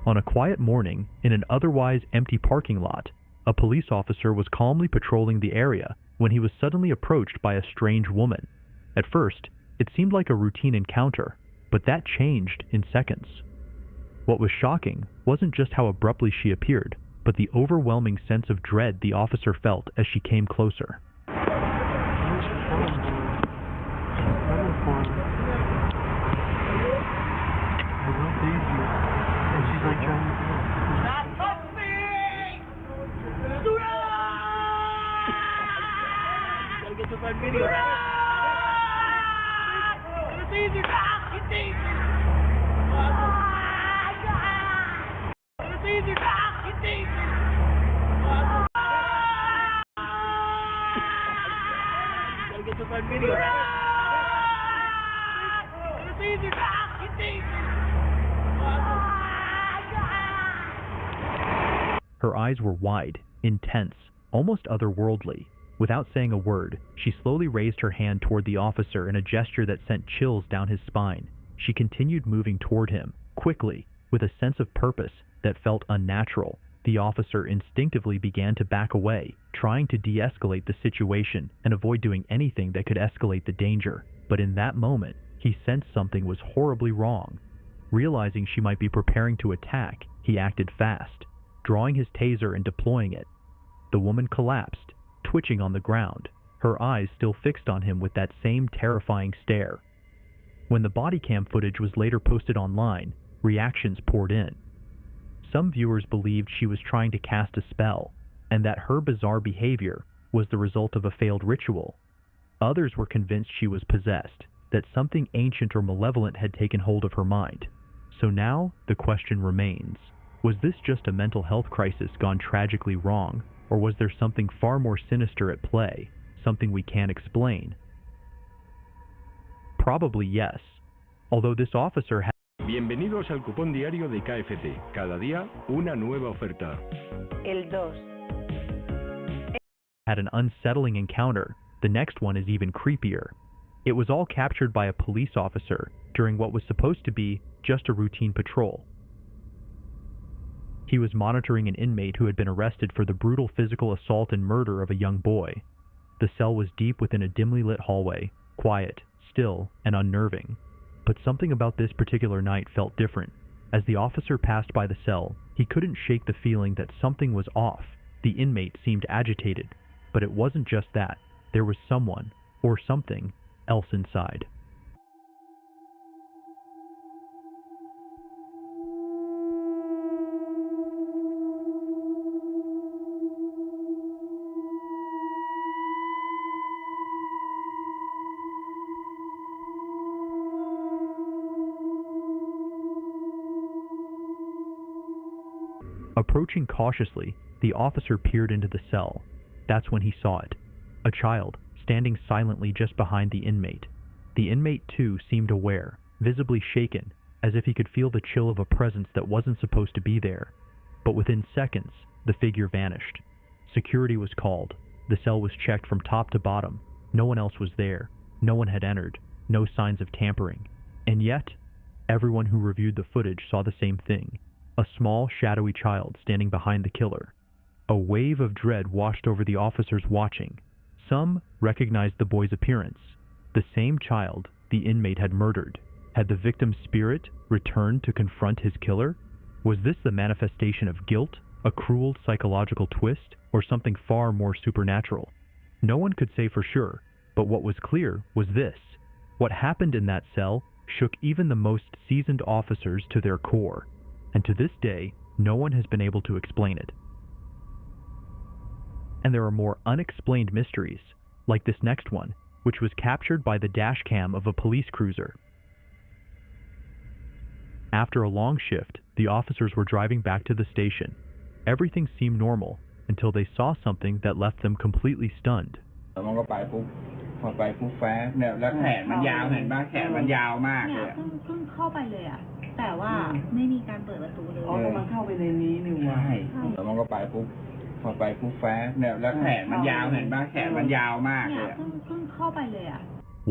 On a quiet morning, in an otherwise empty parking lot, a police officer was calmly patrolling the area when he was suddenly approached by a strange woman. At first, it seemed like a routine encounter, but that changed in seconds. What was shocking wasn't just how abruptly she appeared, but the overwhelming sense of dread the officer felt as she came closer. Her eyes were wide, intense, almost otherworldly. Without saying a word, she slowly raised her hand toward the officer in a gesture that sent chills down his spine. She continued moving toward him, quickly, with a sense of purpose that felt unnatural. The officer instinctively began to back away, trying to de-escalate the situation and avoid doing anything that could escalate the danger. But in that moment, he sensed something was horribly wrong. Realizing she might be preparing to attack, he acted fast, drawing his taser and deploying it. The woman collapsed, twitching on the ground, her eyes still fixed on him with that same terrifying stare. When the body cam footage was later posted online, reactions poured in. Some viewers believed she was trying to cast a spell, and that her bizarre behavior was the result of a failed ritual. Others were convinced she was possessed, that something ancient or malevolent had taken hold of her mind. So now, the question remains, was this just a mental health crisis gone tragically wrong, or was there something far more sinister at play, something we can't explain? Probably yes, although this officer had Bienvenidos al cupón diario de KFT. Cada día una nueva oferta. El 2. had an unsettling encounter. The next one is even creepier. It was all captured by a police officer during what was supposed to be just a routine patrol. He was monitoring an inmate who had been arrested for the brutal physical assault and murder of a young boy. The cell was deep within a dimly lit hallway, quiet, still, and unnerving. But something about this particular night felt different. As the officer passed by the cell, he couldn't shake the feeling that something was off. The inmate seemed agitated, but it wasn't just that. There was someone, or something, else inside. Approaching cautiously, the officer peered into the cell. That's when he saw it. A child, standing silently just behind the inmate. The inmate, too, seemed aware, visibly shaken, as if he could feel the chill of a presence that wasn't supposed to be there. But within seconds, the figure vanished. Security was called. The cell was checked from top to bottom. No one else was there. No one had entered. No signs of tampering. And yet, everyone who reviewed the footage saw the same thing. A small, shadowy child standing behind the killer. A wave of dread washed over the officers watching. Some recognized the boy's appearance. The same child the inmate had murdered. Had the victim's spirit returned to confront his killer? Was this the manifestation of guilt, a cruel psychological twist, or something far more supernatural? No one could say for sure, but what was clear was this. What happened in that cell shook even the most seasoned officers to their core. And to this day, no one has been able to explain it. And there are more unexplained mysteries, like this next one, which was captured by the dash cam of a police cruiser. After a long shift, the officers were driving back to the station. Everything seemed normal until they saw something that left them completely stunned. มันก็ไปปุ๊บพอไปปุ๊บแฟร์เนี่ยแล้วแขนมันยาวเห็นป่ะแขนมันยาวมากเลยเพิ่งเข้าไปเลยอ่ะแต่ว่าไม่มีการเปิดประตูเลยอ๋อแล้วมันเข้าไปในนี้นี่ว่าใช่แล้วมันก็ไปปุ๊บพอไปปุ๊บแฟร์เนี่ยแล้วแขนมันยาวเห็นป่ะแขนมันยาวมากเลยเพิ่งเข้าไปเลยอ่ะ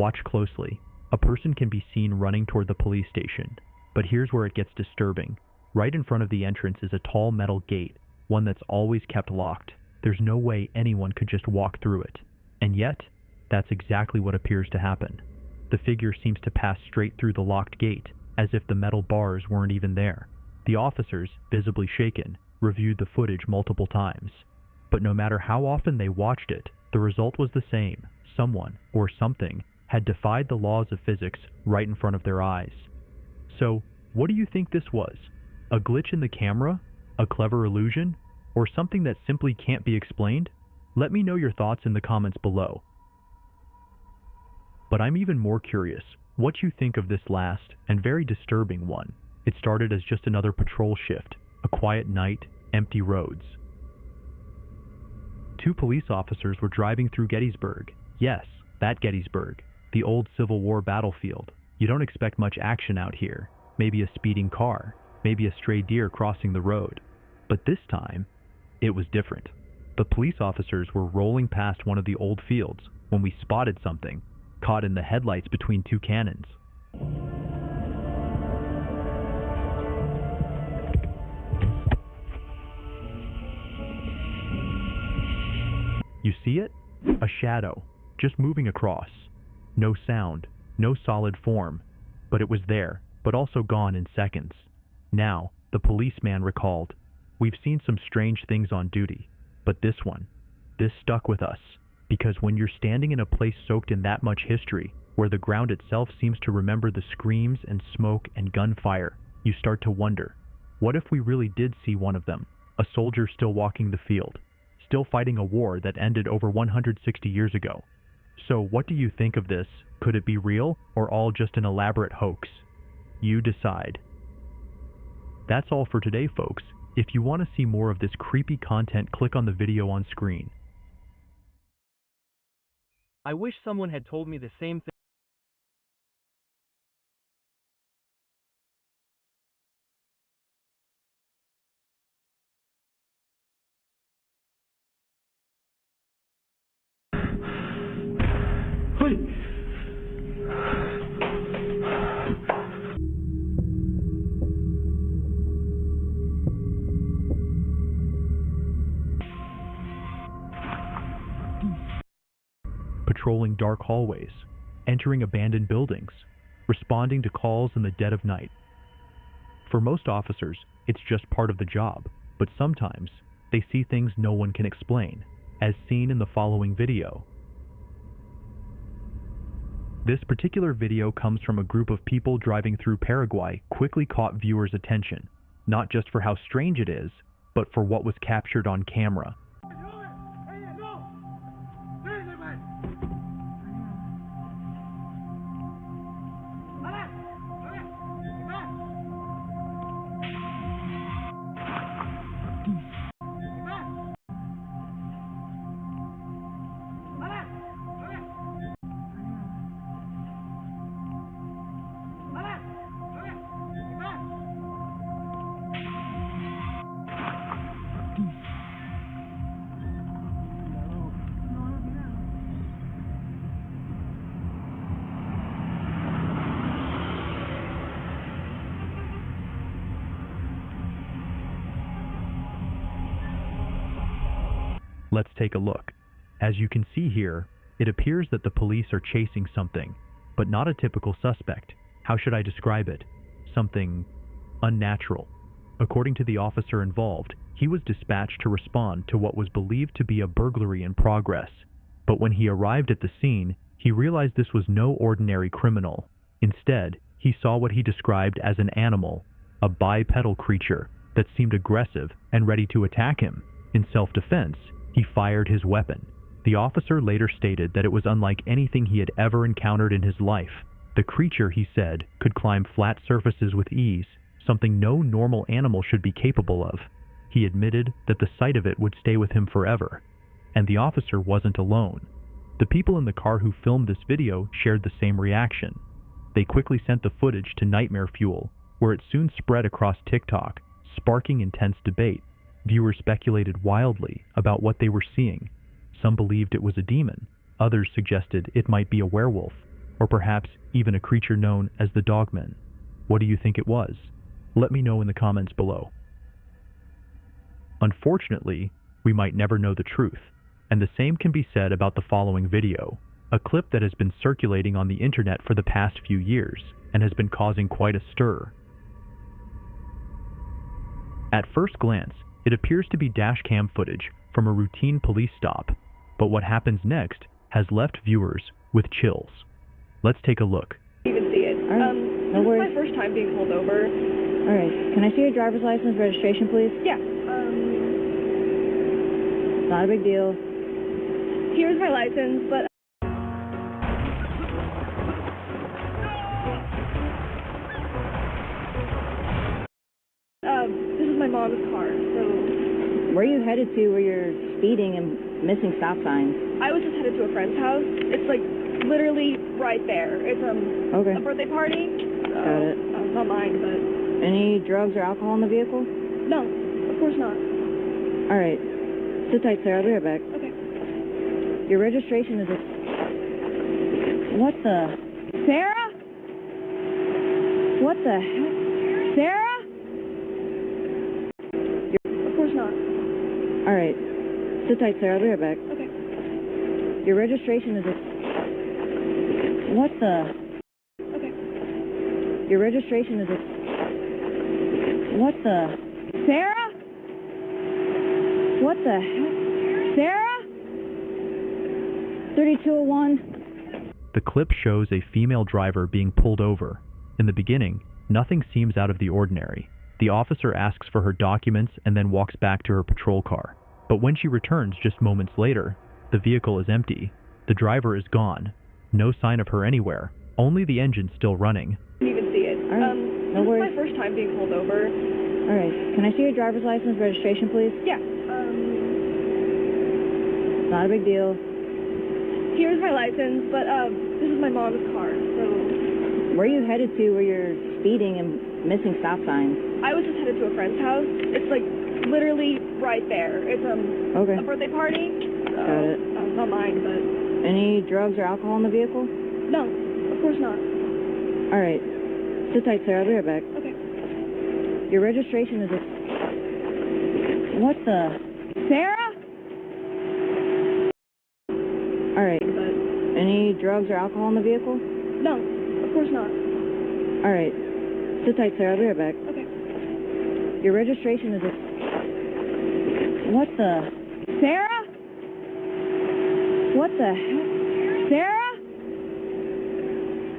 Watch closely. A person can be seen running toward the police station. But here's where it gets disturbing. Right in front of the entrance is a tall metal gate, one that's always kept locked. There's no way anyone could just walk through it. And yet, that's exactly what appears to happen. The figure seems to pass straight through the locked gate, as if the metal bars weren't even there. The officers, visibly shaken, reviewed the footage multiple times. But no matter how often they watched it, the result was the same. Someone, or something, had defied the laws of physics right in front of their eyes. So, what do you think this was? A glitch in the camera? A clever illusion? Or something that simply can't be explained? Let me know your thoughts in the comments below. But I'm even more curious what you think of this last and very disturbing one. It started as just another patrol shift, a quiet night, empty roads. 2 police officers were driving through Gettysburg. Yes, that Gettysburg, the old Civil War battlefield. You don't expect much action out here. Maybe a speeding car, maybe a stray deer crossing the road. But this time, it was different. The police officers were rolling past one of the old fields when we spotted something, caught in the headlights between 2 cannons. You see it? A shadow, just moving across. No sound, no solid form, but it was there, but also gone in seconds. Now, the policeman recalled, "We've seen some strange things on duty, but this stuck with us, because when you're standing in a place soaked in that much history, where the ground itself seems to remember the screams and smoke and gunfire, you start to wonder, what if we really did see one of them, a soldier still walking the field, still fighting a war that ended over 160 years ago? So what do you think of this? Could it be real, or all just an elaborate hoax? You decide. That's all for today, folks. If you want to see more of this creepy content, click on the video on screen. I wish someone had told me the same thing. Patrolling dark hallways, entering abandoned buildings, responding to calls in the dead of night. For most officers, it's just part of the job, but sometimes they see things no one can explain, as seen in the following video. This particular video comes from a group of people driving through Paraguay, quickly caught viewers' attention, not just for how strange it is, but for what was captured on camera. Let's take a look. As you can see here, it appears that the police are chasing something, but not a typical suspect. How should I describe it? Something unnatural. According to the officer involved, he was dispatched to respond to what was believed to be a burglary in progress. But when he arrived at the scene, he realized this was no ordinary criminal. Instead, he saw what he described as an animal, a bipedal creature that seemed aggressive and ready to attack him. In self-defense, he fired his weapon. The officer later stated that it was unlike anything he had ever encountered in his life. The creature, he said, could climb flat surfaces with ease, something no normal animal should be capable of. He admitted that the sight of it would stay with him forever. And the officer wasn't alone. The people in the car who filmed this video shared the same reaction. They quickly sent the footage to Nightmare Fuel, where it soon spread across TikTok, sparking intense debate. Viewers speculated wildly about what they were seeing. Some believed it was a demon. Others suggested it might be a werewolf, or perhaps even a creature known as the Dogman. What do you think it was? Let me know in the comments below. Unfortunately, we might never know the truth, And the same can be said about the following video, a clip that has been circulating on the internet for the past few years and has been causing quite a stir. At first glance, it appears to be dashcam footage from a routine police stop, but what happens next has left viewers with chills. Let's take a look. Even see it. No this worries. is my first time being pulled over. All right. Can I see your driver's license registration, please? Yeah. Not a big deal. Here's my license, but this is my mom's car, so Where are you headed to where you're speeding and missing stop signs? I was just headed to a friend's house. It's like literally right there. It's Okay. a birthday party. So, Got it. Not mine, but Any drugs or alcohol in the vehicle? no, of course not. All right. Sit tight, Sarah. I'll be right back. Okay. Your registration is What the? Sarah? What the heck? Sarah? Of course not. All right. Sit tight, Sarah. I'll be right back. Okay. Your registration is What the? Okay. Your registration is What the? Sarah? What the heck? Sarah? 3201. The clip shows a female driver being pulled over. In the beginning, nothing seems out of the ordinary. The officer asks for her documents and then walks back to her patrol car. But when she returns just moments later, the vehicle is empty. The driver is gone. No sign of her anywhere. Only the engine still running. Didn't even see it. All right. No this worries. is my first time being pulled over. All right. Can I see your driver's license registration, please? Yeah. Not a big deal. Here's my license, but this is my mom's car, so Where are you headed to where you're speeding and missing stop signs? I was just headed to a friend's house. It's like literally right there. It's Okay. a birthday party. So, Got it. Not mine, but Any drugs or alcohol in the vehicle? no, of course not. All right. Sit tight, Sarah. I'll be right back. Okay. Your registration is What the? Sarah? All right. Any drugs or alcohol in the vehicle? No, of course not. All right. Sit tight, Sarah. I'll be right back. Okay. Your registration is What the? Sarah? What the heck? Sarah?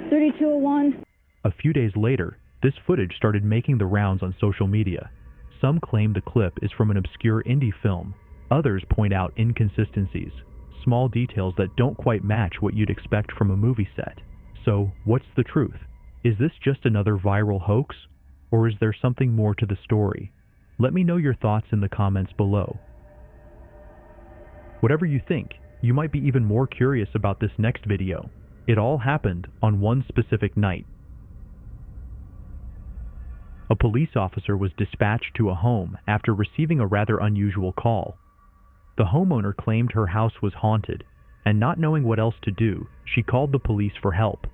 3201. A few days later, this footage started making the rounds on social media. Some claim the clip is from an obscure indie film. Others point out inconsistencies, small details that don't quite match what you'd expect from a movie set. So, what's the truth? Is this just another viral hoax? Or is there something more to the story? Let me know your thoughts in the comments below. Whatever you think, you might be even more curious about this next video. It all happened on one specific night. A police officer was dispatched to a home after receiving a rather unusual call. The homeowner claimed her house was haunted, and not knowing what else to do, she called the police for help.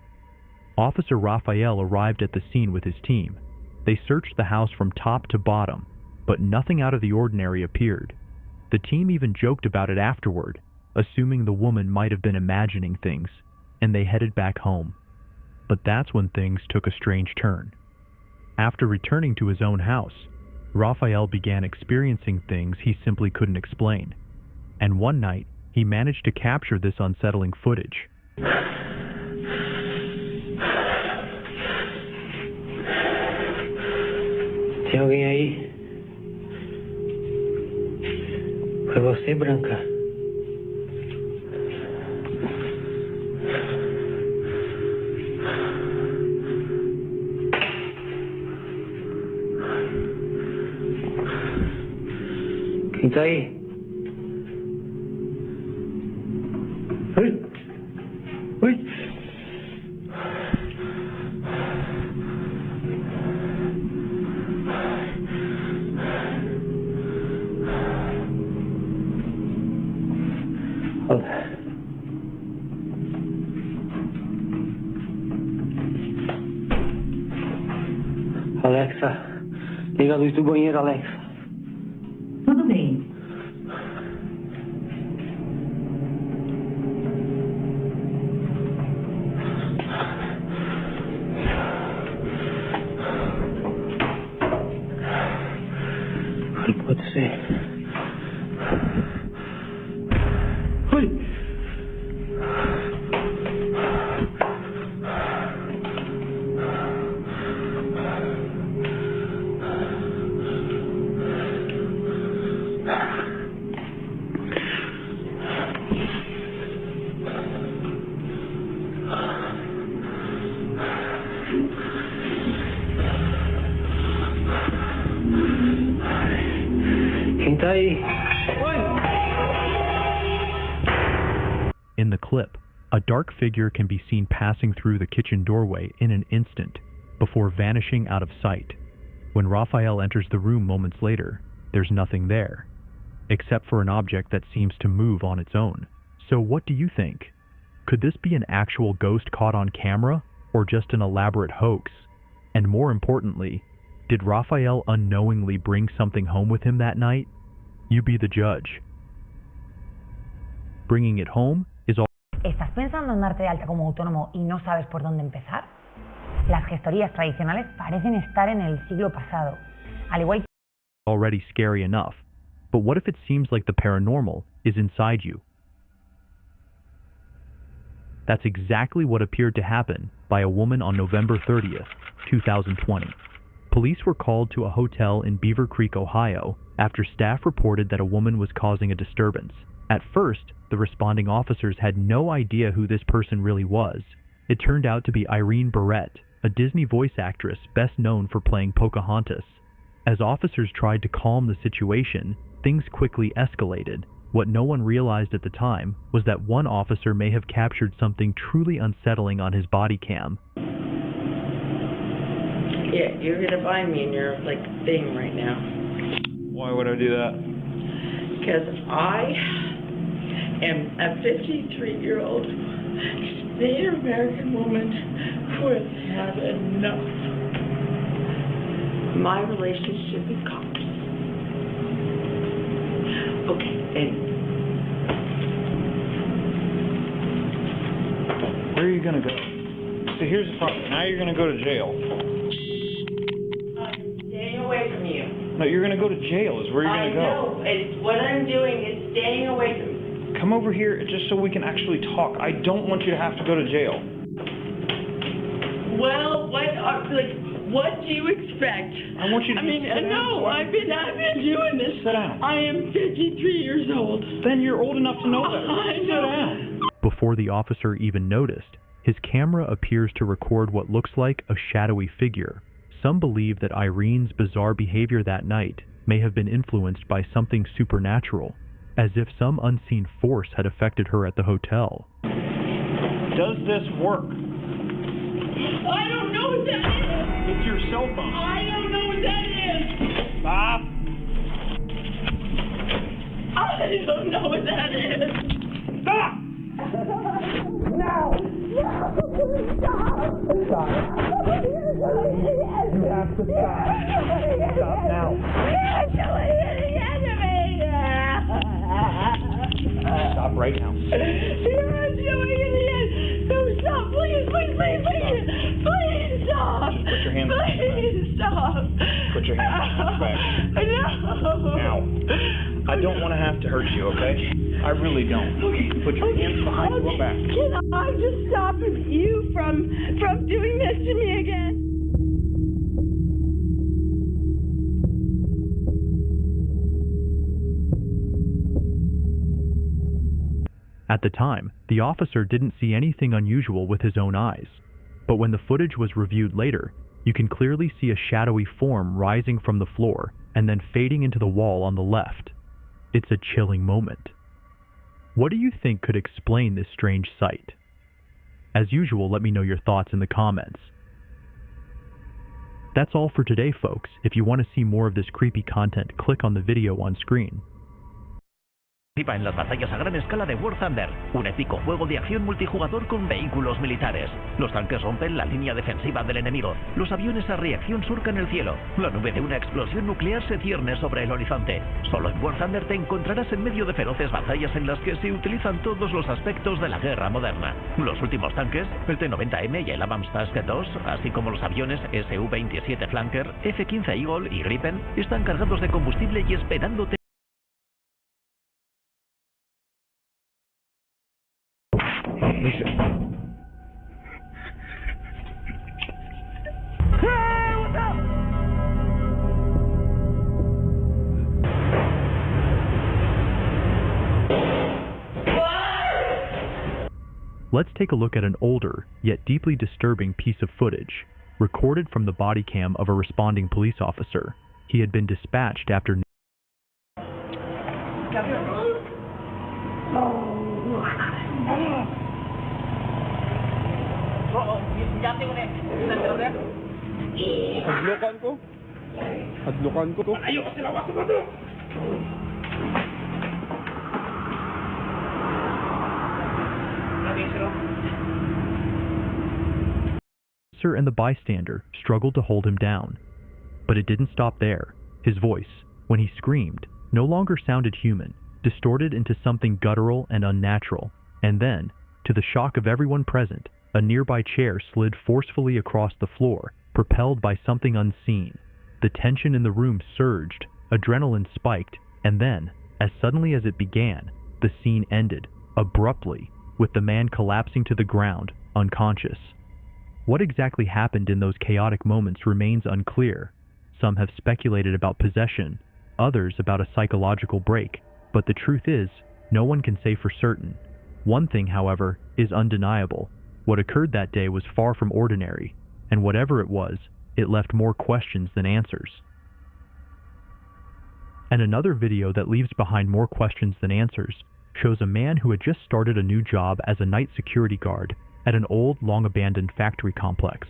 Officer Raphael arrived at the scene with his team. They searched the house from top to bottom, but nothing out of the ordinary appeared. The team even joked about it afterward, assuming the woman might have been imagining things, and they headed back home. But that's when things took a strange turn. After returning to his own house, Raphael began experiencing things he simply couldn't explain. And one night, he managed to capture this unsettling footage. Tem alguém aí? Foi você, Branca? Quem tá aí? Oi? Oi? Alexa, liga a luz do banheiro, Alexa. Tudo bem. Let's see. In the clip, a dark figure can be seen passing through the kitchen doorway in an instant, before vanishing out of sight. When Raphael enters the room moments later, there's nothing there, except for an object that seems to move on its own. So what do you think? Could this be an actual ghost caught on camera, or just an elaborate hoax? And more importantly, did Raphael unknowingly bring something home with him that night? You be the judge. Bringing it home is all. ¿Estás pensando en darte de alta como autónomo y no sabes por dónde empezar? Las gestorías tradicionales parecen estar en el siglo pasado. Al igual que already scary enough. But what if it seems like the paranormal is inside you? That's exactly what appeared to happen by a woman on November 30th, 2020. Police were called to a hotel in Beaver Creek, Ohio, after staff reported that a woman was causing a disturbance. At first, the responding officers had no idea who this person really was. It turned out to be Irene Barrett, a Disney voice actress best known for playing Pocahontas. As officers tried to calm the situation, things quickly escalated. What no one realized at the time was that one officer may have captured something truly unsettling on his body cam. Yeah, you're gonna find me in your thing right now. Why would I do that? Because I am a 53-year-old Native American woman who has had enough. My relationship with cops. Okay, and where are you gonna go? So here's the problem. Now you're gonna go to jail. I'm staying away from you. No, you're gonna go to jail is where you're gonna go. I know. It's what I'm doing is staying away from you. Come over here just so we can actually talk. I don't want you to have to go to jail. Well, what do you expect? I want you to sit down. No, I've been doing this. Sit down. I am 53 years old. Then you're old enough to know that. I know. Sit down. Before the officer even noticed, his camera appears to record what looks like a shadowy figure. Some believe that Irene's bizarre behavior that night may have been influenced by something supernatural, as if some unseen force had affected her at the hotel. Does this work? I don't know what that is. It's your cell phone. I don't know what that is. Stop. I don't know what that is. Stop. No. Stop. You have to stop. Stop now. Stop right now. You're doing it again. No, stop. Please. Please stop. Just put your hands behind your back. Please stop. Put your hands behind your back. No. Now. I don't want to have to hurt you, okay? I really don't. Okay. Put your hands behind your back. Can I just stop you from doing this to me again? At the time, the officer didn't see anything unusual with his own eyes. But when the footage was reviewed later, you can clearly see a shadowy form rising from the floor and then fading into the wall on the left. It's a chilling moment. What do you think could explain this strange sight? As usual, let me know your thoughts in the comments. That's all for today, folks. If you want to see more of this creepy content, click on the video on screen. Participa en las batallas a gran escala de War Thunder, un épico juego de acción multijugador con vehículos militares. Los tanques rompen la línea defensiva del enemigo, los aviones a reacción surcan el cielo, la nube de una explosión nuclear se cierne sobre el horizonte. Solo en War Thunder te encontrarás en medio de feroces batallas en las que se utilizan todos los aspectos de la guerra moderna. Los últimos tanques, el T-90M y el Abrams Task 2, así como los aviones Su-27 Flanker, F-15 Eagle y Gripen, están cargados de combustible y esperándote. Let's take a look at an older, yet deeply disturbing piece of footage, recorded from the body cam of a responding police officer. He had been dispatched after... Hadlukan ko. Ayaw kasi lawas ko to. Officer and the bystander struggled to hold him down. But it didn't stop there. His voice, when he screamed, no longer sounded human, distorted into something guttural and unnatural. And then, to the shock of everyone present, a nearby chair slid forcefully across the floor, propelled by something unseen. The tension in the room surged, adrenaline spiked, and then, as suddenly as it began, the scene ended, abruptly, with the man collapsing to the ground, unconscious. What exactly happened in those chaotic moments remains unclear. Some have speculated about possession, others about a psychological break, but the truth is, no one can say for certain. One thing, however, is undeniable. What occurred that day was far from ordinary, and whatever it was, it left more questions than answers. And another video that leaves behind more questions than answers shows a man who had just started a new job as a night security guard at an old, long-abandoned factory complex.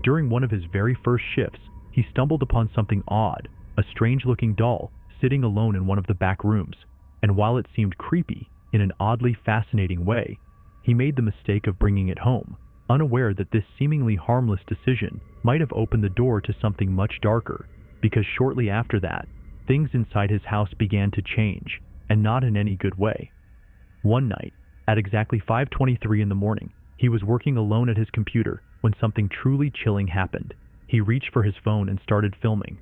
During one of his very first shifts, he stumbled upon something odd, a strange-looking doll sitting alone in one of the back rooms, and while it seemed creepy in an oddly fascinating way, he made the mistake of bringing it home, unaware that this seemingly harmless decision might have opened the door to something much darker, because shortly after that, things inside his house began to change, and not in any good way. One night, at exactly 5:23 in the morning, he was working alone at his computer when something truly chilling happened. He reached for his phone and started filming.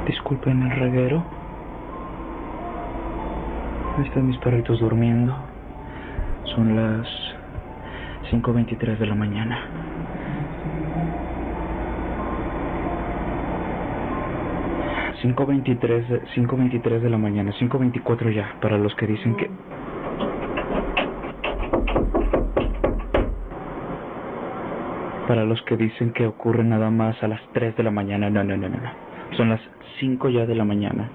Disculpen el reguero. Están mis perritos durmiendo. Son las 5:23 de la mañana. Cinco veintitrés de la mañana, 5:24 ya, para los que dicen que... Para los que dicen que ocurre nada más a las 3 de la mañana, no. Son las 5 ya de la mañana.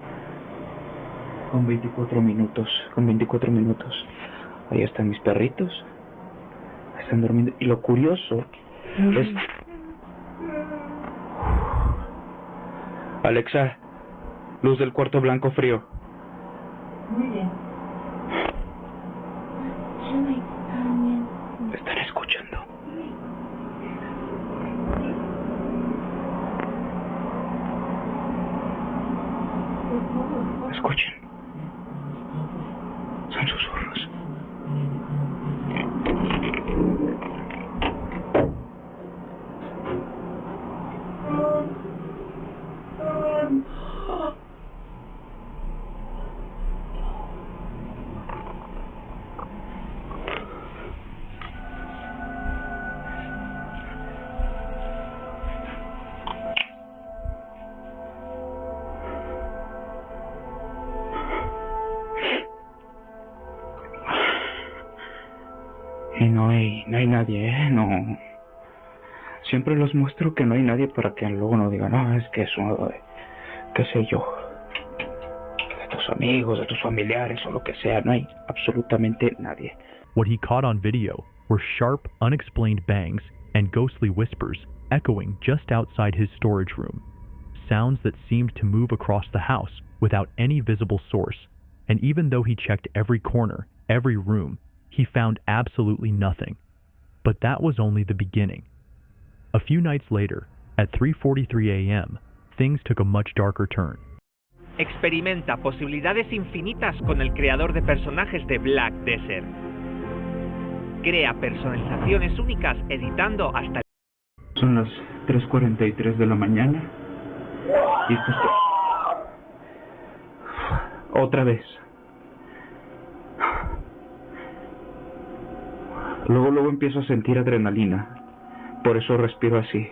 Con 24 minutos. Ahí están mis perritos. Están durmiendo. Y lo curioso es... Alexa, luz del cuarto blanco frío. Muy bien. Están escuchando. Escuchen. Son susurros. Y no hay nadie, no. Siempre los muestro que no hay nadie para que luego no digan, no, es que es uno de, qué sé yo, de tus amigos, de tus familiares o lo que sea. No hay absolutamente nadie. What he caught on video were sharp, unexplained bangs and ghostly whispers echoing just outside his storage room. sounds that seemed to move across the house without any visible source, and even though he checked every corner, every room, he found absolutely nothing. But that was only the beginning. A few nights later, at 3:43 a.m., things took a much darker turn. Experimenta posibilidades infinitas con el creador de personajes de Black Desert. Crea personalizaciones únicas editando hasta... Son las 3:43 de la mañana y esto es... Otra vez. Luego empiezo a sentir adrenalina. Por eso respiro así.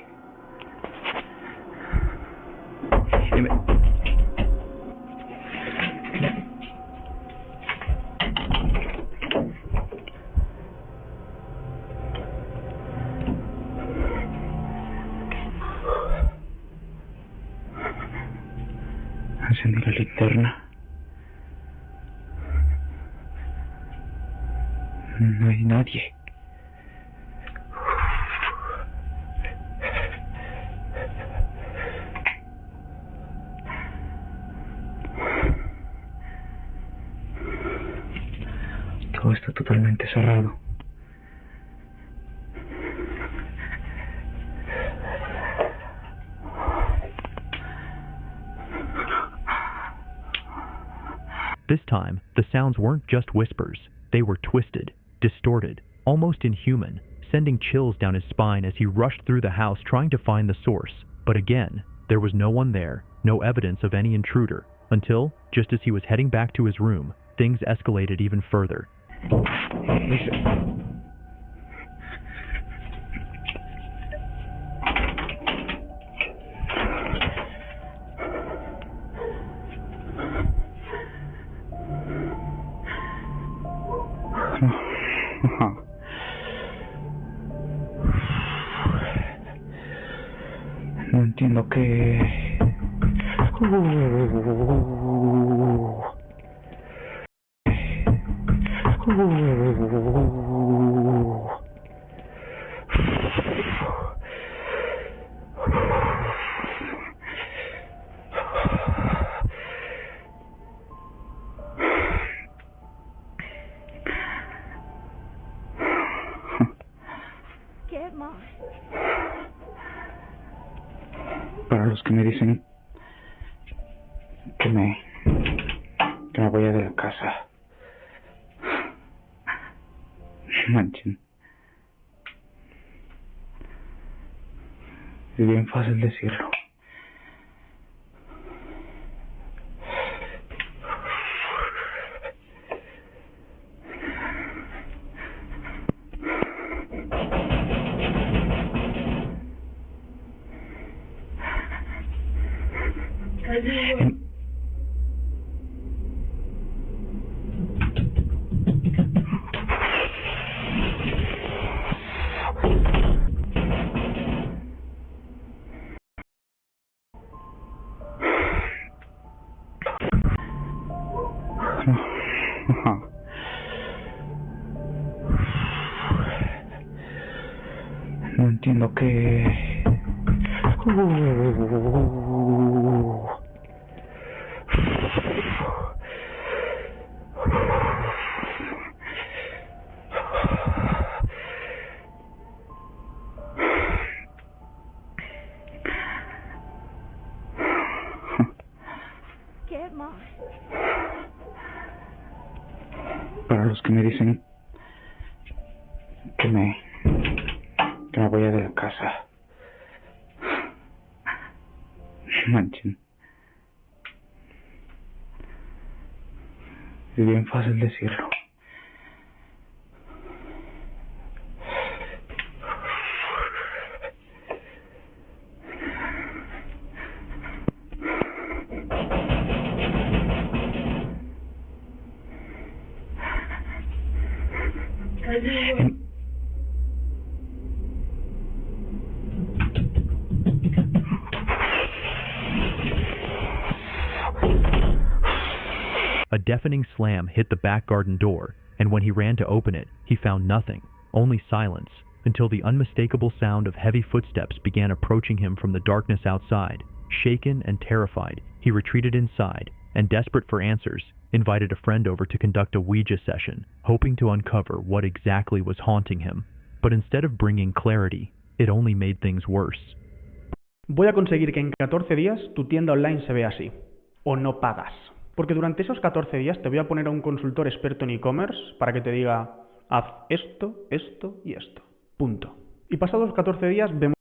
Encendí la linterna. No hay nadie. Todo está totalmente cerrado. This time, the sounds weren't just whispers. They were twisted, distorted, almost inhuman, sending chills down his spine as he rushed through the house trying to find the source. But again, there was no one there, no evidence of any intruder, until, just as he was heading back to his room, things escalated even further. No entiendo qué... Para los que me dicen que me vaya de la casa. Manchen. Es bien fácil decirlo. No entiendo qué... Para los que me dicen que me vaya de la casa. Manchen. Es bien fácil decirlo. A deafening slam hit the back garden door, and when he ran to open it, he found nothing, only silence, until the unmistakable sound of heavy footsteps began approaching him from the darkness outside. Shaken and terrified, he retreated inside and, desperate for answers, invited a friend over to conduct a Ouija session, hoping to uncover what exactly was haunting him. But instead of bringing clarity, it only made things worse. Voy a conseguir que en 14 días tu tienda online se vea así. O no pagas. Porque durante esos 14 días te voy a poner a un consultor experto en e-commerce para que te diga, haz esto, esto y esto. Punto. Y pasados 14 días vemos...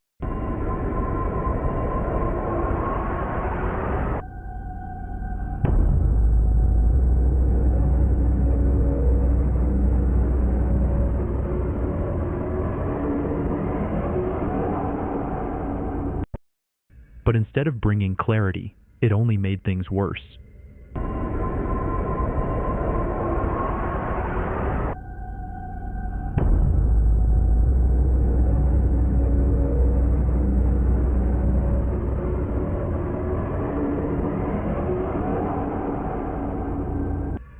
But instead of bringing clarity, it only made things worse.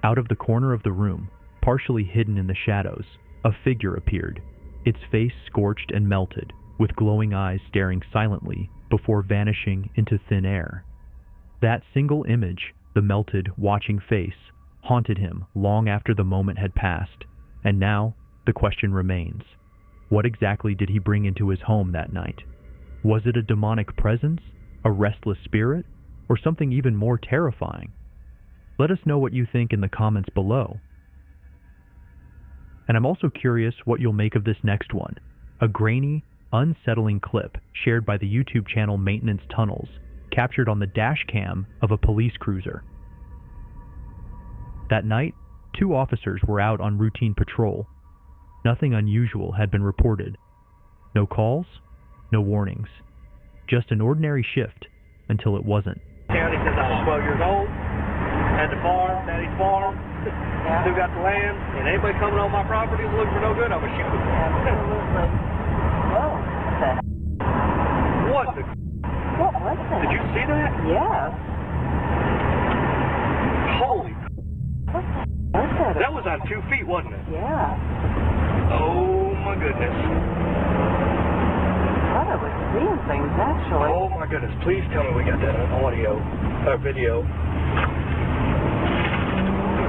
Out of the corner of the room, partially hidden in the shadows, a figure appeared, its face scorched and melted, with glowing eyes staring silently before vanishing into thin air. That single image, the melted, watching face, haunted him long after the moment had passed, and now the question remains. What exactly did he bring into his home that night? Was it a demonic presence, a restless spirit, or something even more terrifying? Let us know what you think in the comments below. And I'm also curious what you'll make of this next one, a grainy, unsettling clip shared by the YouTube channel Maintenance Tunnels, captured on the dash cam of a police cruiser. That night, 2 officers were out on routine patrol. Nothing unusual had been reported. No calls, no warnings. Just an ordinary shift until it wasn't. County since I was 12 years old. Had the farm, daddy's farm. Still got the land. And anybody coming on my property looking for no good, I'm going to shoot them. Absolutely. Whoa. What the? What was that? Did you see that? Yes. Holy. What the was that? That was on 2 feet, wasn't it? Yeah. Oh my goodness. I thought I was seeing things actually. Oh my goodness. Please tell me we got that on audio or video.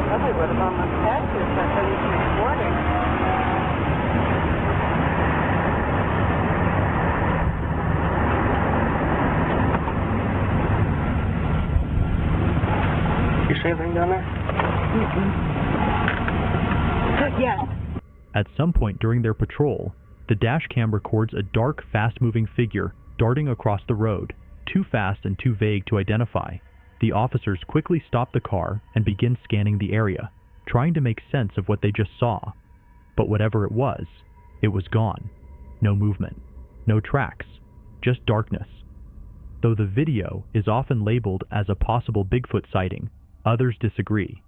Probably would have almost had to if I finished recording. You see anything down there? Yes. At some point during their patrol, the dash cam records a dark, fast-moving figure darting across the road, too fast and too vague to identify. The officers quickly stop the car and begin scanning the area, trying to make sense of what they just saw. But whatever it was gone. No movement, no tracks, just darkness. Though the video is often labeled as a possible Bigfoot sighting, others disagree.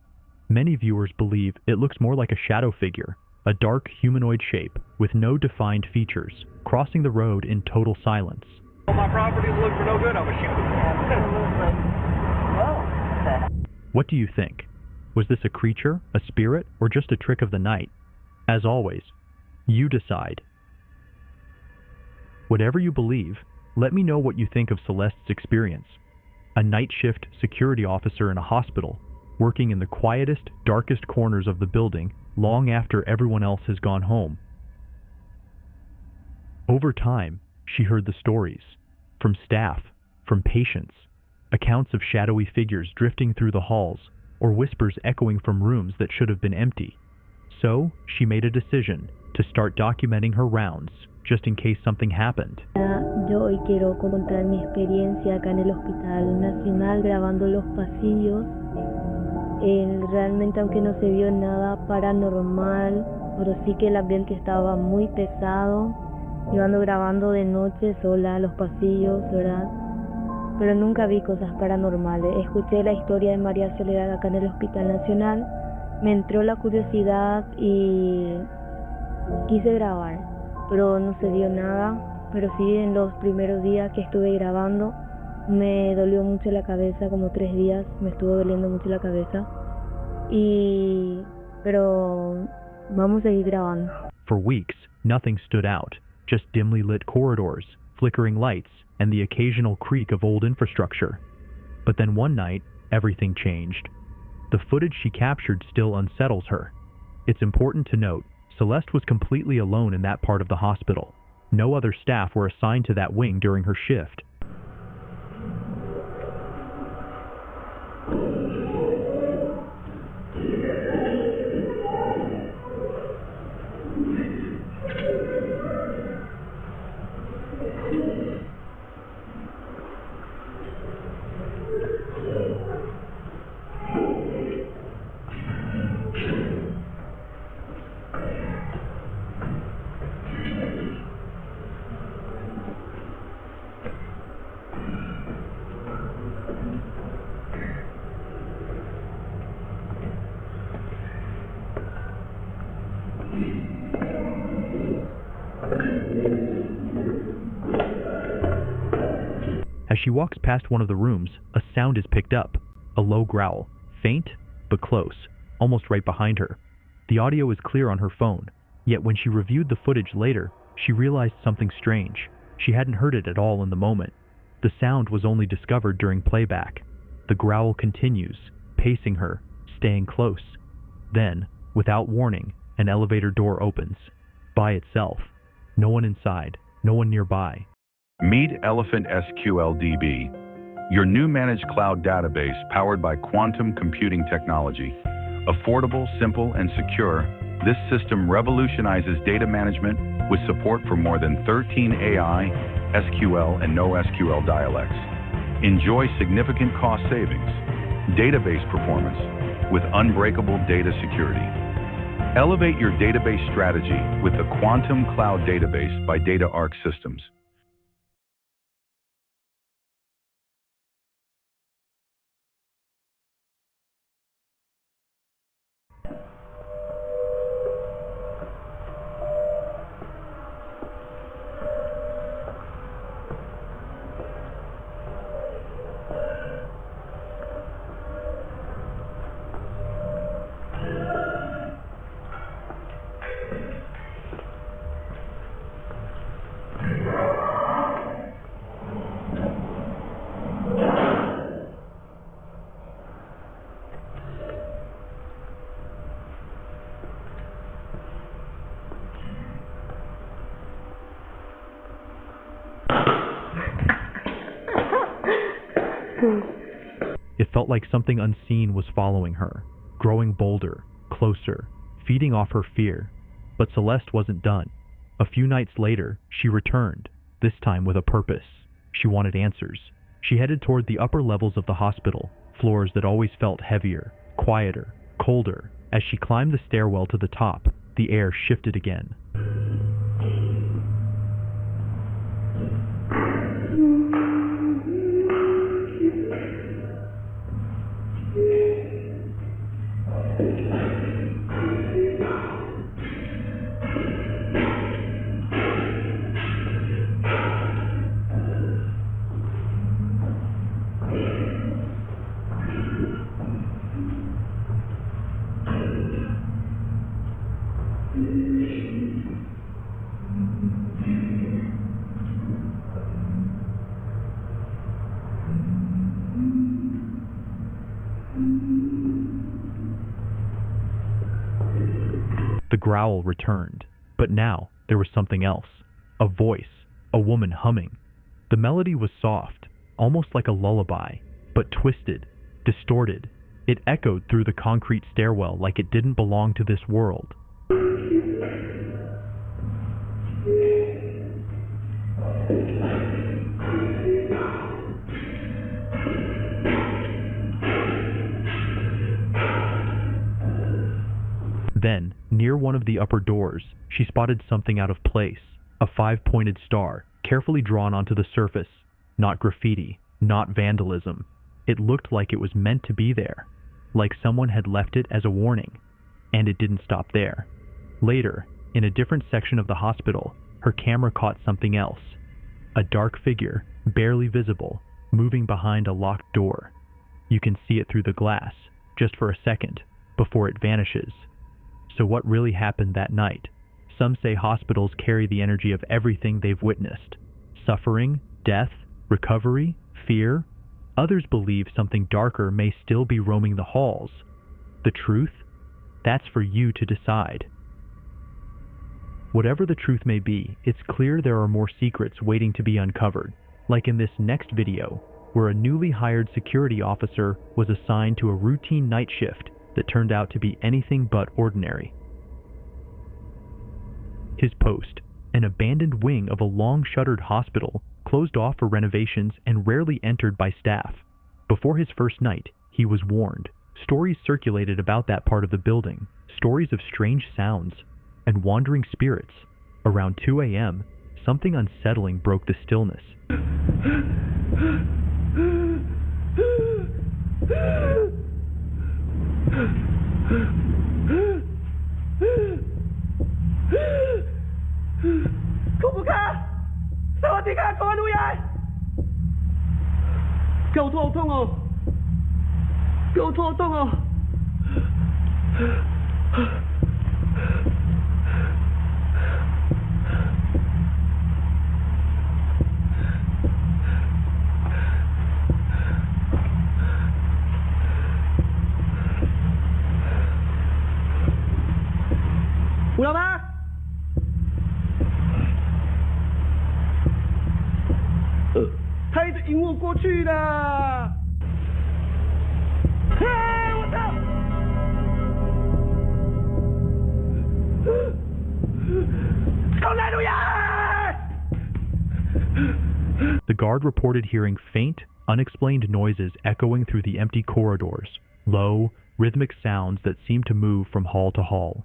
Many viewers believe it looks more like a shadow figure, a dark humanoid shape with no defined features, crossing the road in total silence. On my property looking for no good, I'm going to shoot them. Absolutely. What do you think? Was this a creature, a spirit, or just a trick of the night? As always, you decide. Whatever you believe, let me know what you think of Celeste's experience. A night shift security officer in a hospital, working in the quietest, darkest corners of the building long after everyone else has gone home. Over time, she heard the stories, from staff, from patients, accounts of shadowy figures drifting through the halls, or whispers echoing from rooms that should have been empty. So, she made a decision to start documenting her rounds, just in case something happened. Yo hoy quiero contar mi experiencia acá en el Hospital Nacional grabando los pasillos. Realmente, aunque no se vio nada paranormal, pero sí que el ambiente estaba muy pesado. Yo ando grabando de noche sola los pasillos, ¿verdad? Pero nunca vi cosas paranormales. Escuché la historia de María Soledad acá en el Hospital Nacional, me entró la curiosidad y quise grabar, pero no se vio nada. Pero sí, en los primeros días que estuve grabando me dolió mucho la cabeza, como 3 días me estuvo doliendo mucho la cabeza. Pero vamos a seguir grabando. For weeks, nothing stood out, just dimly lit corridors, flickering lights, and the occasional creak of old infrastructure. But then one night, everything changed. The footage she captured still unsettles her. It's important to note, Celeste was completely alone in that part of the hospital. No other staff were assigned to that wing during her shift. As she walks past one of the rooms, a sound is picked up. A low growl, faint but close, almost right behind her. The audio is clear on her phone, yet when she reviewed the footage later, she realized something strange. She hadn't heard it at all in the moment. The sound was only discovered during playback. The growl continues, pacing her, staying close. Then, without warning, an elevator door opens. By itself. No one inside, no one nearby. Meet Elephant SQLDB, your new managed cloud database powered by quantum computing technology. Affordable, simple, and secure, this system revolutionizes data management with support for more than 13 AI, SQL, and NoSQL dialects. Enjoy significant cost savings, database performance, with unbreakable data security. Elevate your database strategy with the Quantum Cloud Database by DataArc Systems. It felt like something unseen was following her, growing bolder, closer, feeding off her fear. But Celeste wasn't done. A few nights later, she returned, this time with a purpose. She wanted answers. She headed toward the upper levels of the hospital, floors that always felt heavier, quieter, colder. As she climbed the stairwell to the top, the air shifted again. The growl returned, but now there was something else. A voice, a woman humming. The melody was soft, almost like a lullaby, but twisted, distorted. It echoed through the concrete stairwell like it didn't belong to this world. Then, near one of the upper doors, she spotted something out of place. A 5-pointed star, carefully drawn onto the surface. Not graffiti, not vandalism. It looked like it was meant to be there. Like someone had left it as a warning. And it didn't stop there. Later, in a different section of the hospital, her camera caught something else. A dark figure, barely visible, moving behind a locked door. You can see it through the glass, just for a second, before it vanishes. So what really happened that night? Some say hospitals carry the energy of everything they've witnessed. Suffering, death, Recovery? Fear? Others believe something darker may still be roaming the halls. The truth? That's for you to decide. Whatever the truth may be, it's clear there are more secrets waiting to be uncovered, like in this next video, where a newly hired security officer was assigned to a routine night shift that turned out to be anything but ordinary. His post, an abandoned wing of a long-shuttered hospital, closed off for renovations and rarely entered by staff. Before his first night, he was warned. Stories circulated about that part of the building, stories of strange sounds and wandering spirits. Around 2 a.m., something unsettling broke the stillness. The guard reported hearing faint, unexplained noises echoing through the empty corridors, low, rhythmic sounds that seemed to move from hall to hall.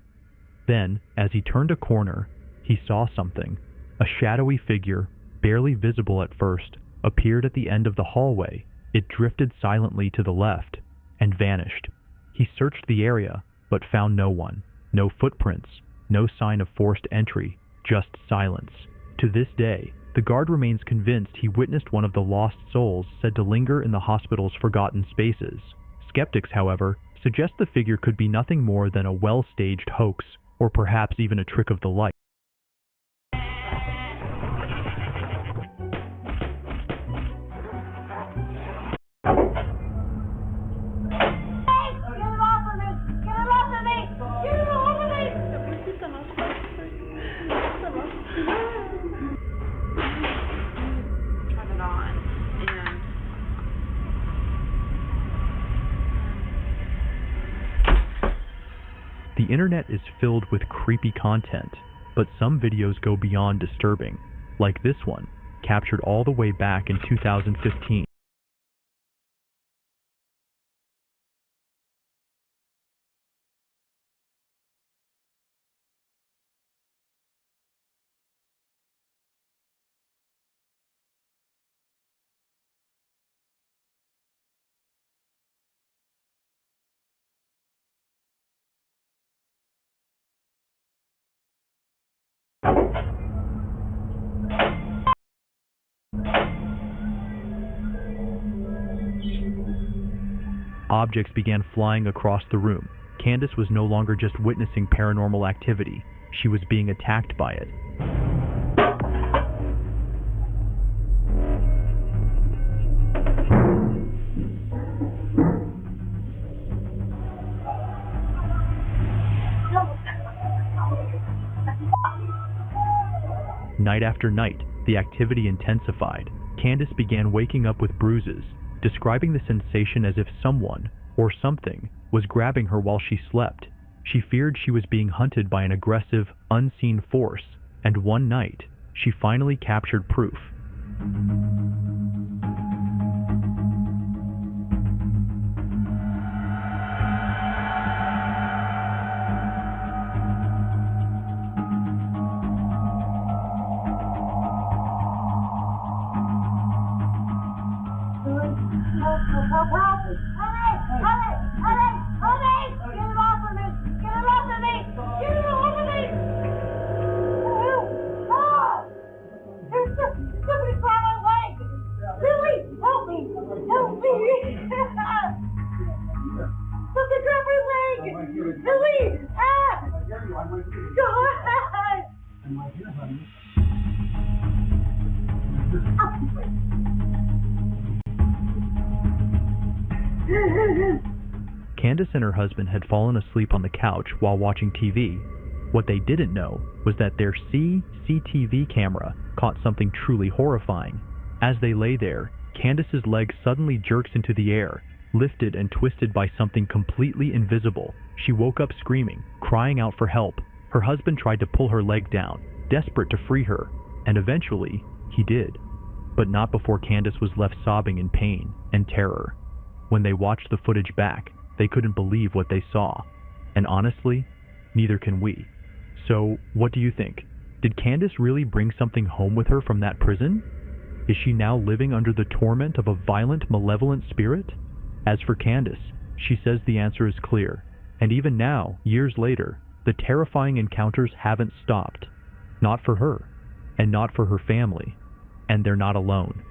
Then, as he turned a corner, he saw something. A shadowy figure, barely visible at first, appeared at the end of the hallway. It drifted silently to the left and vanished. He searched the area, but found no one. No footprints, no sign of forced entry, just silence. To this day, the guard remains convinced he witnessed one of the lost souls said to linger in the hospital's forgotten spaces. Skeptics, however, suggest the figure could be nothing more than a well-staged hoax, or perhaps even a trick of the light. The internet is filled with creepy content, but some videos go beyond disturbing, like this one, captured all the way back in 2015. Objects began flying across the room. Candace was no longer just witnessing paranormal activity. She was being attacked by it. Night after night, the activity intensified. Candace began waking up with bruises, describing the sensation as if someone, or something, was grabbing her while she slept. She feared she was being hunted by an aggressive, unseen force, and one night, she finally captured proof. Candace and her husband had fallen asleep on the couch while watching TV. What they didn't know was that their CCTV camera caught something truly horrifying. As they lay there, Candace's leg suddenly jerks into the air, lifted and twisted by something completely invisible. She woke up screaming, crying out for help. Her husband tried to pull her leg down, desperate to free her, and eventually, he did. But not before Candace was left sobbing in pain and terror. When they watched the footage back, they couldn't believe what they saw. And honestly, neither can we. So, what do you think? Did Candace really bring something home with her from that prison? Is she now living under the torment of a violent, malevolent spirit? As for Candace, she says the answer is clear. And even now, years later, the terrifying encounters haven't stopped. Not for her, and not for her family. And they're not alone.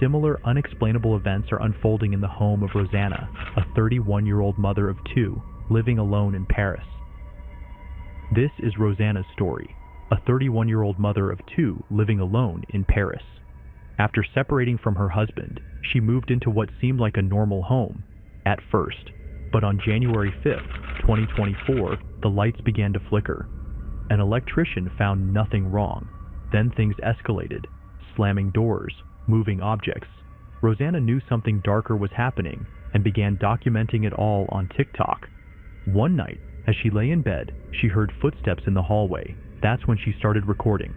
Similar unexplainable events are unfolding in the home of Rosanna, a 31-year-old mother of two, living alone in Paris. This is Rosanna's story, a 31-year-old mother of two living alone in Paris. After separating from her husband, she moved into what seemed like a normal home, at first. But on January 5th, 2024, the lights began to flicker. An electrician found nothing wrong. Then things escalated, slamming doors, moving objects. Rosanna knew something darker was happening and began documenting it all on TikTok. One night, as she lay in bed, she heard footsteps in the hallway. That's when she started recording.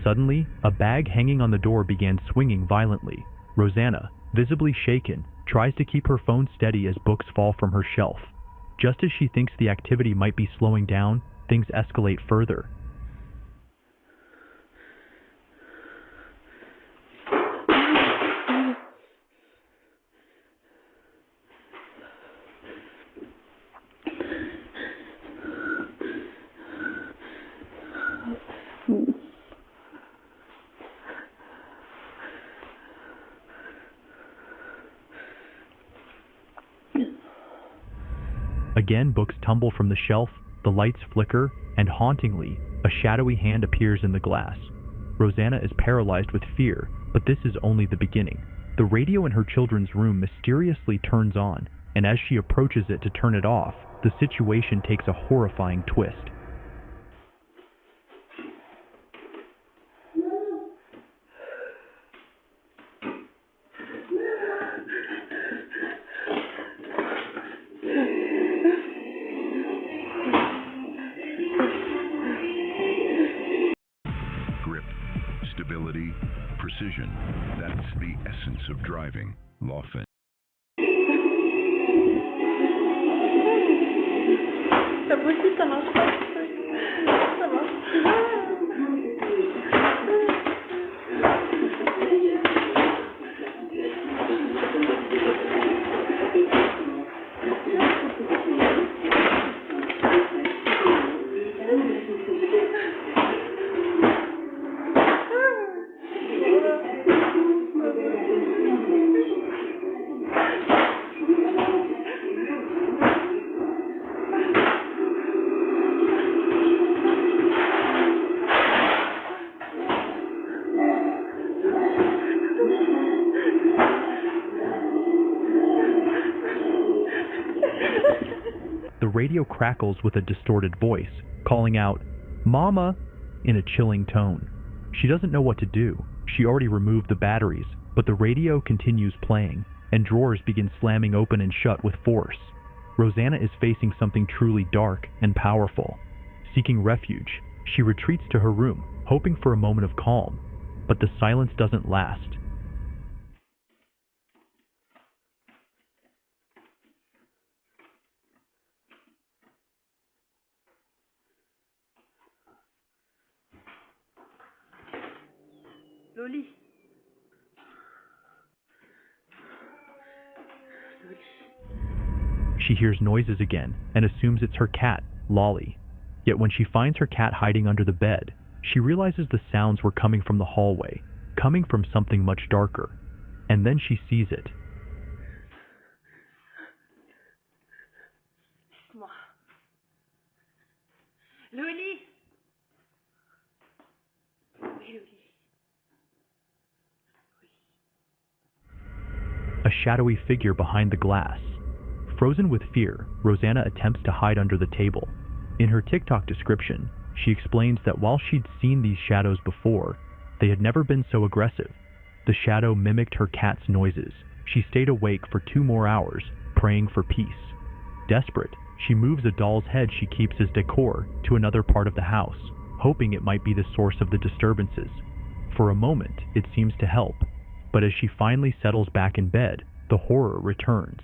Suddenly, a bag hanging on the door began swinging violently. Rosanna, visibly shaken, tries to keep her phone steady as books fall from her shelf. Just as she thinks the activity might be slowing down, things escalate further. Again, books tumble from the shelf, the lights flicker, and hauntingly, a shadowy hand appears in the glass. Rosanna is paralyzed with fear, but this is only the beginning. The radio in her children's room mysteriously turns on, and as she approaches it to turn it off, the situation takes a horrifying twist. Stability, precision, that's the essence of driving. Lawfin. The radio crackles with a distorted voice, calling out, "Mama," in a chilling tone. She doesn't know what to do. She already removed the batteries, but the radio continues playing, and drawers begin slamming open and shut with force. Rosanna is facing something truly dark and powerful. Seeking refuge, she retreats to her room, hoping for a moment of calm, but the silence doesn't last. Loli. She hears noises again and assumes it's her cat, Lolly. Yet when she finds her cat hiding under the bed, she realizes the sounds were coming from the hallway, coming from something much darker. And then she sees it. Loli. A shadowy figure behind the glass. Frozen with fear, Rosanna attempts to hide under the table. In her TikTok description, she explains that while she'd seen these shadows before, they had never been so aggressive. The shadow mimicked her cat's noises. She stayed awake for 2 more hours, praying for peace. Desperate, she moves a doll's head she keeps as decor to another part of the house, hoping it might be the source of the disturbances. For a moment, it seems to help, but as she finally settles back in bed, the horror returns.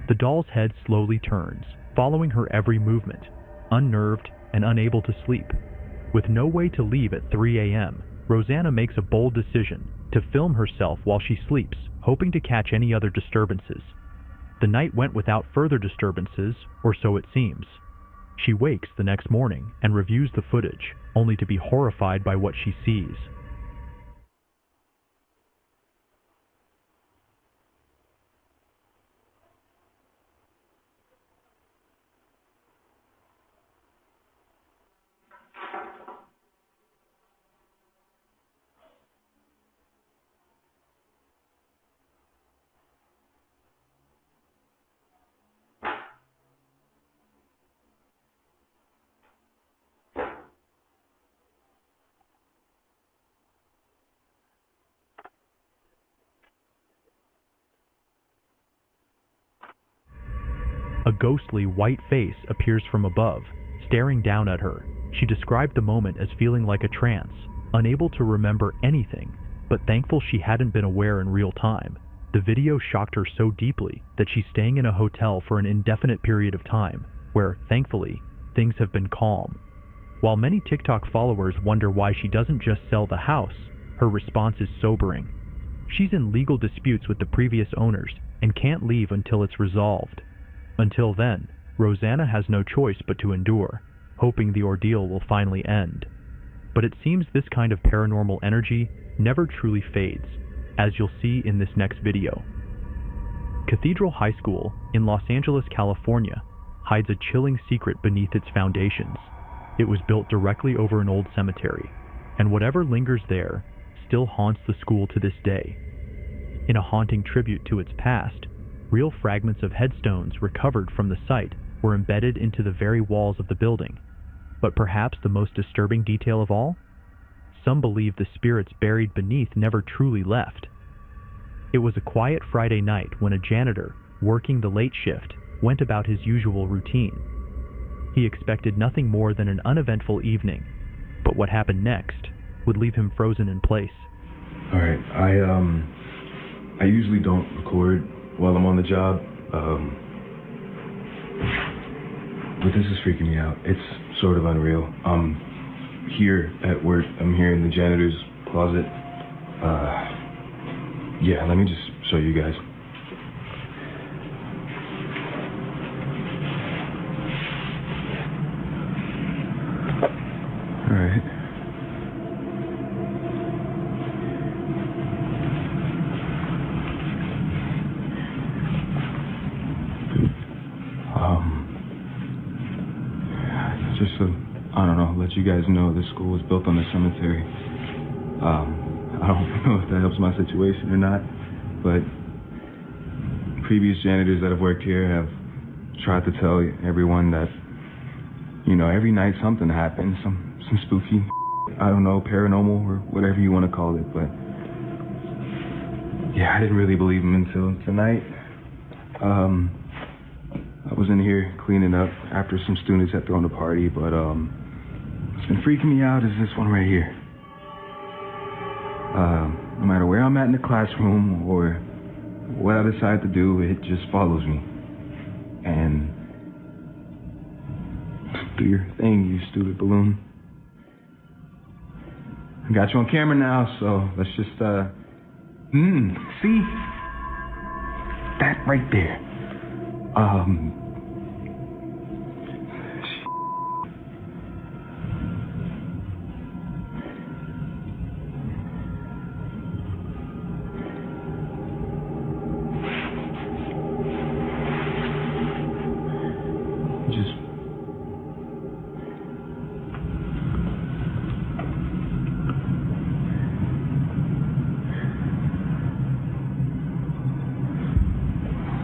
The doll's head slowly turns, following her every movement, unnerved and unable to sleep. With no way to leave at 3 a.m., Rosanna makes a bold decision to film herself while she sleeps, hoping to catch any other disturbances. The night went without further disturbances, or so it seems. She wakes the next morning and reviews the footage, only to be horrified by what she sees. A ghostly white face appears from above, staring down at her. She described the moment as feeling like a trance, unable to remember anything, but thankful she hadn't been aware in real time. The video shocked her so deeply that she's staying in a hotel for an indefinite period of time, where, thankfully, things have been calm. While many TikTok followers wonder why she doesn't just sell the house, her response is sobering. She's in legal disputes with the previous owners and can't leave until it's resolved. Until then, Rosanna has no choice but to endure, hoping the ordeal will finally end. But it seems this kind of paranormal energy never truly fades, as you'll see in this next video. Cathedral High School in Los Angeles, California, hides a chilling secret beneath its foundations. It was built directly over an old cemetery, and whatever lingers there still haunts the school to this day. In a haunting tribute to its past, real fragments of headstones recovered from the site were embedded into the very walls of the building. But perhaps the most disturbing detail of all? Some believe the spirits buried beneath never truly left. It was a quiet Friday night when a janitor, working the late shift, went about his usual routine. He expected nothing more than an uneventful evening, but what happened next would leave him frozen in place. Alright, I usually don't record while I'm on the job, but this is freaking me out. It's sort of unreal. I'm here at work. I'm here in the janitor's closet. Yeah, let me just show you guys. Alright. Just to, I don't know, let you guys know this school was built on a cemetery. I don't know if that helps my situation or not, but previous janitors that have worked here have tried to tell everyone that, you know, every night something happens, some spooky, I don't know, paranormal or whatever you want to call it, but yeah, I didn't really believe them until tonight. I was in here cleaning up after some students had thrown a party, but what's been freaking me out is this one right here. No matter where I'm at in the classroom or what I decide to do, it just follows me. And do your thing, you stupid balloon. I got you on camera now, so let's just, see? That right there.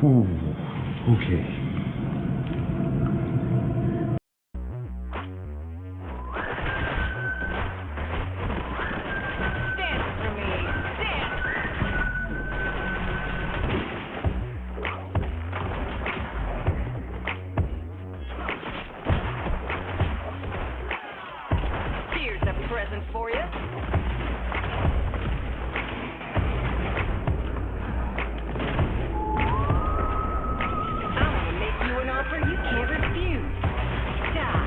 Ooh, okay. Here's a present for you. You can't refuse. Die.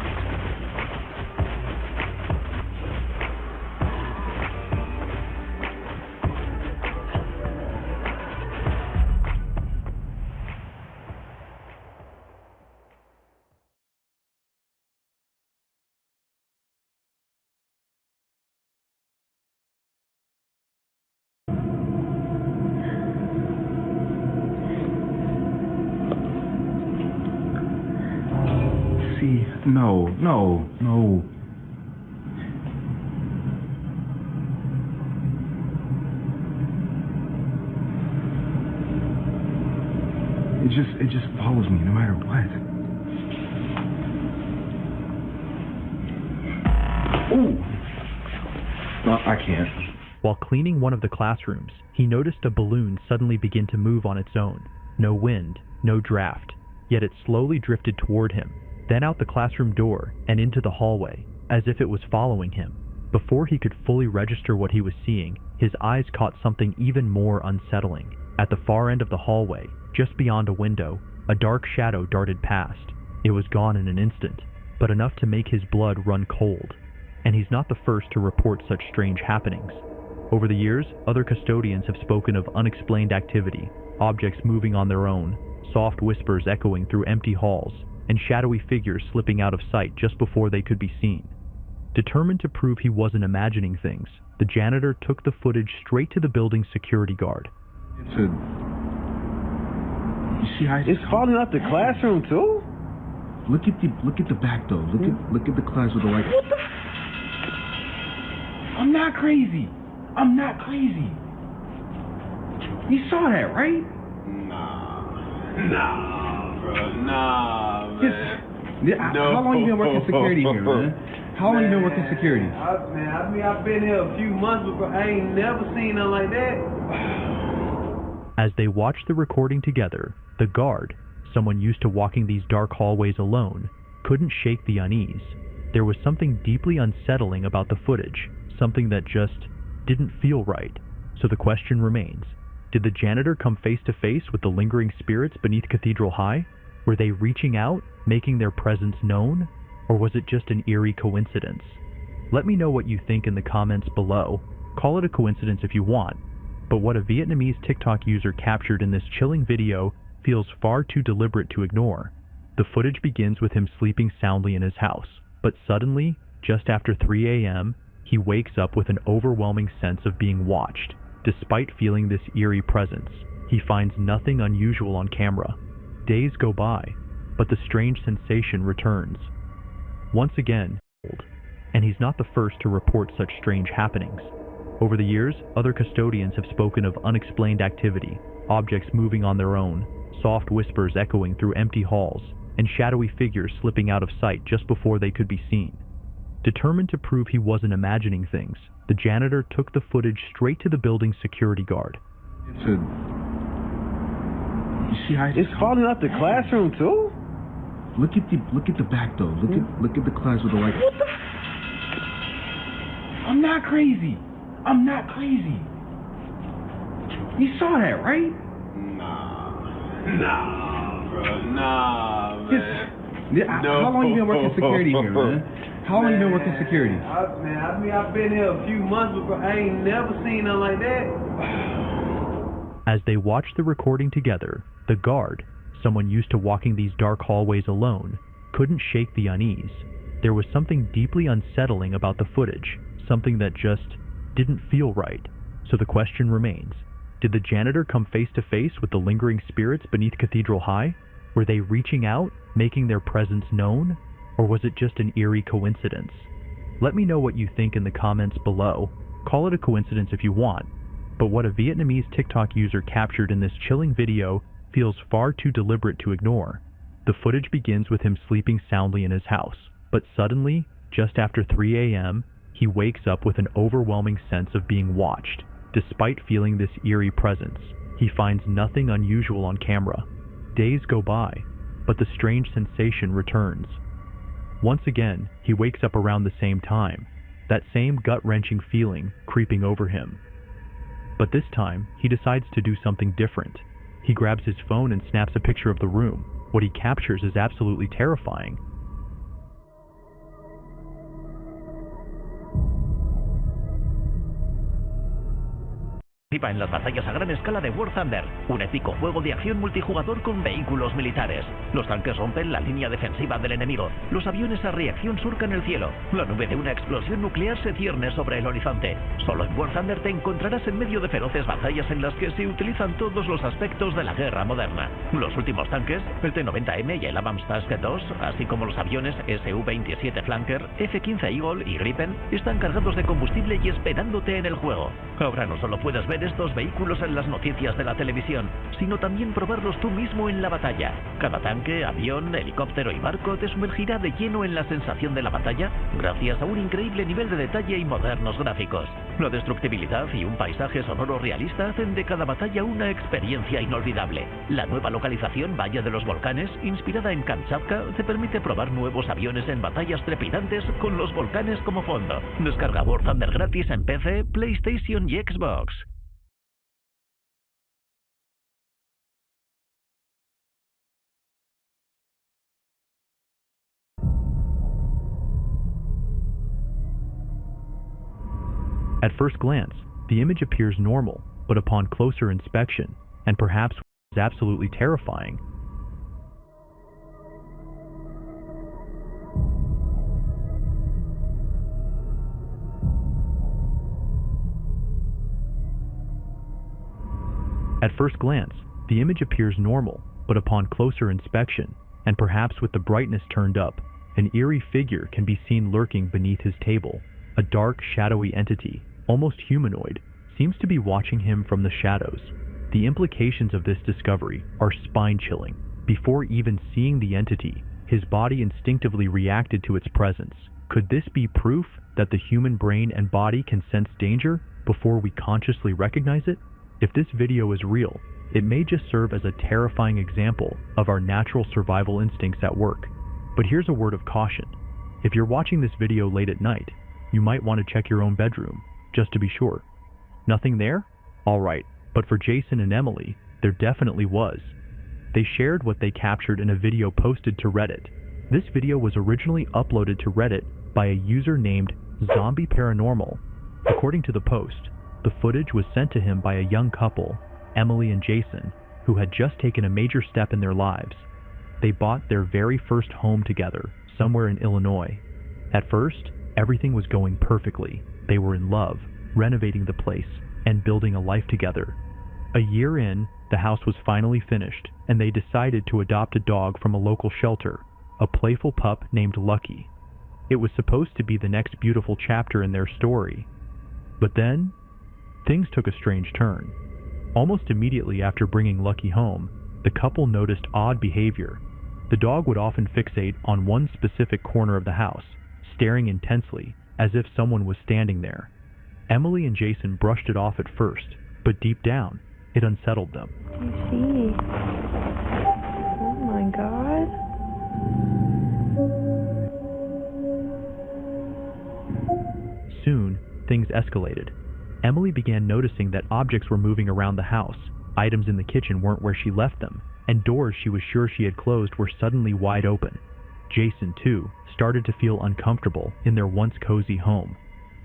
See, no. It just follows me no matter what. Ooh. No, I can't. While cleaning one of the classrooms, he noticed a balloon suddenly begin to move on its own. No wind, no draft, yet it slowly drifted toward him, then out the classroom door and into the hallway, as if it was following him. Before he could fully register what he was seeing, his eyes caught something even more unsettling. At the far end of the hallway, just beyond a window, a dark shadow darted past. It was gone in an instant, but enough to make his blood run cold. And he's not the first to report such strange happenings. Over the years, other custodians have spoken of unexplained activity, objects moving on their own, soft whispers echoing through empty halls, and shadowy figures slipping out of sight just before they could be seen. Determined to prove he wasn't imagining things, the janitor took the footage straight to the building's security guard. It's falling out the classroom too? Look at the back though. Look at the class with the light. What the? I'm not crazy. You saw that, right? Nah, bro. Nah, man. How long you been working security here, man? How long you been working security? I've been here a few months, but I ain't never seen nothing like that. As they watched the recording together, the guard, someone used to walking these dark hallways alone, couldn't shake the unease. There was something deeply unsettling about the footage, something that just didn't feel right. So the question remains, did the janitor come face to face with the lingering spirits beneath Cathedral High? Were they reaching out, making their presence known? Or was it just an eerie coincidence? Let me know what you think in the comments below. Call it a coincidence if you want, but what a Vietnamese TikTok user captured in this chilling video feels far too deliberate to ignore. The footage begins with him sleeping soundly in his house, but suddenly, just after 3 a.m., he wakes up with an overwhelming sense of being watched. Despite feeling this eerie presence, he finds nothing unusual on camera. Days go by, but the strange sensation returns. Once again, and he's not the first to report such strange happenings. Over the years, other custodians have spoken of unexplained activity, objects moving on their own, soft whispers echoing through empty halls, and shadowy figures slipping out of sight just before they could be seen. Determined to prove he wasn't imagining things, the janitor took the footage straight to the building's security guard. You see how it's falling out the classroom too? Look at the back though. Look at the class with the light. What the? I'm not crazy. I'm not crazy. You saw that, right? Nah, bro. Nah, man. How long you been working security here, man? How long you been working security? I've been here a few months, but I ain't never seen nothing like that. As they watched the recording together, the guard, someone used to walking these dark hallways alone, couldn't shake the unease. There was something deeply unsettling about the footage, something that just didn't feel right. So the question remains, did the janitor come face to face with the lingering spirits beneath Cathedral High? Were they reaching out, making their presence known? Or was it just an eerie coincidence? Let me know what you think in the comments below. Call it a coincidence if you want, but what a Vietnamese TikTok user captured in this chilling video feels far too deliberate to ignore. The footage begins with him sleeping soundly in his house, but suddenly, just after 3 a.m., he wakes up with an overwhelming sense of being watched. Despite feeling this eerie presence, he finds nothing unusual on camera. Days go by, but the strange sensation returns. Once again, he wakes up around the same time, that same gut-wrenching feeling creeping over him. But this time, he decides to do something different. He grabs his phone and snaps a picture of the room. What he captures is absolutely terrifying. Participa en las batallas a gran escala de War Thunder, un épico juego de acción multijugador con vehículos militares. Los tanques rompen la línea defensiva del enemigo, los aviones a reacción surcan el cielo, la nube de una explosión nuclear se cierne sobre el horizonte. Solo en War Thunder te encontrarás en medio de feroces batallas en las que se utilizan todos los aspectos de la guerra moderna. Los últimos tanques, el T-90M y el Abrams Task 2, así como los aviones Su-27 Flanker, F-15 Eagle y Gripen, están cargados de combustible y esperándote en el juego. Ahora no solo puedes ver estos vehículos en las noticias de la televisión, sino también probarlos tú mismo en la batalla. Cada tanque, avión, helicóptero y barco te sumergirá de lleno en la sensación de la batalla gracias a un increíble nivel de detalle y modernos gráficos. La destructibilidad y un paisaje sonoro realista hacen de cada batalla una experiencia inolvidable. La nueva localización Valle de los Volcanes, inspirada en Kamchatka, te permite probar nuevos aviones en batallas trepidantes con los volcanes como fondo. Descarga War Thunder gratis en PC, PlayStation y Xbox. At first glance, the image appears normal, but upon closer inspection, and perhaps is absolutely terrifying, At first glance, the image appears normal, but upon closer inspection, and perhaps with the brightness turned up, an eerie figure can be seen lurking beneath his table. A dark, shadowy entity, almost humanoid, seems to be watching him from the shadows. The implications of this discovery are spine-chilling. Before even seeing the entity, his body instinctively reacted to its presence. Could this be proof that the human brain and body can sense danger before we consciously recognize it? If this video is real, it may just serve as a terrifying example of our natural survival instincts at work. But here's a word of caution. If you're watching this video late at night, you might want to check your own bedroom, just to be sure. Nothing there? Alright, but for Jason and Emily, there definitely was. They shared what they captured in a video posted to Reddit. This video was originally uploaded to Reddit by a user named Zombie Paranormal. According to the post, the footage was sent to him by a young couple, Emily and Jason, who had just taken a major step in their lives. They bought their very first home together, somewhere in Illinois. At first, everything was going perfectly. They were in love, renovating the place, and building a life together. A year in, the house was finally finished, and they decided to adopt a dog from a local shelter, a playful pup named Lucky. It was supposed to be the next beautiful chapter in their story. But then, Things took a strange turn. Almost immediately after bringing Lucky home, the couple noticed odd behavior. The dog would often fixate on one specific corner of the house, staring intensely, as if someone was standing there. Emily and Jason brushed it off at first, but deep down, it unsettled them. Do you see? Oh my God. Soon, things escalated. Emily began noticing that objects were moving around the house, items in the kitchen weren't where she left them, and doors she was sure she had closed were suddenly wide open. Jason, too, started to feel uncomfortable in their once cozy home.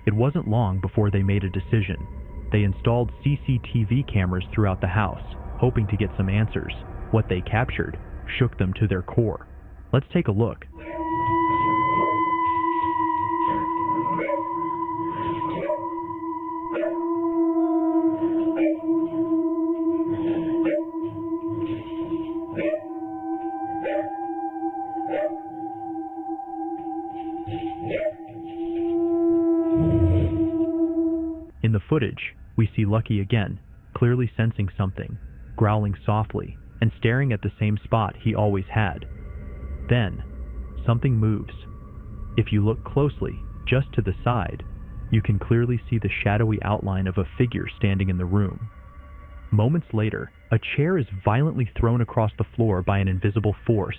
It wasn't long before they made a decision. They installed CCTV cameras throughout the house, hoping to get some answers. What they captured shook them to their core. Let's take a look. In the footage, we see Lucky again, clearly sensing something, growling softly, and staring at the same spot he always had. Then, something moves. If you look closely, just to the side, you can clearly see the shadowy outline of a figure standing in the room. Moments later, a chair is violently thrown across the floor by an invisible force.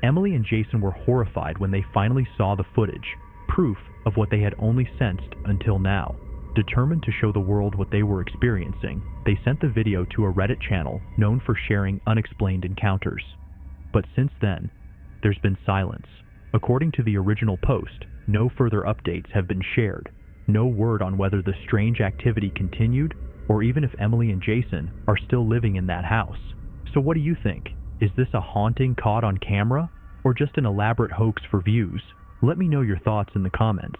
Emily and Jason were horrified when they finally saw the footage, proof of what they had only sensed until now. Determined to show the world what they were experiencing, they sent the video to a Reddit channel known for sharing unexplained encounters. But since then, there's been silence. According to the original post, no further updates have been shared. No word on whether the strange activity continued, or even if Emily and Jason are still living in that house. So what do you think? Is this a haunting caught on camera, or just an elaborate hoax for views? Let me know your thoughts in the comments.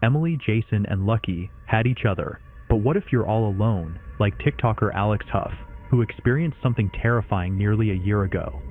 Emily, Jason, and Lucky had each other, but what if you're all alone, like TikToker Alex Huff, who experienced something terrifying nearly a year ago?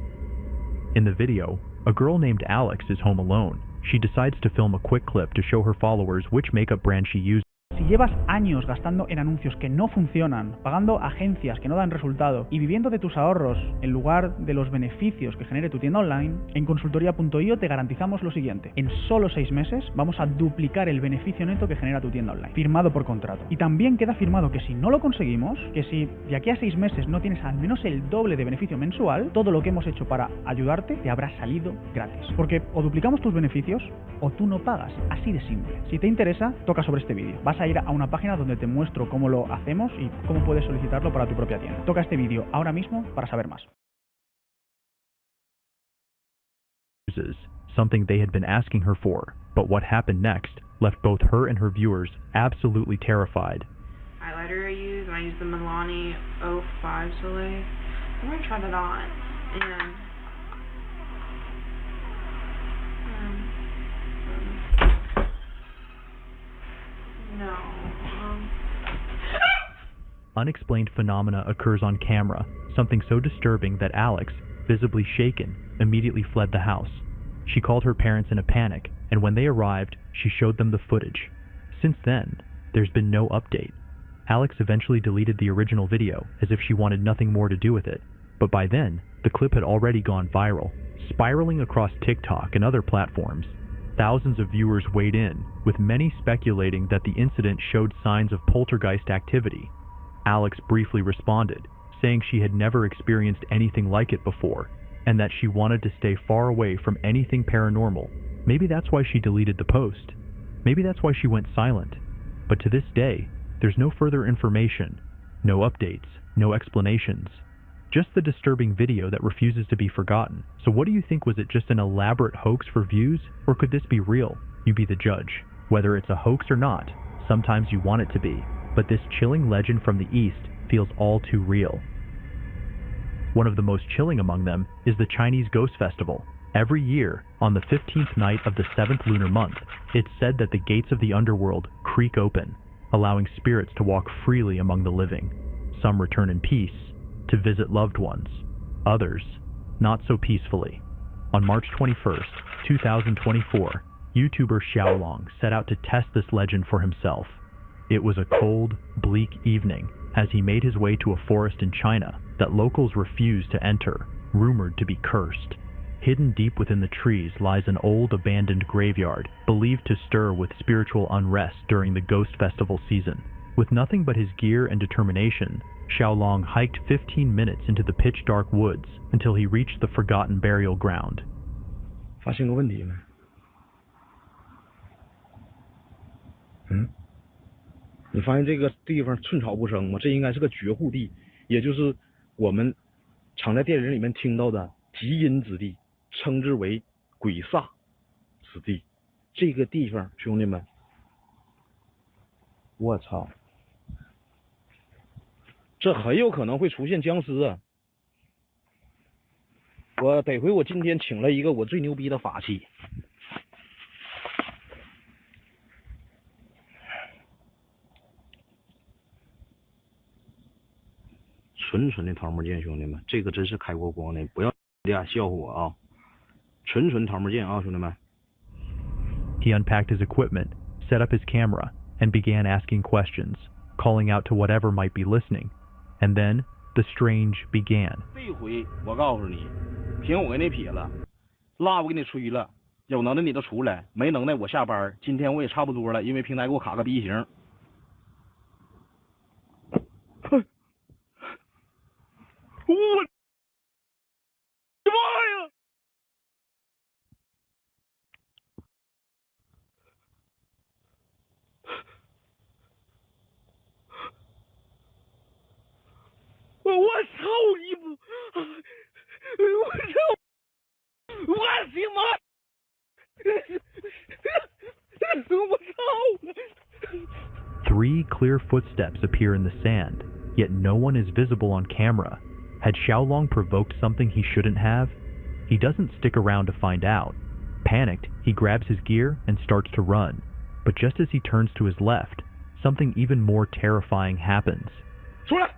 In the video, a girl named Alex is home alone. She decides to film a quick clip to show her followers which makeup brand she uses. Si llevas años gastando en anuncios que no funcionan, pagando agencias que no dan resultado y viviendo de tus ahorros en lugar de los beneficios que genere tu tienda online, en consultoría.io te garantizamos lo siguiente. En solo 6 meses vamos a duplicar el beneficio neto que genera tu tienda online, firmado por contrato. Y también queda firmado que si no lo conseguimos, que si de aquí a 6 meses no tienes al menos el doble de beneficio mensual, todo lo que hemos hecho para ayudarte te habrá salido gratis. Porque o duplicamos tus beneficios o tú no pagas. Así de simple. Si te interesa, toca sobre este vídeo. Vas a ir a una página donde te muestro cómo lo hacemos y cómo puedes solicitarlo para tu propia tienda. Toca este vídeo ahora mismo para saber más. Something they had been asking her for, but what happened next left both her and her viewers absolutely terrified. Highlighter I use the Milani 05 Soleil. I'm gonna try that on, and no. Unexplained phenomena occurs on camera, something so disturbing that Alex, visibly shaken, immediately fled the house. She called her parents in a panic, and when they arrived, she showed them the footage. Since then, there's been no update. Alex eventually deleted the original video, as if she wanted nothing more to do with it, but by then, the clip had already gone viral, spiraling across TikTok and other platforms. Thousands of viewers weighed in, with many speculating that the incident showed signs of poltergeist activity. Alex briefly responded, saying she had never experienced anything like it before, and that she wanted to stay far away from anything paranormal. Maybe that's why she deleted the post. Maybe that's why she went silent. But to this day, there's no further information, no updates, no explanations. Just the disturbing video that refuses to be forgotten. So what do you think? Was it just an elaborate hoax for views? Or could this be real? You be the judge. Whether it's a hoax or not, sometimes you want it to be. But this chilling legend from the East feels all too real. One of the most chilling among them is the Chinese Ghost Festival. Every year, on the 15th night of the 7th lunar month, it's said that the gates of the underworld creak open, allowing spirits to walk freely among the living. Some return in peace, to visit loved ones. Others, not so peacefully. On March 21st, 2024, YouTuber Xiaolong set out to test this legend for himself. It was a cold, bleak evening as he made his way to a forest in China that locals refused to enter, rumored to be cursed. Hidden deep within the trees lies an old abandoned graveyard, believed to stir with spiritual unrest during the Ghost Festival season. With nothing but his gear and determination, Xiaolong hiked 15 minutes into the pitch-dark woods until he reached the forgotten burial ground. 发现个问题没？你发现这个地方寸草不生吗？这应该是个绝户地，也就是我们常在电影里面听到的极阴之地，称之为鬼煞之地。这个地方，兄弟们，我操，这很有可能会出现僵尸啊！我得亏我今天请了一个我最牛逼的法器。纯纯的桃木剑，兄弟们，这个真是开过光的，不要俩笑话我啊！纯纯桃木剑啊，兄弟们。He unpacked his equipment, set up his camera, and began asking questions, calling out to whatever might be listening. And then, the strange began. 这回我告诉你，凭我给你撇了，蜡我给你吹了，有能耐你就出来，没能耐我下班。今天我也差不多了，因为平台给我卡个逼型。我的妈呀！我操你妈！我操！我的妈！我操！3 clear footsteps appear in the sand, yet no one is visible on camera. Had Xiaolong provoked something he shouldn't have? He doesn't stick around to find out. Panicked, he grabs his gear and starts to run. But just as he turns to his left, something even more terrifying happens. 出来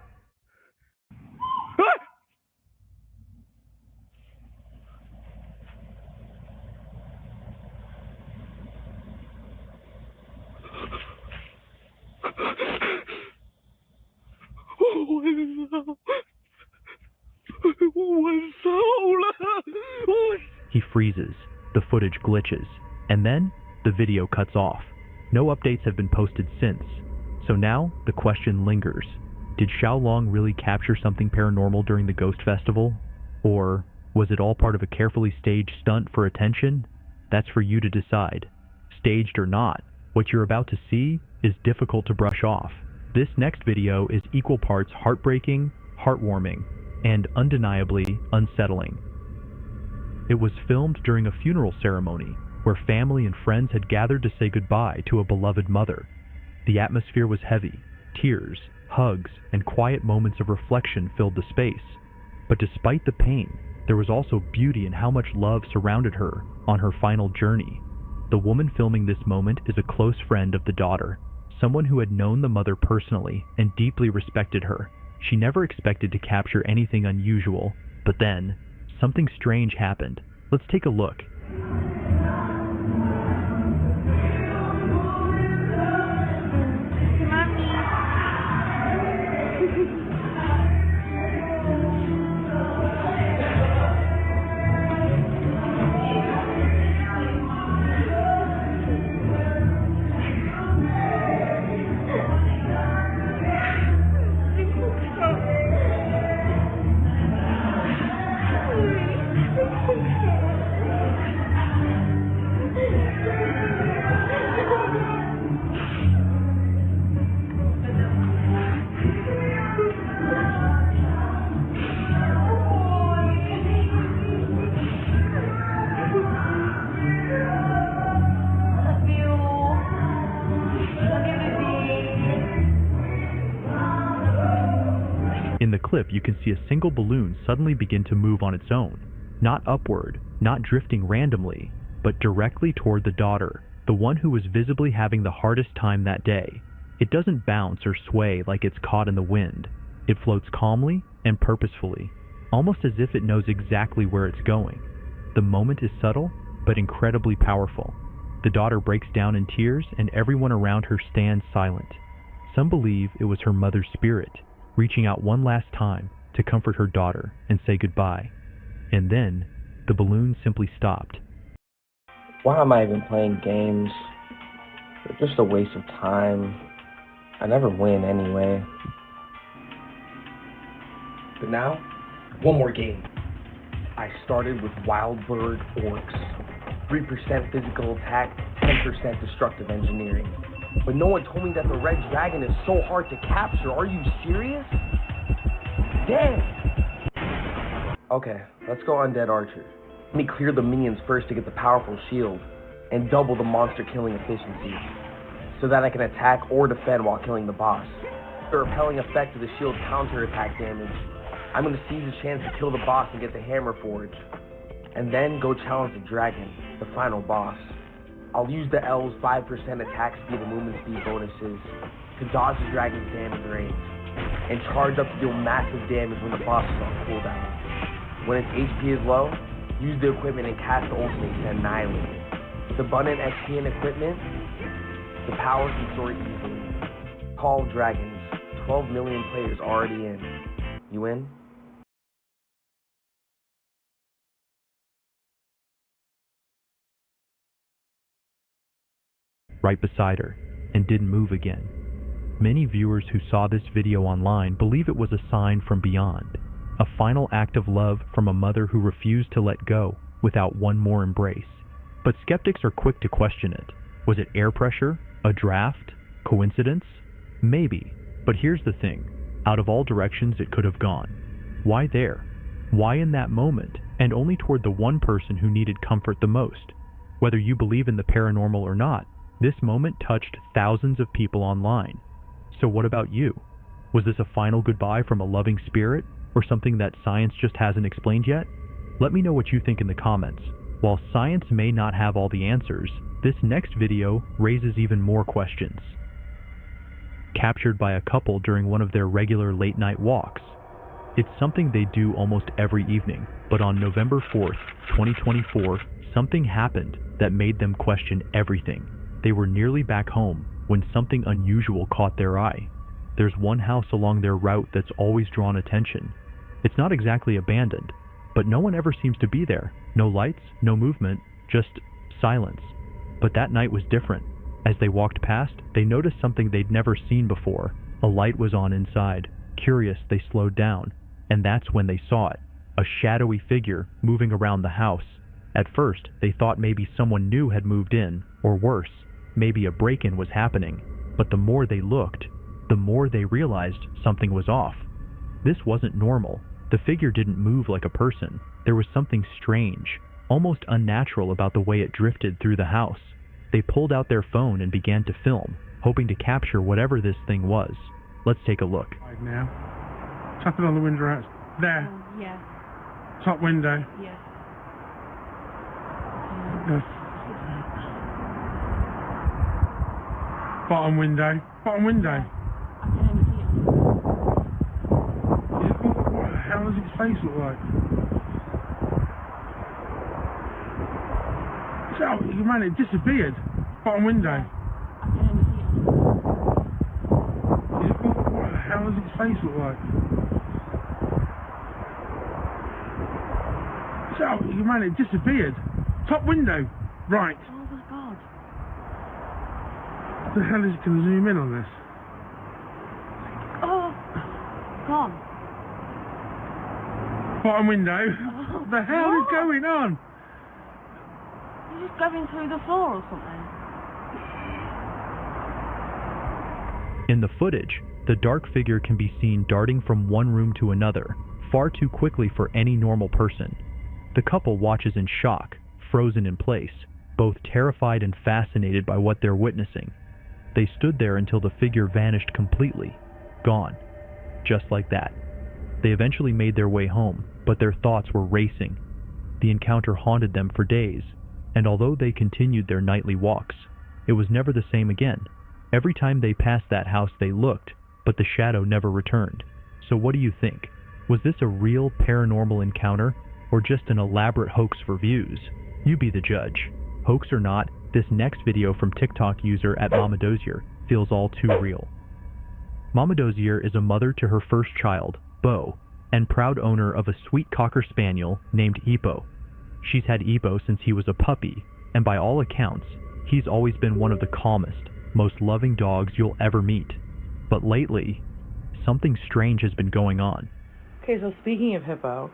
！He freezes, the footage glitches, and then the video cuts off. No updates have been posted since, so now the question lingers. Did Xiaolong really capture something paranormal during the Ghost Festival? Or was it all part of a carefully staged stunt for attention? That's for you to decide. Staged or not, what you're about to see is difficult to brush off. This next video is equal parts heartbreaking, heartwarming, and undeniably unsettling. It was filmed during a funeral ceremony where family and friends had gathered to say goodbye to a beloved mother. The atmosphere was heavy. Tears, hugs, and quiet moments of reflection filled the space. But despite the pain, there was also beauty in how much love surrounded her on her final journey. The woman filming this moment is a close friend of the daughter, someone who had known the mother personally and deeply respected her. She never expected to capture anything unusual, but then, something strange happened. Let's take a look. In the clip, you can see a single balloon suddenly begin to move on its own. Not upward, not drifting randomly, but directly toward the daughter, the one who was visibly having the hardest time that day. It doesn't bounce or sway like it's caught in the wind. It floats calmly and purposefully, almost as if it knows exactly where it's going. The moment is subtle, but incredibly powerful. The daughter breaks down in tears and everyone around her stands silent. Some believe it was her mother's spirit, reaching out one last time to comfort her daughter and say goodbye. And then, the balloon simply stopped. Why am I even playing games? They're just a waste of time. I never win anyway. But now, one more game. I started with Wild Bird Orcs. 3% physical attack, 10% destructive engineering. But no one told me that the red dragon is so hard to capture. Are you serious? Damn! Okay, let's go Undead Archer. Let me clear the minions first to get the powerful shield, and double the monster killing efficiency, so that I can attack or defend while killing the boss. The repelling effect of the shield's counter-attack damage. I'm going to seize the chance to kill the boss and get the Hammer Forge, and then go challenge the dragon, the final boss. I'll use the L's 5% attack speed and movement speed bonuses to dodge the dragon's damage range, and charge up to deal massive damage when the boss is on cooldown. When its HP is low, use the equipment and cast the ultimate to annihilate it. With abundant XP and equipment, the power can soar easily. Call of Dragons, 12 million players already in. You in? Right beside her, and didn't move again. Many viewers who saw this video online believe it was a sign from beyond, a final act of love from a mother who refused to let go without one more embrace. But skeptics are quick to question it. Was it air pressure? A draft? Coincidence? Maybe. But here's the thing. Out of all directions it could have gone. Why there? Why in that moment, and only toward the one person who needed comfort the most? Whether you believe in the paranormal or not, this moment touched thousands of people online. So what about you? Was this a final goodbye from a loving spirit, or something that science just hasn't explained yet? Let me know what you think in the comments. While science may not have all the answers, this next video raises even more questions. Captured by a couple during one of their regular late-night walks. It's something they do almost every evening, but on November 4th, 2024, something happened that made them question everything. They were nearly back home when something unusual caught their eye. There's one house along their route that's always drawn attention. It's not exactly abandoned, but no one ever seems to be there. No lights, no movement, just silence. But that night was different. As they walked past, they noticed something they'd never seen before. A light was on inside. Curious, they slowed down, and that's when they saw it. A shadowy figure moving around the house. At first, they thought maybe someone new had moved in, or worse, maybe a break-in was happening. But the more they looked, the more they realized something was off. This wasn't normal. The figure didn't move like a person. There was something strange, almost unnatural about the way it drifted through the house. They pulled out their phone and began to film, hoping to capture whatever this thing was. Let's take a look. Right now. Tap it on the window out. There. Yeah. Top window. Yeah. Yes. Bottom window. Bottom window. I can only see it. What the hell does its face look like? So, man, it disappeared. Bottom window. I can only see it. What the hell does its face look like? So, man, it disappeared. Top window. Right. Oh my god. What the hell is it going to zoom in on this? Oh. Gone. Bottom window. Oh, what the hell is going on? You're just going through the floor or something. In the footage, the dark figure can be seen darting from one room to another, far too quickly for any normal person. The couple watches in shock, frozen in place, both terrified and fascinated by what they're witnessing. They stood there until the figure vanished completely, gone, just like that. They eventually made their way home, but their thoughts were racing. The encounter haunted them for days, and although they continued their nightly walks, it was never the same again. Every time they passed that house they looked, but the shadow never returned. So what do you think? Was this a real paranormal encounter, or just an elaborate hoax for views? You be the judge. Hoax or not, this next video from TikTok user @MamaDozier feels all too real. Mama Dozier is a mother to her first child, Bo, and proud owner of a sweet Cocker Spaniel named Ipo. She's had Ipo since he was a puppy, and by all accounts, he's always been one of the calmest, most loving dogs you'll ever meet. But lately, something strange has been going on. Okay, so speaking of Hippo,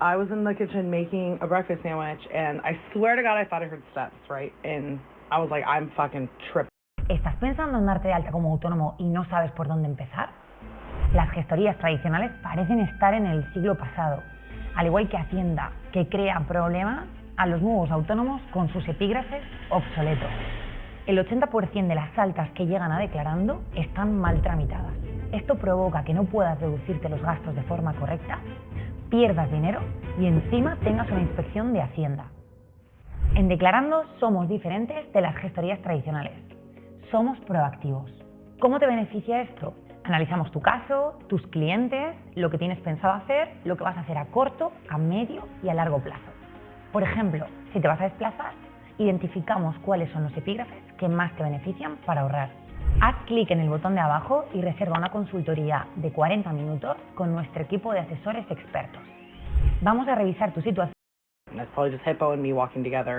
I was in the kitchen making a breakfast sandwich, and I swear to God I thought I heard steps, right? And I was like, I'm fucking tripping. ¿Estás pensando en darte de alta como autónomo y no sabes por dónde empezar? Las gestorías tradicionales parecen estar en el siglo pasado, al igual que Hacienda, que crea problemas a los nuevos autónomos con sus epígrafes obsoletos. El 80% de las altas que llegan a declarando están mal tramitadas. Esto provoca que no puedas deducirte los gastos de forma correcta, pierdas dinero y encima tengas una inspección de Hacienda. En Declarando somos diferentes de las gestorías tradicionales. Somos proactivos. ¿Cómo te beneficia esto? Analizamos tu caso, tus clientes, lo que tienes pensado hacer, lo que vas a hacer a corto, a medio y a largo plazo. Por ejemplo, si te vas a desplazar, identificamos cuáles son los epígrafes que más te benefician para ahorrar. Haz clic en el botón de abajo y reserva una consultoría de 40 minutos con nuestro equipo de asesores expertos. Vamos a revisar tu situación. That's probably just Hippo and me walking together.